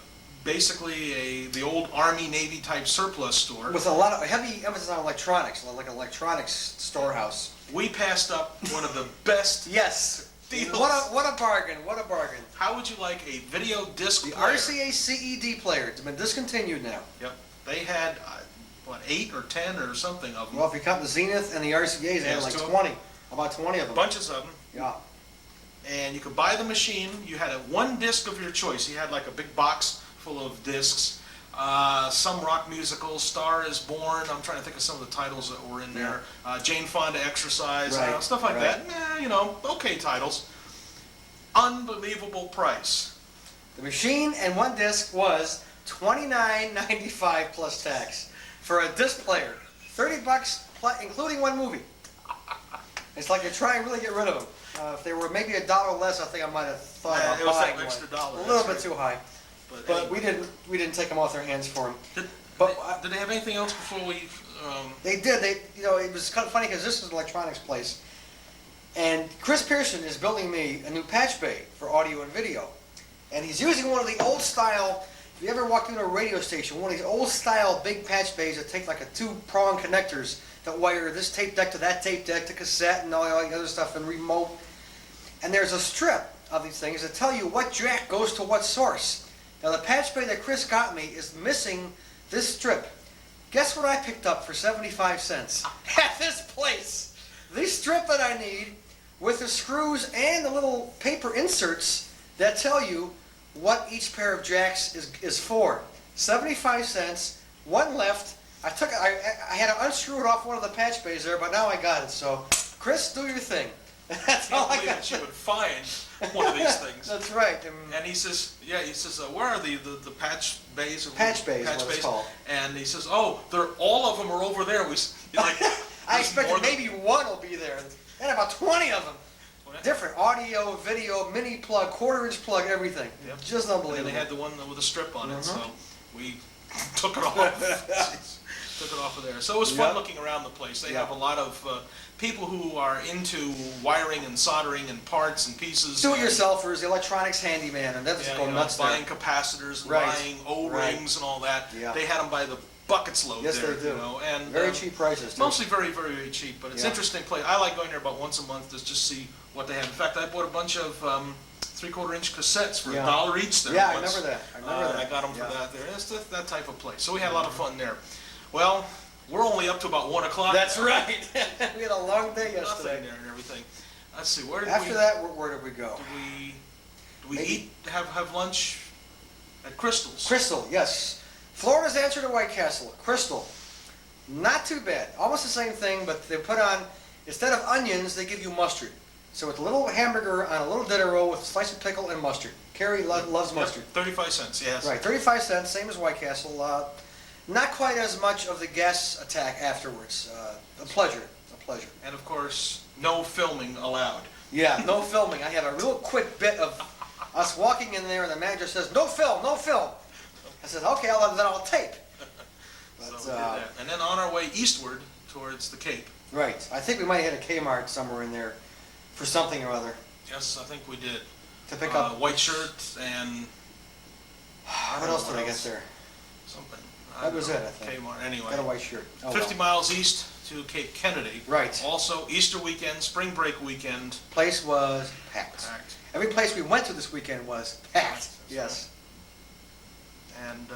basically the old Army Navy type surplus store. With a lot of heavy emphasis on electronics, like an electronics storehouse. We passed up one of the best Yes. deals. What a bargain, what a bargain. How would you like a video disc The player? RCA CED player, it's been discontinued now. Yep. They had, 8 or 10 or something of them. Well, if you count the Zenith and the RCAs, they had Yes, like two of 20, about 20 of them. Bunches of them. Yeah. And you could buy the machine. You had one disc of your choice. You had like a big box full of discs. Some rock musicals, Star is Born. I'm trying to think of some of the titles that were in there. Jane Fonda Exercise, Right, stuff like right. that. Okay titles. Unbelievable price. The machine and one disc was $29.95 plus tax for a disc player. $30 including one movie. It's like you're trying to really get rid of them. If they were maybe $1 less, I think I might have thought about it was buying that extra one. dollar, A little that's bit right. too high. But we didn't take them off their hands for them. Did they have anything else before we? They did. It was kind of funny because this is an electronics place, and Chris Pearson is building me a new patch bay for audio and video, and he's using one of the old style. If you ever walk into a radio station, one of these old style big patch bays that take like a 2-prong connectors that wire this tape deck to that tape deck to cassette and all the other stuff and remote. And there's a strip of these things that tell you what jack goes to what source. Now the patch bay that Chris got me is missing this strip. Guess what I picked up for 75 cents at this place? The strip that I need with the screws and the little paper inserts that tell you what each pair of jacks is for. 75 cents, one left. I had to unscrew it off one of the patch bays there, but now I got it. So, Chris, do your thing. That's all I got. That you would find one of these things. That's right. And he says, where are the patch bays? Patch bays, what it's called. And he says, all of them are over there. I expected maybe one will be there. And about 20 of them. Different audio, video, mini plug, 1/4-inch plug, everything. Yep. Just unbelievable. And they had the one with a strip on it, so we took it off. Took it off of there. So it was fun looking around the place. They have a lot of people who are into wiring and soldering and parts and pieces. Do-it-yourselfers, the electronics handyman, and that's going nuts there. Buying capacitors, and buying O-rings and all that. Yeah. They had them by the buckets load Yes, there. they do. You know, and Very cheap prices, too. Mostly very, very, very cheap, but it's Yeah. interesting place. I like going there about once a month to just see what they have. In fact, I bought a bunch of 3/4-inch cassettes for Yeah. $1 each there. Yeah, I once. remember that. I remember that. I got them Yeah. for that there. It's that type of place. So we had a lot of fun there. Well, we're only up to about 1 o'clock. That's now. right. We had a long day Nothing yesterday. there and everything. Let's see, where did After we... that, where did we go? Do we eat, have lunch at Crystal's? Crystal, yes. Florida's answer to White Castle, Crystal. Not too bad. Almost the same thing, but they put on, instead of onions, they give you mustard. So it's a little hamburger on a little dinner roll with a slice of pickle and mustard. Carrie loves mustard. 35 cents, yes. Right, 35 cents, same as White Castle. Not quite as much of the gas attack afterwards. A pleasure, a pleasure. And of course, no filming allowed. Yeah, no filming. I had a real quick bit of us walking in there, and the manager says, "No film, no film." I said, "Okay, then I'll tape." But, So we did that. And then on our way eastward towards the Cape. Right. I think we might have hit a Kmart somewhere in there for something or other. Yes, I think we did. To pick up white shirt and... What else did I get there? Something. That was it, I think. Kmart, anyway. Got a white shirt. Oh, 50 well. miles east to Cape Kennedy. Right. Also, Easter weekend, spring break weekend. Place was packed. Every place we went to this weekend was packed. Yes. And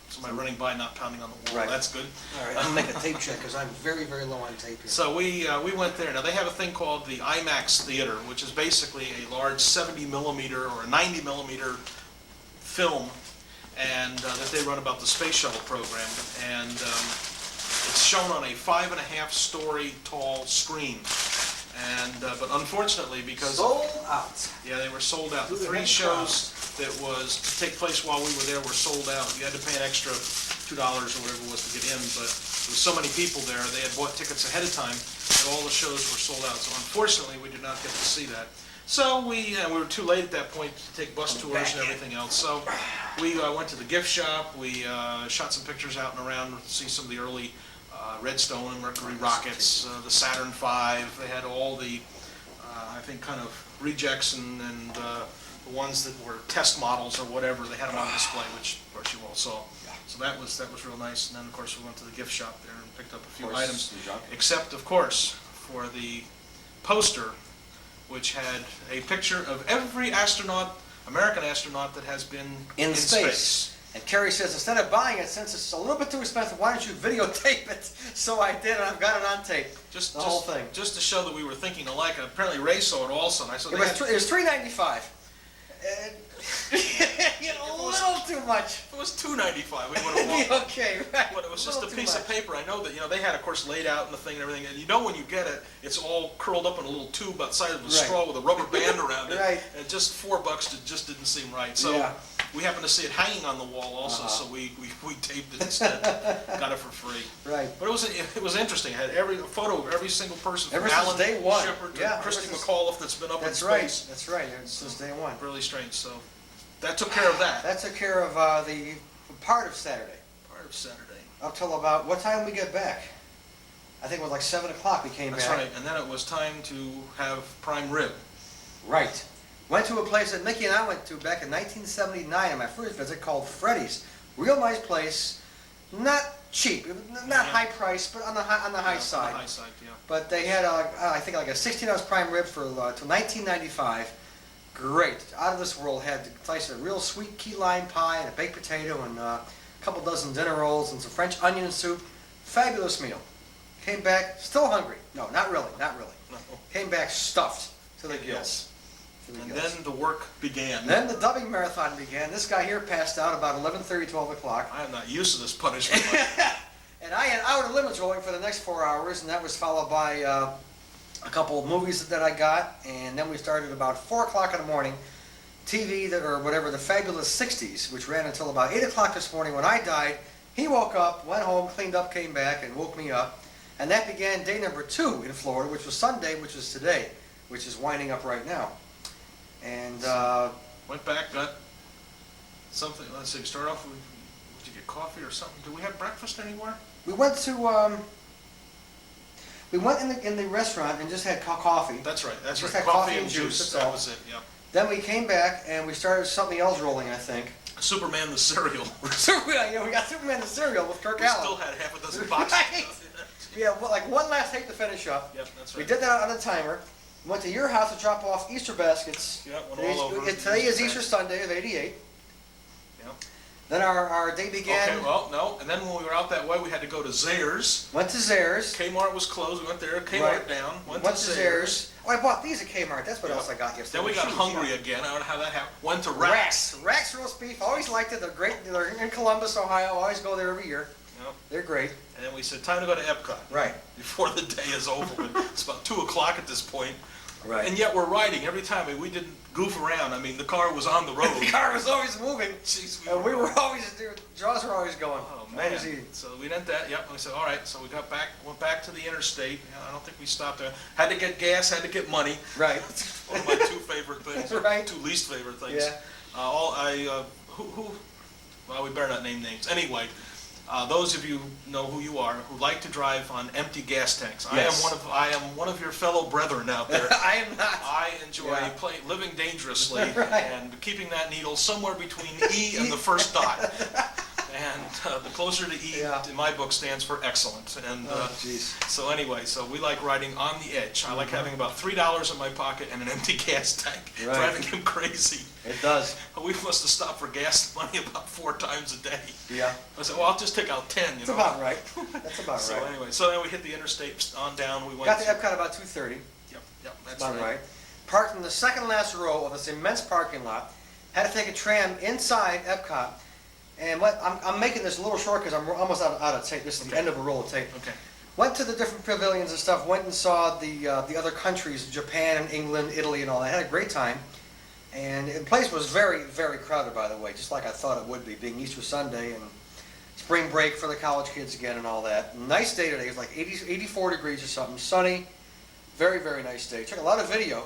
somebody running by, not pounding on the wall. Right. That's good. All right, I'm gonna make a tape check because I'm very, very low on tape here. So we went there. Now they have a thing called the IMAX theater, which is basically a large 70 millimeter or a 90 millimeter film, and that they run about the space shuttle program. And it's shown on a 5.5-story tall screen. And but unfortunately, because sold out. Yeah, they were sold out. The 3 shows that was to take place while we were there were sold out. You had to pay an extra $2 or whatever it was to get in, but there was so many people there. They had bought tickets ahead of time, and all the shows were sold out. So unfortunately, we did not get to see that. So we were too late at that point to take bus tours and everything else. So we went to the gift shop. We shot some pictures out and around to see some of the early Redstone and Mercury rockets, the Saturn V. They had all the, I think, kind of rejects and the ones that were test models or whatever. They had them on display, which of course you all saw. So that was real nice. And then of course we went to the gift shop there and picked up a few items, except of course for the poster, which had a picture of every astronaut, American astronaut that has been in space. And Kerry says, instead of buying it, since it's a little bit too expensive, why don't you videotape it? So I did, and I've got it on tape. The whole thing. Just to show that we were thinking alike. And apparently Ray saw it also. And I saw it was $3.95. You know, a little too much. If it was $2.95, we would have walked. Okay, right. But it was just a piece of paper. I know that, you know, they had, of course, laid out in the thing and everything. And you know when you get it, it's all curled up in a little tube outside of a straw with a rubber band around it. Right. And just $4 just didn't seem right. So we happened to see it hanging on the wall also, so we taped it instead. Got it for free. Right. But it was interesting. It had a photo of every single person Ever from since Alan day one. Shepard to Yeah, Christy McAuliffe that's been up in space. That's right. Since day one. Really strange. So that took care of that. That took care of the part of Saturday. Part of Saturday. Up till about, what time did we get back? I think it was like 7 o'clock we came back. That's right. And then it was time to have prime rib. Right. Went to a place that Mickey and I went to back in 1979 on my first visit called Freddy's. Real nice place. Not cheap, not high price, but on the high side. On the high side, yeah. But they had, I think, like a 16-ounce prime rib for till 1995. Great, out of this world. Had a real sweet key lime pie and a baked potato and a couple dozen dinner rolls and some French onion soup. Fabulous meal. Came back still hungry. No, not really. No. Came back stuffed to the gills. And then the work began. Then the dubbing marathon began. This guy here passed out about 11:30, 12 o'clock. I am not used to this punishment. And I had outer limits rolling for the next 4 hours, and that was followed by a couple of movies that I got, and then we started about 4 o'clock in the morning. TV, or whatever, the Fabulous 60s, which ran until about 8 o'clock this morning. When I died, he woke up, went home, cleaned up, came back, and woke me up. And that began day number 2 in Florida, which was Sunday, which is today, which is winding up right now. And went back, got something. Let's see. Start off with, did you get coffee or something? Do we have breakfast anywhere? we went to in the restaurant and just had coffee. That's right. Just right. had coffee and juice. That was it. Yeah. Then we came back and we started something else rolling, I think. Superman the cereal. Superman, we got Superman the cereal with Kirk We Allen. still had half a dozen boxes. Right. Yeah, well, like one last tape to finish up. Yep, that's We right. did that on a timer. Went to your house to drop off Easter baskets. Yeah, went all over. Today is Easter Sunday of '88. Yep. Then our day began. Okay, well, no, and then when we were out that way, we had to go to Zayre's. Went to Zayre's. Kmart was closed, we went there, Kmart Right. down, went to to Zayre's. Zayre's. Oh, I bought these at Kmart. That's what else I got yesterday. Then we got Shoes, hungry yeah. again, I don't know how that happened. Went to Rax. Rax roast beef. Always liked it. They're great. They're in Columbus, Ohio. Always go there every year. Yep. They're great. And then we said, time to go to Epcot. Right. Before the day is over. It's about 2 o'clock at this point. Right. And yet we're riding every time. I mean, we didn't goof around. I mean, the car was on the road. The car was always moving. Jeez, And we were always, jaws were always going. Oh, man. So we did that, yep. And we said, all right. So we got back, went back to the interstate. You know, I don't think we stopped there. Had to get gas, had to get money. Right. One of my 2 favorite things. Right. 2 least favorite things. Yeah. Well, we better not name names. Anyway, those of you know who you are who like to drive on empty gas tanks. Yes. I am one of your fellow brethren out there. I am not. I enjoy Yeah. living dangerously Right. and keeping that needle somewhere between E and the first dot. And the closer to E, in my book, stands for excellent. And so anyway, so we like riding on the edge. I like having about $3 in my pocket and an empty gas tank, Right. driving him crazy. It does. We must have stopped for gas money about 4 times a day. Yeah. I said, well, I'll just take out 10, you That's know. about right. That's about So right. anyway, so then we hit the interstate on down. We went Got to Epcot about 2:30. Yep, that's About right. right. Parked in the second last row of this immense parking lot. Had to take a tram inside Epcot. And I'm making this a little short because I'm almost out of tape. This is the end of a roll of tape. Okay. Went to the different pavilions and stuff. Went and saw the other countries, Japan and England, Italy, and all that. Had a great time. And the place was very, very crowded, by the way, just like I thought it would be, being Easter Sunday and spring break for the college kids again and all that. Nice day today. It was like 84 degrees or something. Sunny. Very, very nice day. Took a lot of video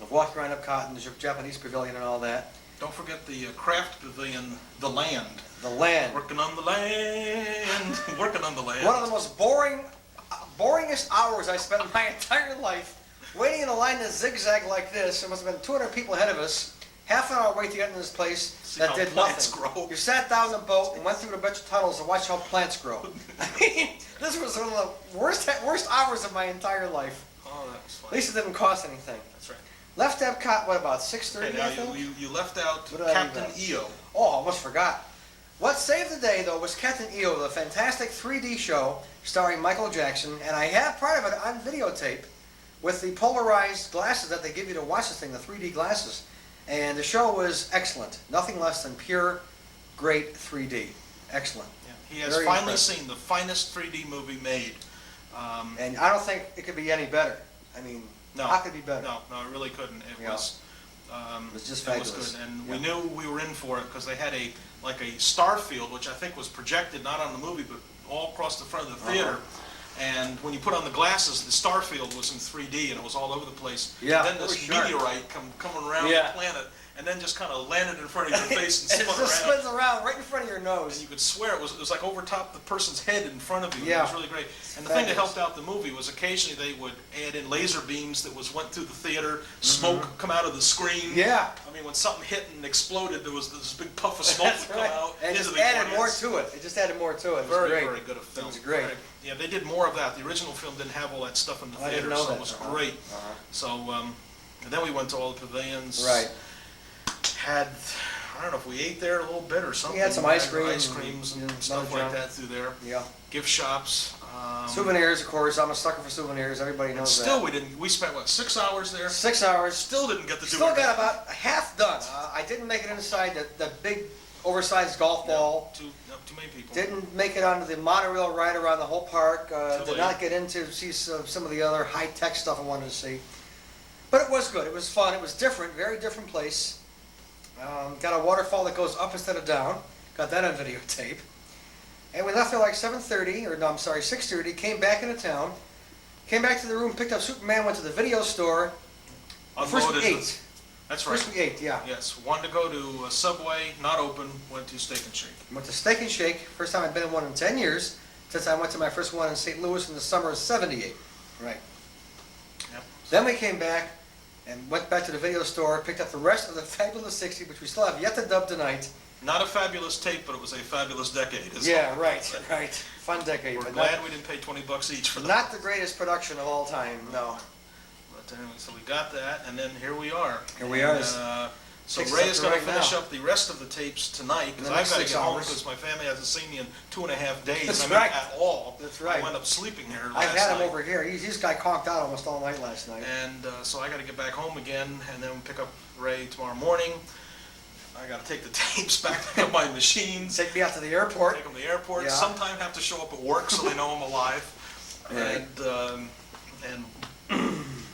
of walking around Epcot and the Japanese pavilion and all that. Don't forget the craft pavilion, the land. The land. Working on the land. Working on the land. One of the most boringest hours I spent in my entire life, waiting in a line that zigzagged like this. There must have been 200 people ahead of us. Half an hour wait to get into this place that how did plants nothing. grow. You sat down in the boat and went through a bunch of tunnels and watched how plants grow. I mean, this was one of the worst hours of my entire life. Oh, that was At funny. least it didn't cost anything. That's right. Left Epcot, what, about 6:30, Okay, I now think? you left out What did I leave Captain out? EO. Oh, I almost forgot. What saved the day, though, was Captain EO, the fantastic 3D show starring Michael Jackson, and I have part of it on videotape with the polarized glasses that they give you to watch this thing, the 3D glasses. And the show was excellent. Nothing less than pure, great 3D. Excellent. Yeah, he has Very finally impressive. seen the finest 3D movie made. And I don't think it could be any better. I mean, No, how could it be better? No, it really couldn't. It Yeah. was. It was just it was fabulous. good, and Yeah. we knew we were in for it because they had a star field, which I think was projected not on the movie but all across the front of the theater. And when you put on the glasses, the star field was in 3D and it was all over the place. Yeah, And then it this was sharp. meteorite coming around Yeah. the planet and then just kind of landed in front of your face and And it spun just around. spins around right in front of your And nose. you could swear it was like over top the person's head in front of you. Yeah. It was really great. And the thing that Fabulous. helped out the movie was occasionally they would add in laser beams that went through the theater, smoke come out of the screen. Yeah. I mean, when something hit and exploded, there was this big puff of smoke That's would come right. out. And it into just the added more audience. to it. It just added more to it. It was Very, great. very good a film. It was great. Yeah, they did more of that. The original film didn't have all that stuff in the I didn't theater, know so that. it was Uh-huh. great. Uh-huh. So, and then we went to all the pavilions. Right. Had, I don't know if we ate there a little bit or something. We had some ice cream Ice and, creams and you know, stuff other like junk. that through there. Yeah. Gift shops. Souvenirs, of course. I'm a sucker for souvenirs. Everybody And knows still that. we spent, what, 6 hours there? 6 hours. Still didn't get to do Still it. got about half done. I didn't make it inside the big, oversized golf ball. Too many people. Didn't make it onto the monorail ride around the whole park. Too Did late. not get into see some of the other high-tech stuff I wanted to see. But it was good. It was fun. It was different. Very different place. Got a waterfall that goes up instead of down. Got that on videotape. And we left there like 7:30, or no, I'm sorry, 6:30. Came back into town. Came back to the room, picked up Superman, went to the video store. First we Unloaded ate. That's right. First we ate, yeah. Yes, wanted to go to Subway, not open, went to Steak and Shake. Went to Steak and Shake. First time I've been in one in 10 years. Since I went to my first one in St. Louis in the summer of '78. Right. Yep. Then we came back, and went back to the video store, picked up the rest of the Fabulous 60, which we still have yet to dub tonight. Not a fabulous tape, but it was a fabulous decade. Is Yeah, all. right. Fun decade. We're but glad we didn't pay $20 each for that. not the greatest production of all time, no. But anyway, so we got that, and then here we are. Here we are. So Takes us Ray up is to going to right finish now. up the rest of the tapes tonight, In because the I've next got to 6 get home hours. because my family hasn't seen me in 2.5 days. That's I mean, right. at all. That's right. I wound up sleeping here I've last had him night. over here. He's got conked out almost all night last night. And so I got to get back home again, and then pick up Ray tomorrow morning. I got to take the tapes back, pick up my machines. Take me out to the airport. Take them to the airport. Yeah. Sometime have to show up at work so they know I'm alive. Right. And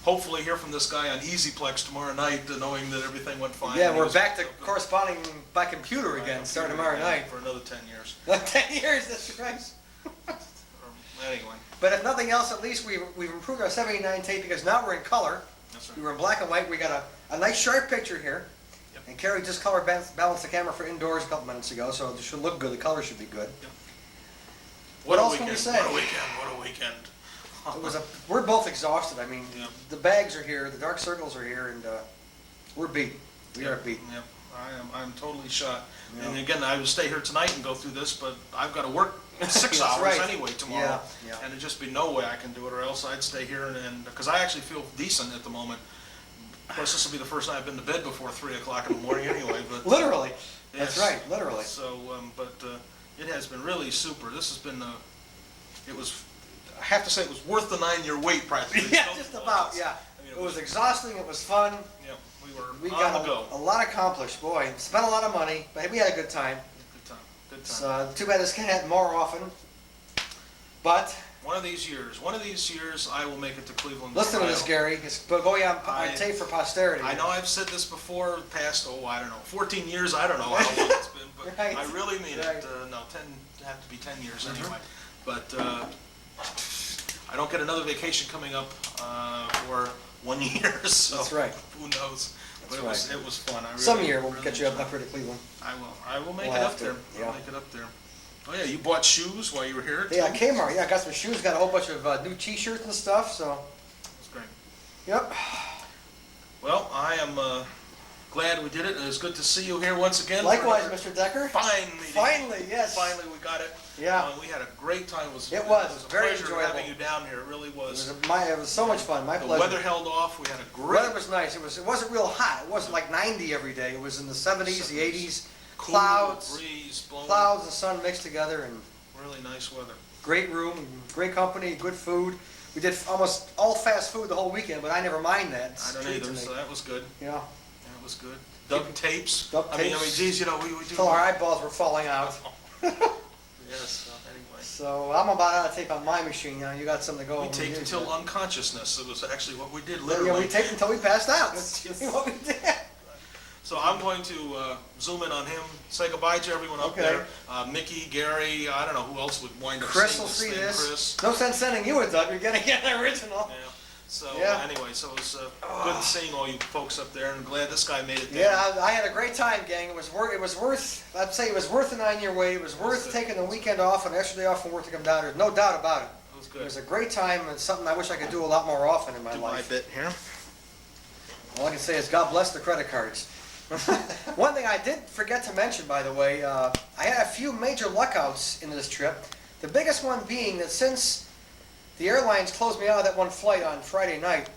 hopefully hear from this guy on EasyPlex tomorrow night, knowing that everything went fine. Yeah, And he we're was back to corresponding by computer again, starting tomorrow night. for another 10 years. 10 years, that's right. Anyway, But if nothing else, at least we've improved our 79 tape because now we're in color. that's We right. were in black and white. We got a nice sharp picture here. Yep. And Kerry just color balanced the camera for indoors a couple minutes ago, so it should look good. The color should be good. What a else can we weekend, say? What a weekend, what a weekend. We're both exhausted. I mean, Yeah. the bags are here, the dark circles are here, and we're beat. We are beat. Yep, I'm totally shot. Yeah. And again, I would stay here tonight and go through this, but I've got to work 6 That's hours right. anyway tomorrow. Yeah. And there'd just be no way I can do it, or else I'd stay here and because I actually feel decent at the moment. Of course, this will be the first night I've been to bed before 3 o'clock in the morning anyway, but. Literally. Yes. That's right, literally. So, it has been really super. This has been, I have to say it was worth the 9-year wait practically. Yeah, just about, yeah. I mean, It was exhausting, it was fun. Yeah, We we were got on the go. a lot accomplished, boy. Spent a lot of money, but we had a good time. Good time, good It's time. too bad this can't happen more often. But One of these years, I will make it to Cleveland. listen to this, Ohio. Gary. It's going on I- tape for posterity. I know I've said this before, past, I don't know, 14 years, I don't know how long it's been, but Right. I really mean Right. it. No, 10, have to be 10 years anyway. But I don't get another vacation coming up for 1 year, so. That's right. Who knows? But That's it was fun. I really, Some year we'll really get you up enjoyed here to Cleveland. it. I will make We'll it have up to, there. yeah. I'll make it up there. Oh yeah, you bought shoes while you were here? Yeah, too? Kmart. Yeah, I got some shoes, got a whole bunch of new t-shirts and stuff, so. That's great. Yep. Well, I am glad we did it. It was good to see you here once again. for Likewise, another Mr. Decker. Fine meeting. Finally, yes. Finally, we got it. Yeah. We had a great time. It was It a was very pleasure enjoyable. having you down here. It really was. It was so much fun. My The pleasure. weather held off. We had a The great weather was nice. It wasn't real hot. It wasn't like 90 every day. It was in the 70s, the 80s. cool Clouds, breeze blowing. clouds and sun mixed together, and Really nice weather. great room, great company, good food. We did almost all fast food the whole weekend, but I never mind that. It's I don't a treat either, to me. so that was good. Yeah. That was good. Duct tapes. Duct I mean, tapes. geez, we do. Till our eyeballs were falling out. Yes. Anyway. So I'm about out of tape on my machine now. You got something to go. We on taped yours, until yeah. unconsciousness. It was actually what we did, Yeah, literally. we taped until we passed out. That's what we did. So I'm going to zoom in on him, say goodbye to everyone up Okay. there. Mickey, Gary, I don't know who else would wind up Chris seeing will this see thing. this. Chris. No sense sending you a dub. You're getting an original. Yeah. So Yeah. anyway, so it was good seeing all you folks up there, and glad this guy made it down. Yeah, I had a great time, gang. It was worth. I'd say it was worth the 9-year wait. It was worth good. taking the weekend off and an extra day off from work to come down here. No doubt about it. It was It good. was a great time and something I wish I could do a lot more often in my Do my life. bit here. All I can say is God bless the credit cards. One thing I did forget to mention, by the way, I had a few major luckouts in this trip. The biggest one being that since the airlines closed me out of that one flight on Friday night,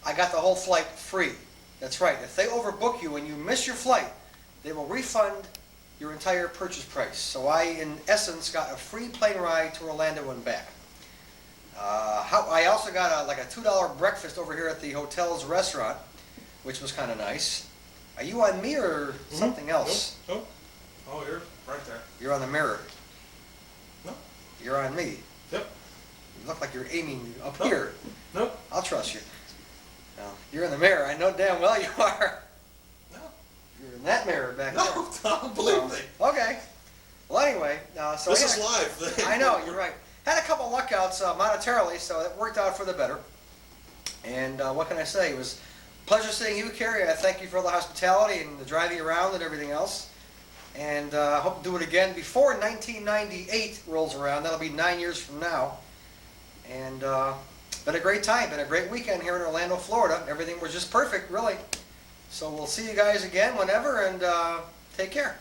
I got the whole flight free. That's right. If they overbook you and you miss your flight, they will refund your entire purchase price. So I, in essence, got a free plane ride to Orlando and back. I also got like a $2 breakfast over here at the hotel's restaurant, which was kind of nice. Are you on me or something else? Nope. Oh, you're right there. You're on the mirror. No. You're on me. Yep. You look like you're aiming up Nope. here. Nope. I'll trust you. No, you're in the mirror. I know damn well you are. No. You're in that mirror back there. No, don't believe me. Okay. Well, anyway, so This I had is live. I know, you're right. Had a couple luckouts monetarily, so it worked out for the better. And what can I say? It was a pleasure seeing you, Kerry. I thank you for all the hospitality and the driving around and everything else. And I hope to do it again before 1998 rolls around. That'll be 9 years from now. And been a great time, been a great weekend here in Orlando, Florida. Everything was just perfect, really. So we'll see you guys again whenever, and take care.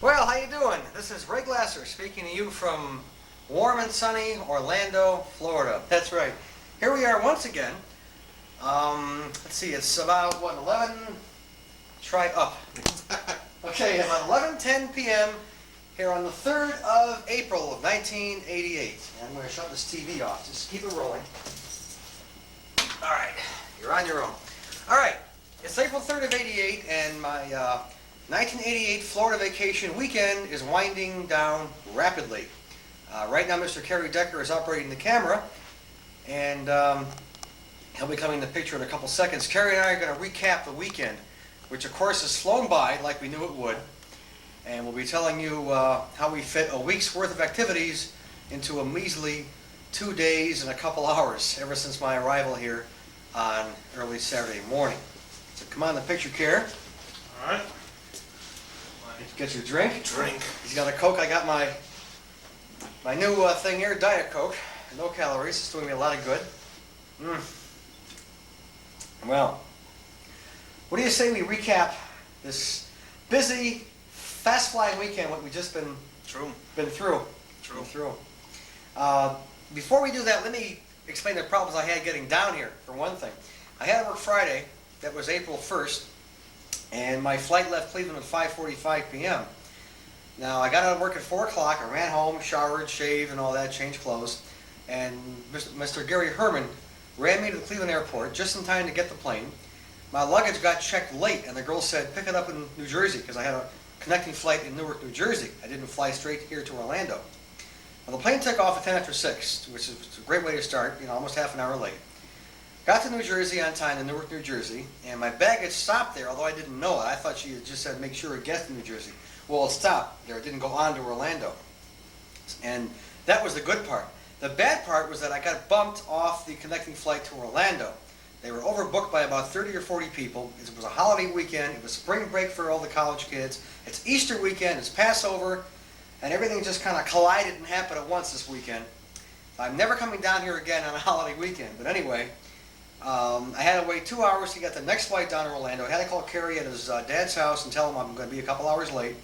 Well, how you doing? This is Ray Glasser speaking to you from warm and sunny Orlando, Florida. That's right. Here we are once again. Let's see, it's about, what, 11? Try up. Okay, about 11:10 p.m. here on the 3rd of April of 1988. And I'm going to shut this TV off. Just keep it rolling. All right, you're on your own. All right, it's April 3rd of 88, and my 1988 Florida vacation weekend is winding down rapidly. Right now, Mr. Kerry Decker is operating the camera, and he'll be coming in the picture in a couple seconds. Kerry and I are going to recap the weekend, which of course has flown by like we knew it would. and we'll be telling you how we fit a week's worth of activities into a measly 2 days and a couple hours ever since my arrival here on early Saturday morning. So come on, the picture, Care. All right. Get your drink. Drink. He's got a Coke. I got my new thing here, Diet Coke. No calories. It's doing me a lot of good. Well, what do you say we recap this busy, fast-flying weekend, what we've just been through? Before we do that, let me explain the problems I had getting down here, for one thing. I had to work Friday. That was April 1st. And my flight left Cleveland at 5:45 p.m. Now, I got out of work at 4 o'clock. I ran home, showered, shaved, and all that, changed clothes. And Mr. Gary Herman ran me to the Cleveland airport just in time to get the plane. My luggage got checked late, and the girl said, pick it up in New Jersey, because I had a connecting flight in Newark, New Jersey. I didn't fly straight here to Orlando. Well, the plane took off at 10 after 6, which is a great way to start, almost half an hour late. Got to New Jersey on time, in Newark, New Jersey, and my baggage stopped there, although I didn't know it. I thought she had just said, make sure it gets to New Jersey. Well, it stopped there. It didn't go on to Orlando. And that was the good part. The bad part was that I got bumped off the connecting flight to Orlando. They were overbooked by about 30 or 40 people. It was a holiday weekend. It was spring break for all the college kids. It's Easter weekend. It's Passover. And everything just kind of collided and happened at once this weekend. I'm never coming down here again on a holiday weekend. But anyway, I had to wait 2 hours to get the next flight down to Orlando. I had to call Kerry at his dad's house and tell him I'm going to be a couple hours late.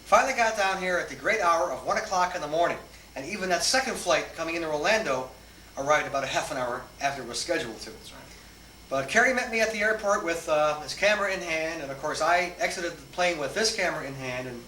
Finally got down here at the great hour of 1 o'clock in the morning. And even that second flight coming into Orlando arrived about a half an hour after it was scheduled to. That's right. But Kerry met me at the airport with his camera in hand. And of course, I exited the plane with this camera in hand. And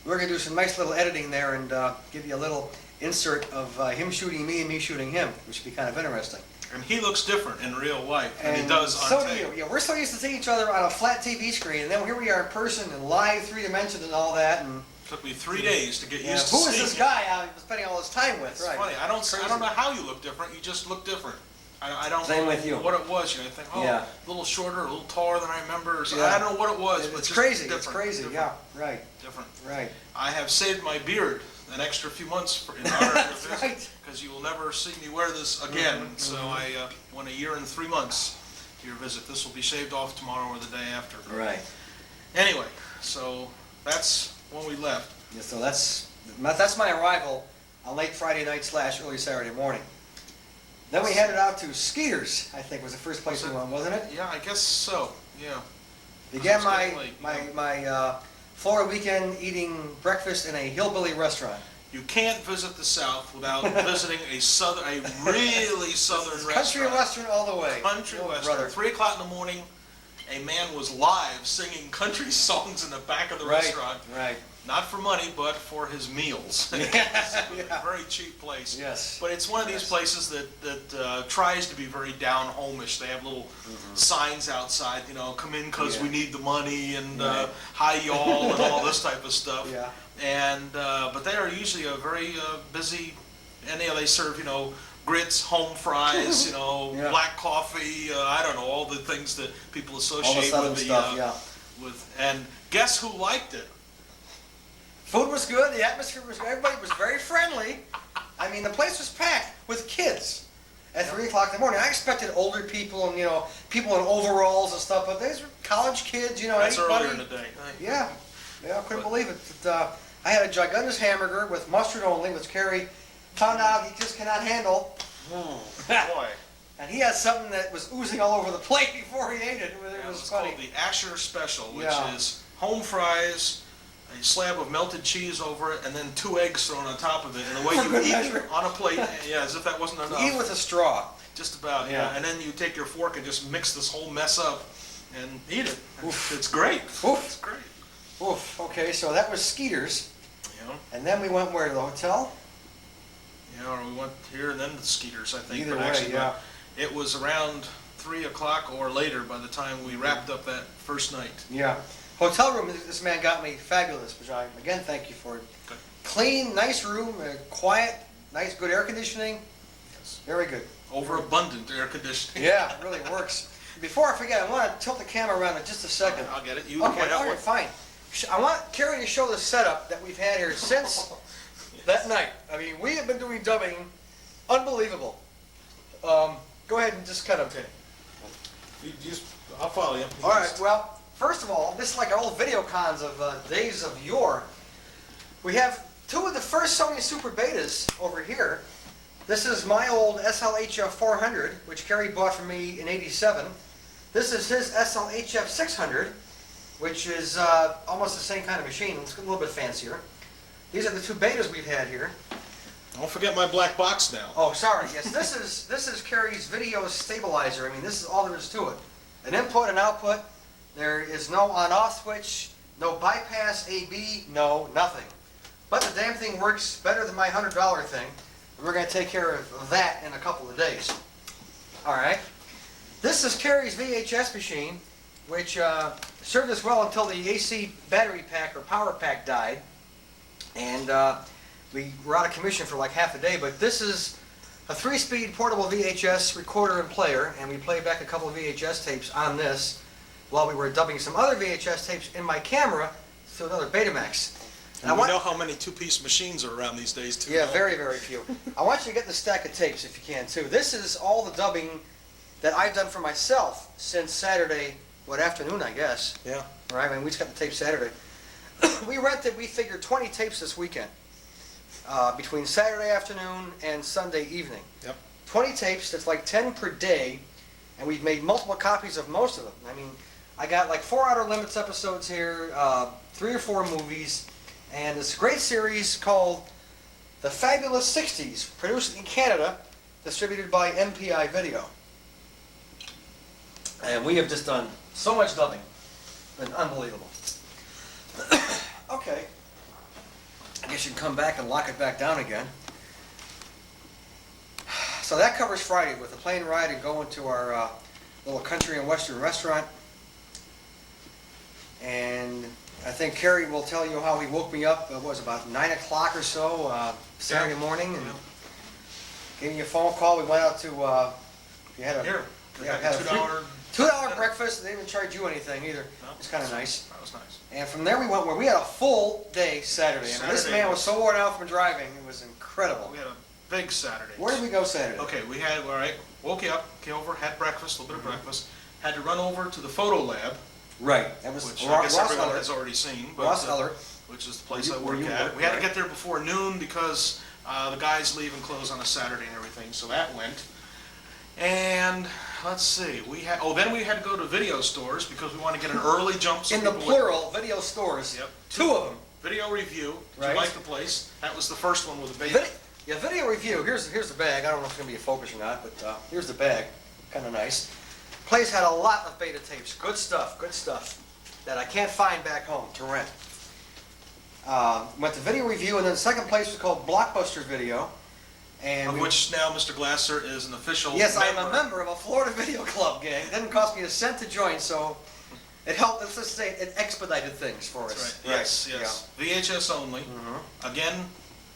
we're going to do some nice little editing there and give you a little insert of him shooting me and me shooting him, which would be kind of interesting. And he looks different in real life than he does on tape. So do you. Yeah, we're so used to seeing each other on a flat TV screen, and then here we are in person and live, 3 dimensions and all that. And took me 3 days to get used to who seeing is this guy I was spending all this time with? It's right. funny. I don't know how you look different. You just look different. I don't Same know with you. what it was. I think, a little shorter, a little taller than I remember. Or something. I don't know what it was, but it's just crazy. different. It's crazy. Different. Yeah. Right. Different. Right. I have saved my beard an extra few months in honor of That's this, right. because you will never see me wear this again. So I went 1 year and 3 months to your visit. This will be shaved off tomorrow or the day after. Right. Anyway, so that's when we left. Yeah, so that's my arrival on late Friday night / early Saturday morning. Then we headed out to Skeeter's, I think was the first place we went, wasn't it? Yeah, I guess so. Yeah. Began my Florida weekend eating breakfast in a hillbilly restaurant. You can't visit the South without visiting a really southern restaurant. Country western all the way. Country western. Brother. 3 o'clock in the morning, a man was live singing country songs in the back of the restaurant. Right. Not for money, but for his meals. Yeah. Very cheap place. Yes. But it's one of these places that tries to be very down homish. They have little signs outside, come in because we need the money and hi y'all and all this type of stuff. Yeah. And but they are usually a very busy, and they serve grits, home fries, black coffee. I don't know, all the things that people associate all the with the stuff, with. And guess who liked it? Food was good. The atmosphere was good. Everybody was very friendly. I mean, the place was packed with kids at 3 o'clock in the morning. I expected older people and people in overalls and stuff, but these were college kids. That's anybody. earlier in the day. Yeah, I couldn't believe it. But, I had a gigantic hamburger with mustard only, which Kerry found out he just cannot handle. Boy. And he had something that was oozing all over the plate before he ate it. It was funny. Called the Asher Special, which is home fries, a slab of melted cheese over it, and then 2 eggs thrown on top of it. And the way you eat it on a plate, as if that wasn't enough. Eat with a straw. Just about, yeah. And then you take your fork and just mix this whole mess up and eat it. It's great. Oof. It's great. Oof. Okay, so that was Skeeter's. Yeah. And then we went where? To the hotel? Yeah, or we went here and then to Skeeter's, I think. Either but way, actually, yeah. It was around 3 o'clock or later by the time we wrapped up that first night. Yeah. Hotel room, this man got me fabulous, which I, again, thank you for it. Good. Clean, nice room, quiet, nice, good air conditioning. Yes. Very good. Overabundant air conditioning. Yeah, it really works. Before I forget, I want to tilt the camera around in just a second. I'll get it. Okay, all right, fine. I want Kerry to show the setup that we've had here since that night. I mean, we have been doing dubbing, unbelievable. Go ahead and just cut them. I'll follow you. All right, well, first of all, this is like our old video cons of days of yore. We have two of the first Sony Super Betas over here. This is my old SLHF 400, which Kerry bought for me in '87. This is his SLHF 600, which is almost the same kind of machine. It's a little bit fancier. These are the two betas we've had here. Don't forget my black box now. Oh, sorry. Yes, this is Kerry's video stabilizer. I mean, this is all there is to it. An input and output. There is no on-off switch, no bypass AB, no nothing. But the damn thing works better than my $100 thing. And we're going to take care of that in a couple of days. All right. This is Kerry's VHS machine, which served us well until the AC battery pack or power pack died. And we were out of commission for like half a day. But this is a 3-speed portable VHS recorder and player. And we played back a couple of VHS tapes on this while we were dubbing some other VHS tapes in my camera to another Betamax. And we know how many two-piece machines are around these days, too. Yeah, very, very few. I want you to get the stack of tapes if you can, too. This is all the dubbing that I've done for myself since Saturday, afternoon, I guess. Yeah. Right, I mean, we just got the tape Saturday. We figured 20 tapes this weekend, between Saturday afternoon and Sunday evening. Yep. 20 tapes, that's like 10 per day, and we've made multiple copies of most of them. I mean, I got like 4 Outer Limits episodes here, 3 or 4 movies, and this great series called The Fabulous 60s, produced in Canada, distributed by MPI Video. And we have just done so much dubbing. It's been unbelievable. Okay. I guess you can come back and lock it back down again. So that covers Friday with the plane ride and going to our little country and western restaurant. And I think Kerry will tell you how he woke me up, it was about 9 o'clock or so, Saturday morning, and gave me a phone call. We went out to, you had a, Here. yeah, had a $2 breakfast. They didn't charge you anything either. No. It's kind of nice. That was nice. And from there we went where we had a full day Saturday. I mean, this man was so worn out from driving, it was incredible. We had a big Saturday. Where did we go Saturday? Okay, we had, all right, woke you up, came over, had breakfast, a little bit of breakfast, had to run over to the photo lab. Right. That was Which I Ross guess everyone Eller. has already seen. But, Ross Eller. Which is the place Where I you- where work you at. work, We had to right. get there before noon because the guys leave and close on a Saturday and everything, so that went. And let's see, then we had to go to video stores because we want to get an early jump. So In the people would- plural, video stores. Yep. 2 of them. Video review. Did Right. you like the place? That was the first one with the beta. Yeah, video review. Here's the bag. I don't know if it's going to be a focus or not, but here's the bag. Kind of nice. Place had a lot of beta tapes. Good stuff that I can't find back home to rent. Went to video review, and then the second place was called Blockbuster Video. And Of which now Mr. Glasser is an official yes, I member. am a member of a Florida Video Club, gang. It didn't cost me a cent to join, so it helped. Let's just say it expedited things for us. That's right. Yes. VHS only. Again,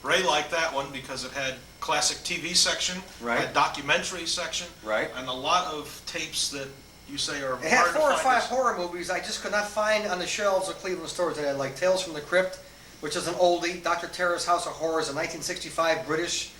Ray liked that one because it had classic TV section, Right. had documentary section, Right. and a lot of tapes that you say are It had hard 4 or to 5 find. horror movies I just could not find on the shelves of Cleveland stores. They had like Tales from the Crypt, which is an oldie, Dr. Terror's House of Horrors, a 1965 British,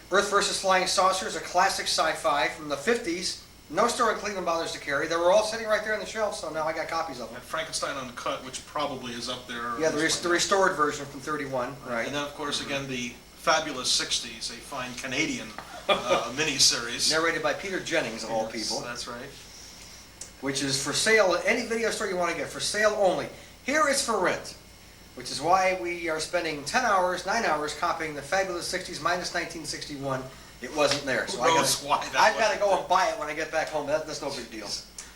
Earth vs. Flying Saucers, a classic sci-fi from the 50s. No store in Cleveland bothers to carry. They were all sitting right there on the shelf, so now I got copies of them. And Frankenstein Uncut, which probably is up there. Yeah, the restored version from 31, right. And then, of course, again, the Fabulous 60s, a fine Canadian miniseries. Narrated by Peter Jennings, of all people. That's right. Which is for sale at any video store you want to get, for sale only. Here it's for rent, which is why we are spending 9 hours copying the Fabulous 60s minus 1961. It wasn't there. So Who knows why that I've got to wasn't go there. and buy it when I get back home. That's no big deal.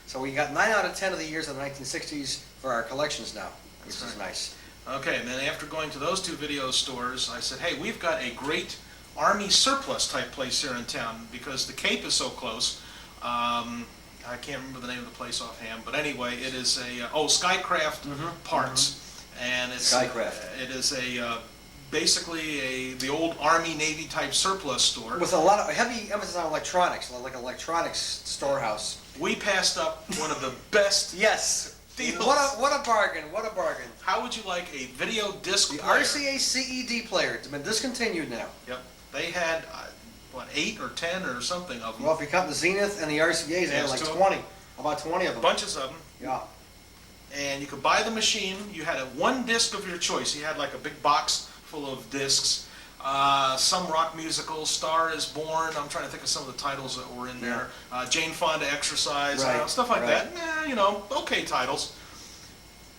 So we got 9 out of 10 of the years of the 1960s for our collections now, which is nice. Okay, and then after going to those 2 video stores, I said, hey, we've got a great Army surplus type place here in town because the Cape is so close. I can't remember the name of the place offhand, but anyway, it is a Skycraft Parts, and it's Skycraft. It is a basically the old Army Navy type surplus store With a lot of heavy emphasis on electronics, like an electronics storehouse. We passed up one of the best yes deals. What a bargain! What a bargain! How would you like a video disc The player? RCA CED player. It's been discontinued now. Yep. They had, what, 8 or 10 or something of them. Well, if you count the Zenith and the RCA's, they had Yes, like 2 of 20. About 20 of them. Bunches of them. Yeah. And you could buy the machine. You had one disc of your choice. You had like a big box full of discs. Some rock musicals, Star is Born. I'm trying to think of some of the titles that were in there. Jane Fonda Exercise, Right, stuff like right. that. You know, okay titles.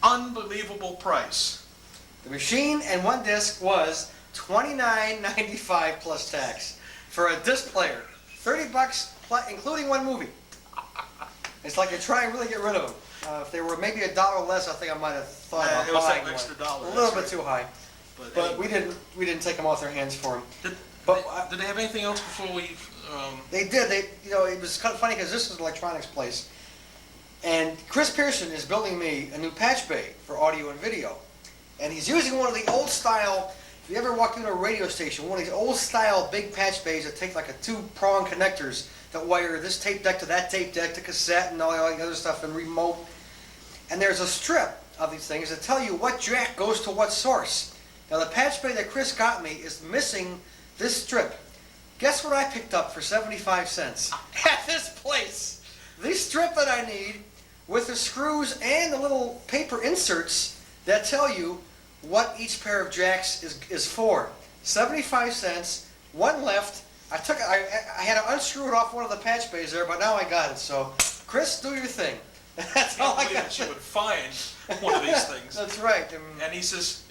Unbelievable price. The machine and one disc was $29.95 plus tax for a disc player. $30 including one movie. It's like you're trying to really get rid of them. If they were maybe $1 less, I think I might have thought about it was buying that extra one. dollar. A little that's bit right. too high. But we didn't take them off their hands for them. Did they have anything else before we? They did. It was kind of funny because this is an electronics place, and Chris Pearson is building me a new patch bay for audio and video, and he's using one of the old style. If you ever walk into a radio station, one of these old style big patch bays that take like a 2-prong connectors that wire this tape deck to that tape deck to cassette and all the other stuff and remote. And there's a strip of these things that tell you what jack goes to what source. Now the patch bay that Chris got me is missing this strip. Guess what I picked up for 75 cents at this place? The strip that I need with the screws and the little paper inserts that tell you what each pair of jacks is for. 75 cents, one left. I had to unscrew it off one of the patch bays there, but now I got it. So, Chris, do your thing. That's all I got. That you would find one of these things. That's right. And he says,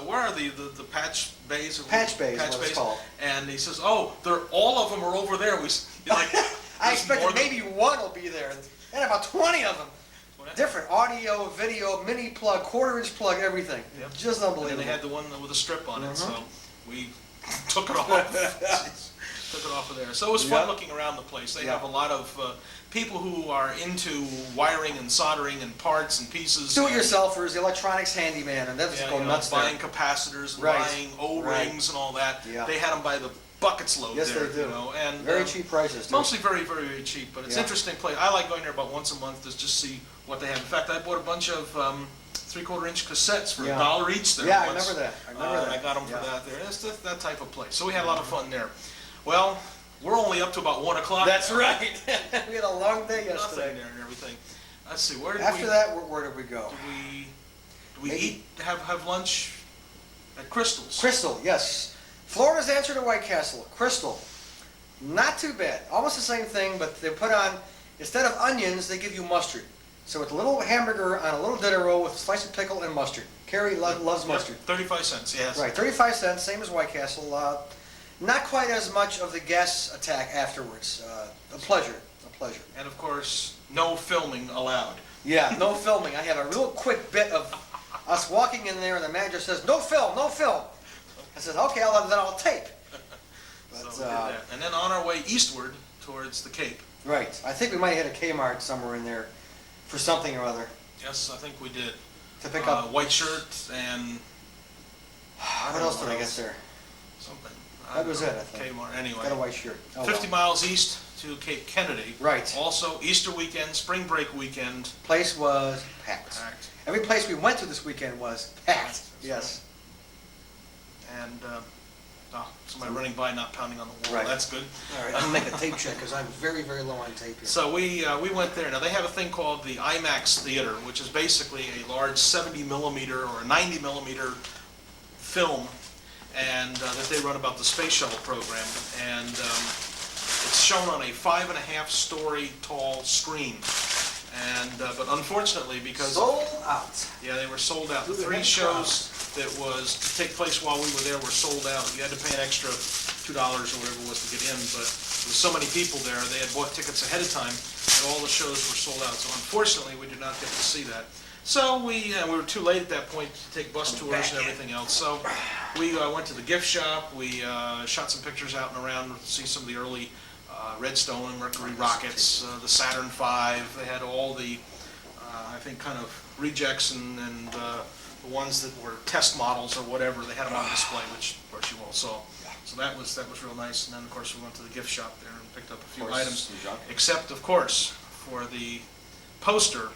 where are the patch bays? Patch bays, what it's called. And he says, oh, all of them are over there. I expected maybe one will be there. And about 20 of them. Different audio, video, mini plug, 1/4-inch plug, everything. Yep. Just unbelievable. And then they had the one with a strip on it, so we took it off. Took it off of there. So it was fun looking around the place. They have a lot of people who are into wiring and soldering and parts and pieces. Do-it-yourselfers, the electronics handyman, and that's going nuts there. Buying capacitors and buying O-rings and all that. Yeah. They had them by the buckets load yes, there. Yes, they do. And very cheap prices, too. Mostly very, very, very cheap, but it's an interesting place. I like going there about once a month to just see what they have. In fact, I bought a bunch of 3/4-inch cassettes for $1 each there. Yeah, once. I remember that. I remember that. I got them for that there. It's that type of place. So we had a lot of fun there. Well, we're only up to about 1 o'clock. That's right. We had a long day yesterday. Nothing there and everything. Let's see, where did After that, where did we go? Did we eat, have lunch at Crystal's? Crystal, yes. Florida's answer to White Castle, Crystal. Not too bad. Almost the same thing, but they put on, instead of onions, they give you mustard. So it's a little hamburger on a little dinner roll with a slice of pickle and mustard. Carrie loves mustard. 35 cents, yes. Right, 35 cents, same as White Castle. Not quite as much of the gas attack afterwards. A pleasure. And of course, no filming allowed. Yeah, no filming. I had a real quick bit of us walking in there, and the manager says, "No film, no film." I said, "Okay, then I'll tape." But, so we did that. And then on our way eastward towards the Cape. Right. I think we might have hit a Kmart somewhere in there for something or other. Yes, I think we did. To pick up white shirt and. What else did I get there? Something. That was it, I think. Kmart. Anyway. Got a white shirt. 50 miles east to Cape Kennedy. Right. Also, Easter weekend, spring break weekend. Place was packed. Every place we went to this weekend was packed. Yes. And somebody running by, not pounding on the wall. Right. That's good. All right, I'm gonna make a tape check because I'm very, very low on tape here. So we went there. Now they have a thing called the IMAX theater, which is basically a large 70 millimeter or 90 millimeter film, and that they run about the space shuttle program. And it's shown on a 5.5-story tall screen. And but unfortunately, because sold out. Yeah, they were sold out. The 3 shows that was to take place while we were there were sold out. You had to pay an extra $2 or whatever it was to get in, but there was so many people there, they had bought tickets ahead of time, and all the shows were sold out. So unfortunately, we did not get to see that. So we were too late at that point to take bus tours and everything else. So we went to the gift shop. We shot some pictures out and around to see some of the early Redstone and Mercury rockets, the Saturn V. They had all the, I think, kind of rejects and the ones that were test models or whatever. They had them on display, which of course you all saw. So that was real nice. And then of course we went to the gift shop there and picked up a few items, except of course for the poster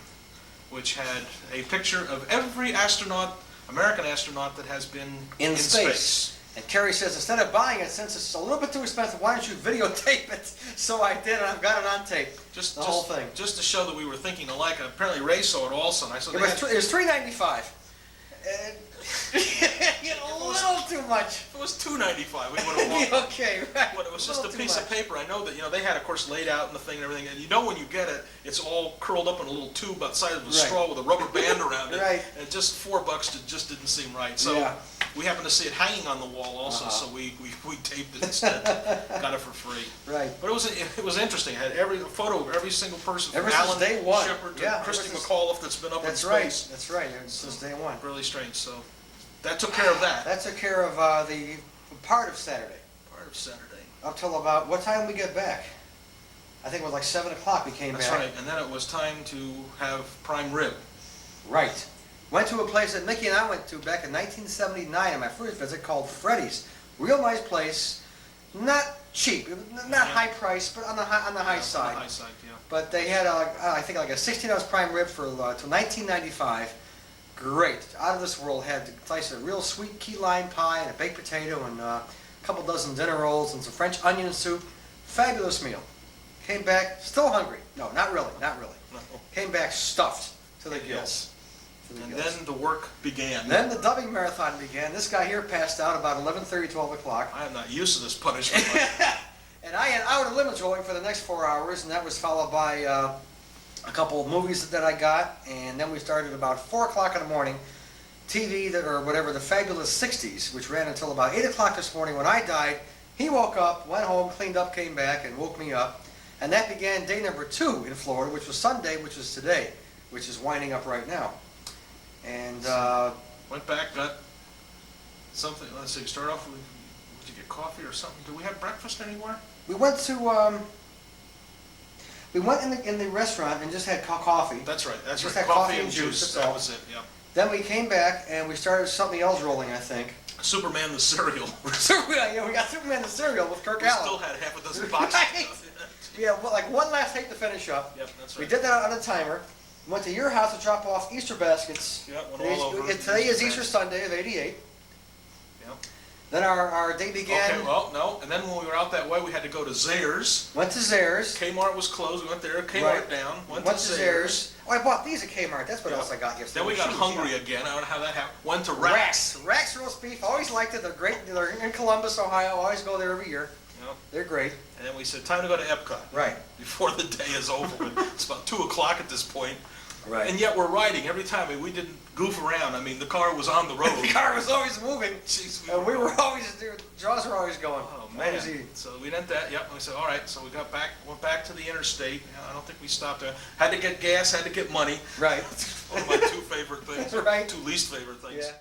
which had a picture of every astronaut, American astronaut that has been In space. And Kerry says, instead of buying it, since it's a little bit too expensive, why don't you videotape it? So I did, and I've got it on tape. The whole thing. Just to show that we were thinking alike. Apparently Ray saw it also, and I said It was $3.95. You know, a little too much. If it was $2.95, we would have walked. Okay, right. But it was just a piece of paper. I know that, they had, of course, laid out in the thing and everything, and when you get it, it's all curled up in a little tube outside of a straw with a rubber band around it. Right. And just $4 just didn't seem right. So we happened to see it hanging on the wall also, so we taped it instead. Got it for free. Right. But it was interesting. It had every photo of every single person Ever from since Alan day one. Shepard to Christy McAuliffe that's been up in space. That's right. Since day one. Really strange. So that took care of that. That took care of the part of Saturday. Part of Saturday. Up till about, what time did we get back? I think it was like 7 o'clock we came back. That's right. And then it was time to have prime rib. Right. Went to a place that Mickey and I went to back in 1979 on my first visit called Freddy's. Real nice place. Not cheap, not high price, but on the high side. On the high side, yeah. But they had, I think, like a 16-ounce prime rib for till 1995. Great, out of this world. Had a slice of real sweet key lime pie and a baked potato and a couple dozen dinner rolls and some French onion soup. Fabulous meal. Came back still hungry. No, not really. No. Came back stuffed to the gills. And then the work began. Then the dubbing marathon began. This guy here passed out about 11:30, 12 o'clock. I am not used to this punishment. And I had Outer Limits rolling for the next 4 hours, and that was followed by a couple of movies that I got, and then we started about 4 o'clock in the morning. TV, or whatever, the Fabulous 60s, which ran until about 8 o'clock this morning. When I died, he woke up, went home, cleaned up, came back, and woke me up. And that began day number 2 in Florida, which was Sunday, which is today, which is winding up right now. And went back, got something. Let's see. Start off with. Did you get coffee or something? Do we have breakfast anywhere? We went to. We went in the restaurant and just had coffee. That's right. That's just right. had coffee and juice. That was it. Yeah. Then we came back and we started something else rolling, I think. Superman the cereal. Yeah, we got Superman the cereal with Kirk Allen. We still had half a dozen boxes. Right. Yeah, well, like one last tape to finish up. Yep, that's right. We did that on a timer. Went to your house to drop off Easter baskets. Yeah, went all over. Today is Easter Sunday of '88. Yep. Then our day began. Okay, well, no. And then when we were out that way, we had to go to Zayre's. Went to Zayre's. Kmart was closed. We went there. Kmart down. Went to Zayre's. Oh, I bought these at Kmart. That's what else I got yesterday. Then we got hungry again. I don't know how that happened. Went to Rax. Rax roast beef. Always liked it. They're great. They're in Columbus, Ohio. Always go there every year. Yep. They're great. And then we said, time to go to Epcot. Right. Before the day is over. It's about 2 o'clock at this point. Right. And yet we're riding every time. I mean, we didn't goof around. I mean, the car was on the road. The car was always moving. Jeez, and we were always, jaws were always going. Oh, man. So we did that. Yep. And we said, all right. So we got back, went back to the interstate. I don't think we stopped there. Had to get gas, had to get money. Right. One of my 2 favorite things. Right. 2 least favorite things. Yeah.